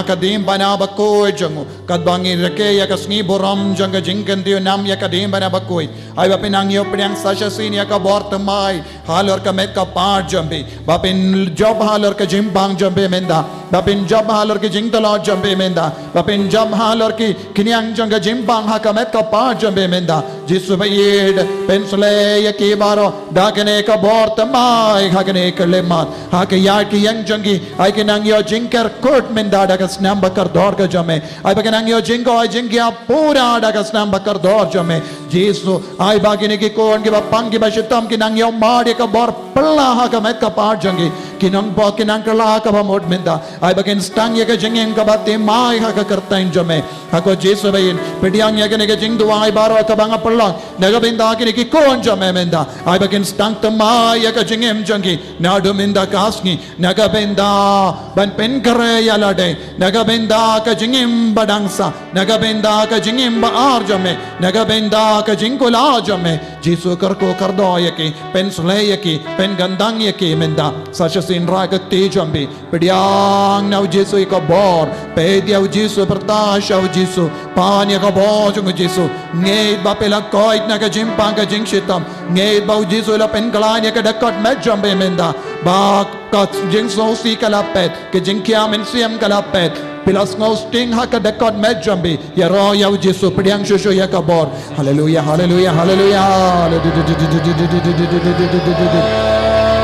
ka dim bana ba ko jong kad bangi reke ya ka sni boram jong jingkan dio nam ya ka dim bana ba ko ai ba pinang yo priang sasha sin ya ka bort mai halor ka met ka part jombi ba pin job halor ka jim bang jombe menda ba pin job halor ki jing talo jombe menda ba pin job halor ki kinyang jong jim bang ha ka met ka part jombe menda jisu ba yed pensle ya ki baro dakne ka bort mai hakne kalemat ha ke ya ki yang jongi ai ke nang yo jinker kurt menda da ka snam bakar dor ka jame ai ba ke nang yo jingo ai jingya pura da ka snam bakar dor jame jisu ai ba ki ne ki kon ki ba pang ki ba shitam ki nang yo mari ka bor palla ha ka met ka part jongi kinang ba kinang kala ka ba mod menda ai ba ken stang ye ka jingen ka ba te mai ha ka kartain jame ha ko jisu bain pediang ye ke ne ke jing duai baro ka banga palla Lord. Nagabinda ki konja memenda. I begin stank the Maya Kajingim Jungi. Naduminda Kasni. Nagabinda Ban Penkare Yalade. Nagabinda Kajingim Badangsa. Nagabinda Kajingim Baarjame. Nagabinda Kajingulajame. Jisu Karko Kardoyaki. Penslayaki. Pengandangaki Menda. Such as in Ragati Jambi. Pidyang now Jisu Ikabor. Pedia Jisu Pertasha Jisu. Panya Kaboj Jisu. Need Bapela Koit Nagajim Panga Jingshitam. Need Bau Jisu La Penkalanya Kadakot Medjambe Menda. Bak Kat Jingso Si Kalapet. Kajinkiam and Siam Kalapet. Pilas no sting Hakadakot Medjambi. Yaro Yav Jisu Pidyang Shushu Yakabor. Hallelujah, hallelujah, hallelujah.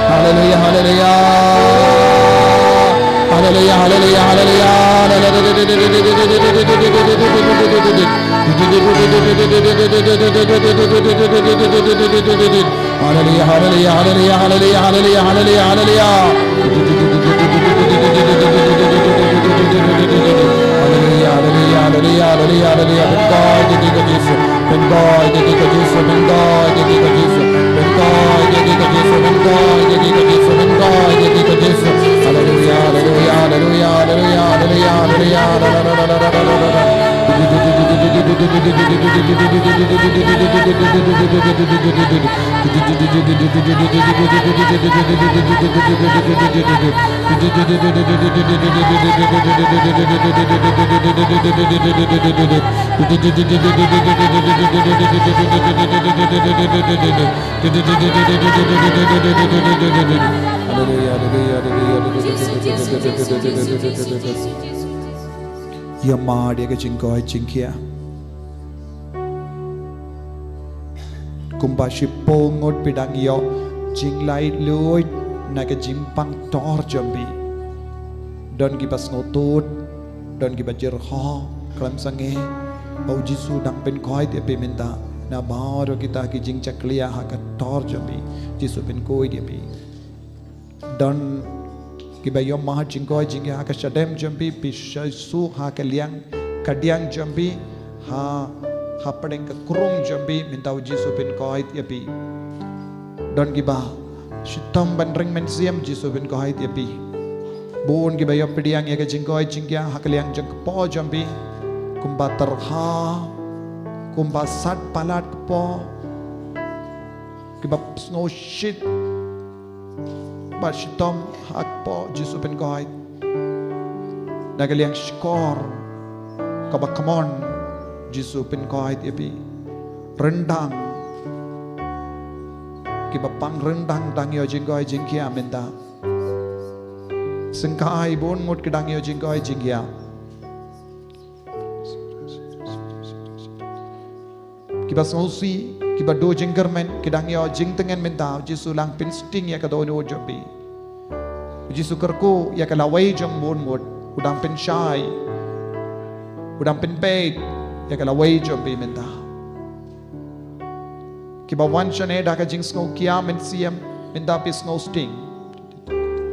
Hallelujah, hallelujah. Hallelujah, hallelujah, hallelujah. Hallelujah, hallelujah, hallelujah, hallelujah, hallelujah, hallelujah, hallelujah. Hallelujah, hallelujah, hallelujah, hallelujah, hallelujah. God, the King of Jesus. Ben God, the King of Jesus. Ben God, the King of Jesus. Ben God, the King of Jesus. Ben God, the King of Jesus. Ben God, the King of Jesus. Hallelujah, hallelujah, hallelujah, hallelujah, hallelujah, Yamadi ke jingkoi jingkia kumbashi pongot pidang yo jinglai luit naga jimpang tor jambi don gibas ngotut don gibajir ho klam sange bau jisu dang pen koi dia peminta na baru kita ki jing caklia ha ka tor jambi jisu pen koi dia pe don kibayo maha jingkoi jingya ha ka shadem jambi pishasu ha ka liang kadiang jambi ha padeng ka kurung jambi mintau jisu pen koi dia pe don giba shitam ban ring men siam jisu pen koi dia pe bon gibayo pediang ya ka jingkoi jingya ha ka liang jang po jambi kumba terha kumba sat palat po kiba snow shit ba shitam hak po jisu pen koi nagaliang skor kaba kamon jisu pen koi epi rendang kiba pang rendang dang yo jingkoi jingkia menda sengkai bon ngut kedang yo jingkoi jingkia kiba sosi kiba do jinggermen kedang yo jing tengen menta jisu lang pin sting ya ka do no jobi jisu kerku ya ka lawai jong bon ngut udang pin shai udang pin pay ya ka lawai jobi menta kiba wan chane da ka jing snow kia men siam menta pis snow sting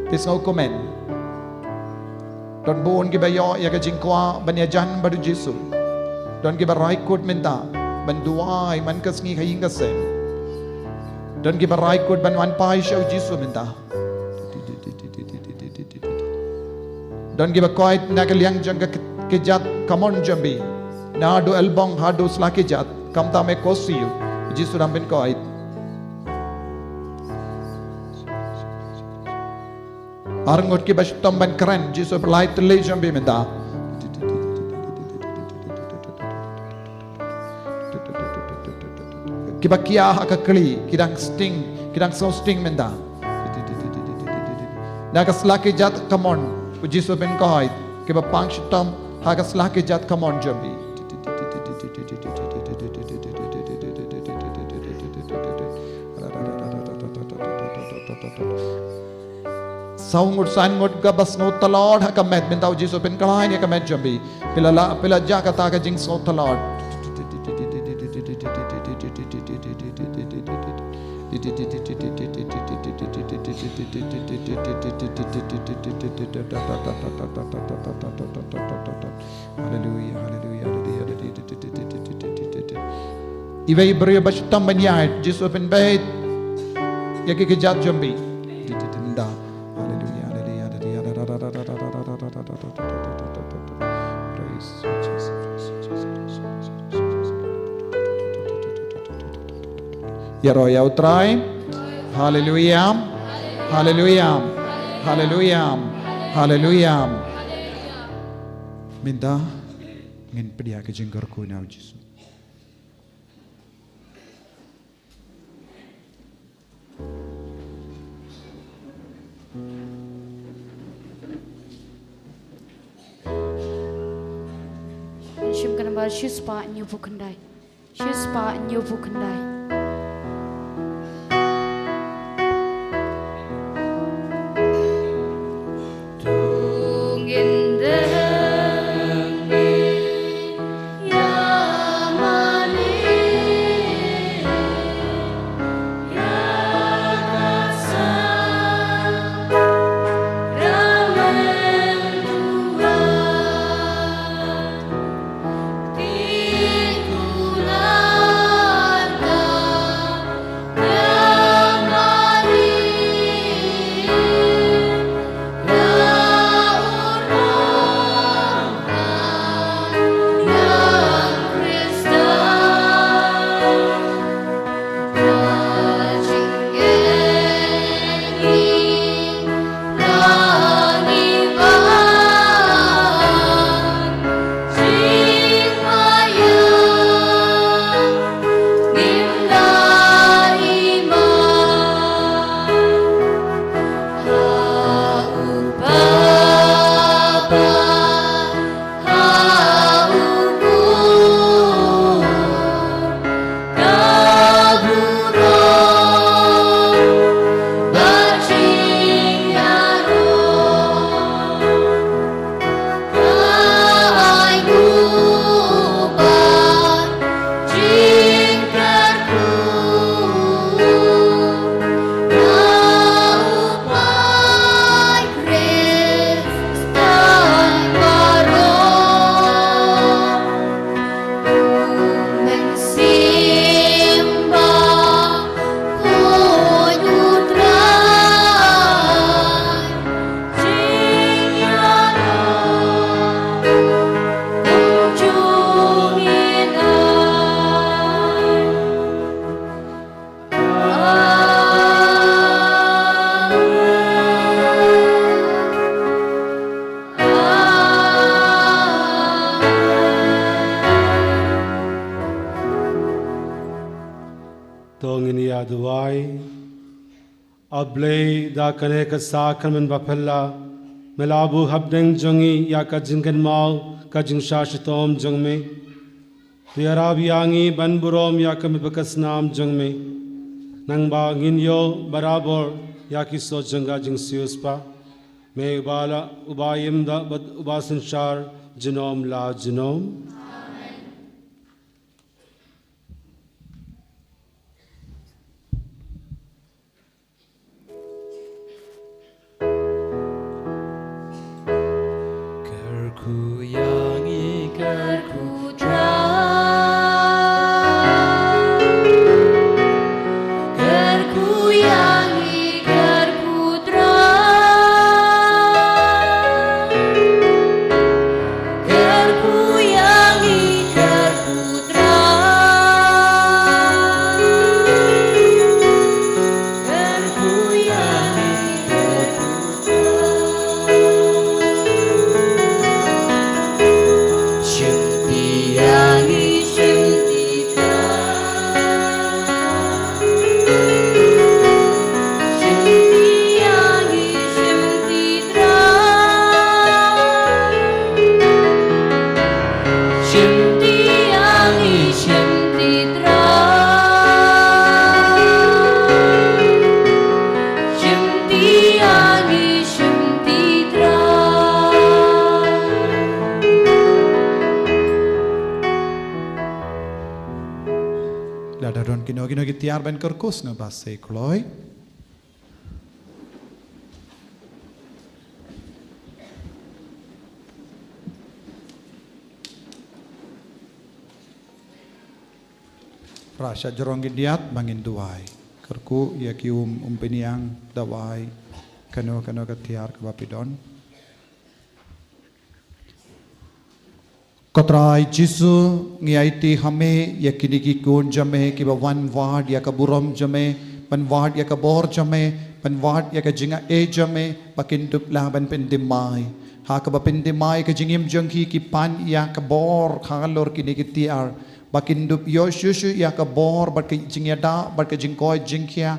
pis snow komen don bon kiba yo ya ka jing kwa ban ya jan badu jisu don kiba rai kut menta ban duai man kasngi khaing kasem don kiba rai kut ban wan pai show jisu menta don kiba koit na ka liang jang ke jat kamon jambi na do albong ha do slaki jat kamta me kosiu jisu dam ben koit arngot ki bastom ban kran jisu light le jambi menta kiba kia hakakli kidang sting kidang so sting menda naga slaki jat kamon jisu ben koit kiba pang shitam haga slaki jat kamon jambi saungut sangut gabas no talod ha kamet mentau jisu pen kalai ne kamet jambi pila ja kata ka jing so talod hallelujah hallelujah hallelujah Iway beri bashtam banyai Jesu open bait ya kejat jambi ditenda. Haleluya, haleluya, praise Jesus. Ya roh ya utrai. Haleluya, haleluya, haleluya, haleluya. Minta ngin pedia ke jenggar ku na Jesu. Shim kana ba shis pa nyu bu kandai. Shis pa nyu bu kandai. Tongini aduai ablay da kane ka sakramen bapella melabu habdeng jongi ya ka jingen mau ka jing shashitom jongme tuyarabi yangi banburom ya ka mibakas nam jongme nang ba nginyo barabor ya ki so janga jing siuspa me ubala ubayim da ubasan shar jinom la jinom. Kino tiar ben kerkus na base kloy. Rasha jorong gidiat bangin duai. Kerku ya kium umpiniang dawai kano ketiar ke bapidon. Kotrai Jisu ngiaiti hame ya kini kikun jame kiba wan ward ya kaburom jame pan ward ya kabor jame pan ward ya kajinga e jame pakin dupla ban pendimai ha ka pendimai ka jingim jangki ki pan ya kabor khalor kini kitiar bakin dup yo shushu ya kabor bat ka jingyada bat ka jingkoi jingkia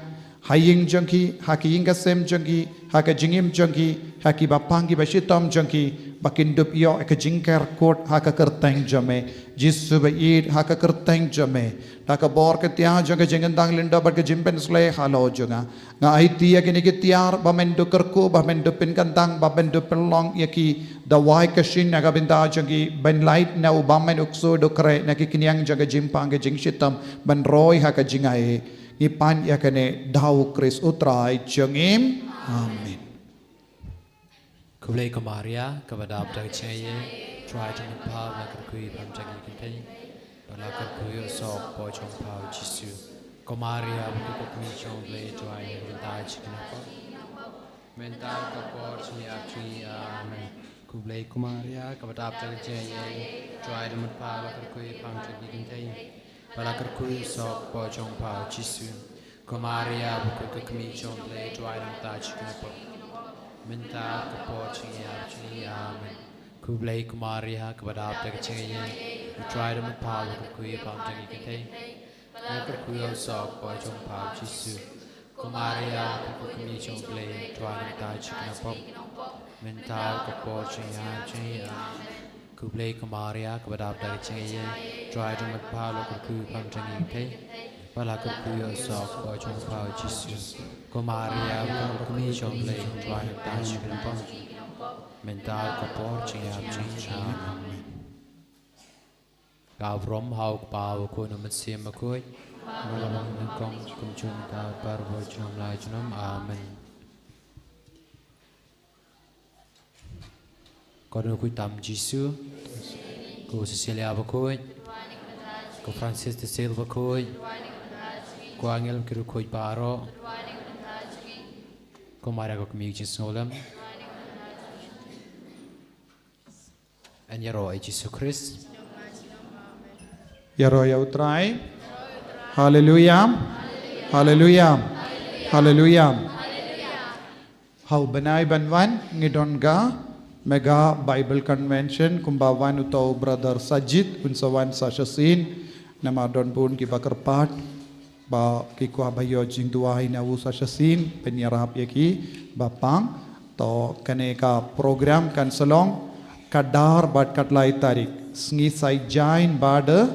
haying jangki haki inga sem jangki haka jingim jangki haki bapangi bashitam jangki bakin dup yo ka jingker kot haka kerteng jame jisu baid haka kerteng jame haka bor ka tia janga jingendang linda bat ka jimpen slay halo janga nga aiti ya kini kitiar bamen du kerku bamen du pin kantang bamen du pelong yaki dawai ka shin naga binda jangi ben light na ubamen ukso do kre na kiniang jaga jimpang ka jingshitam ban roy haka jingai ipan ya kene dau kris utrai jangim amin. Kublai Kamaria, Kabadab Dagachaye, try to empower like a kui from Jackie Kintain, but like a kui soft boy chong power Jisu. Kamaria, we could me chong blade, try and die chicken up. Mental support, me actually, Kublai Kamaria, Kabadab Dagachaye, try to empower like a kui from Jackie Kintain, but like a kui soft boy chong power Jisu. Kamaria, we could me chong blade, try and die chicken up. Minta keporcing ya amen. Kublai Kumaria kabadab dagachingye. We try to make power to kuya pam tangi kente. Never kuya sok boy chong pau Jisu. Kumaria kukumi chong play try to touch kinapop. Minta keporcing ya amen. Kublai Kumaria kabadab dagachingye. Try to make power to kuya pam tangi kente. Balakar kuya sok boy chong pau Jisu. Kumaria kukumi chong play try to touch kinapop. Mental keporcing ya amen. Gavrom hauk pau ko namat siya makoy. Malamang nagkong kumchung ta parbo chum lai chunam amen. Kono kuy tam Jisu. Ko Cecilia bakoy. Ko Francis de Silva bakoy. Ko Angel kiru koy paro. Ko Maria ko kumig Jisolam. En Yaro ay Jisu Christ. Yaro ya utrai. Hallelujah. Hallelujah. Hallelujah. How benai banwan ngidon ga mega Bible Convention kumbawan utau brother Sajid unsawan sasasin nama don pun ki bakerpat ba ki kwa bayo jing duai na u sasasin penyarap yaki bapang to kaneka program kan selong kadar bat katlai tarik sngi sai jain bada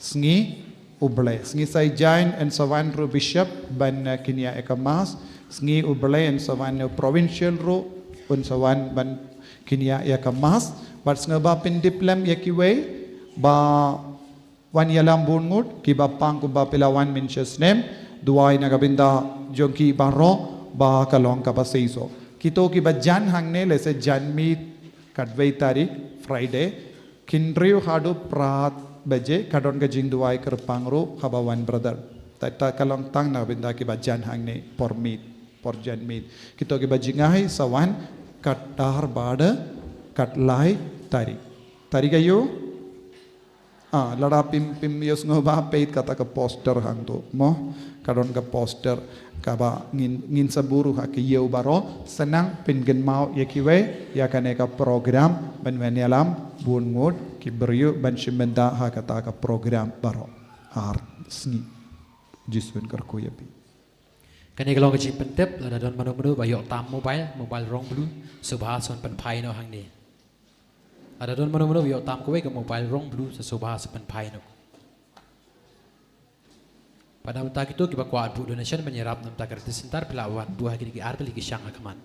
sngi uble sngi sai jain and sawan ru bishop ban kinia ekamas sngi uble and sawan provincial ru un sawan ban kinia ekamas bat snga pindiplam yakiwe ba wan yalam bungut ki bapang ku ba pilawan minches nem duai nagabinda jonki baro ba kalong kapaseiso kito ki ba jan hangne lese janmi Kadvei tarik Friday Kindriu hadu prat beje kadon ke jing duai kerpangru habawan brother tata kalong tang na binda ki bajan hangne por meet por jan meet kito ki bajingai sawan katar bada katlai tarik ayo lada pim yos ngoba peit kata ke poster hang tu mo kadon ke poster kaba ngin saburu ha ke yeu baro senang pingen mau yakiwe ya kaneka program ban alam bun ngod ki beryu ban shimenda ha kata ka program baro ar sni jisun karko yapi Kani kalau kecil pentep lada don manu bayok tam mobile rong blue subhason pen pai no hang ni. Ada don manu bayok tam kowe ke mobile rong blue subhas pen pai no. Pada mentah itu kita kuat bu donation menyerap nam tak kertas sentar pelawan buah gigi arpel gigi syang akaman.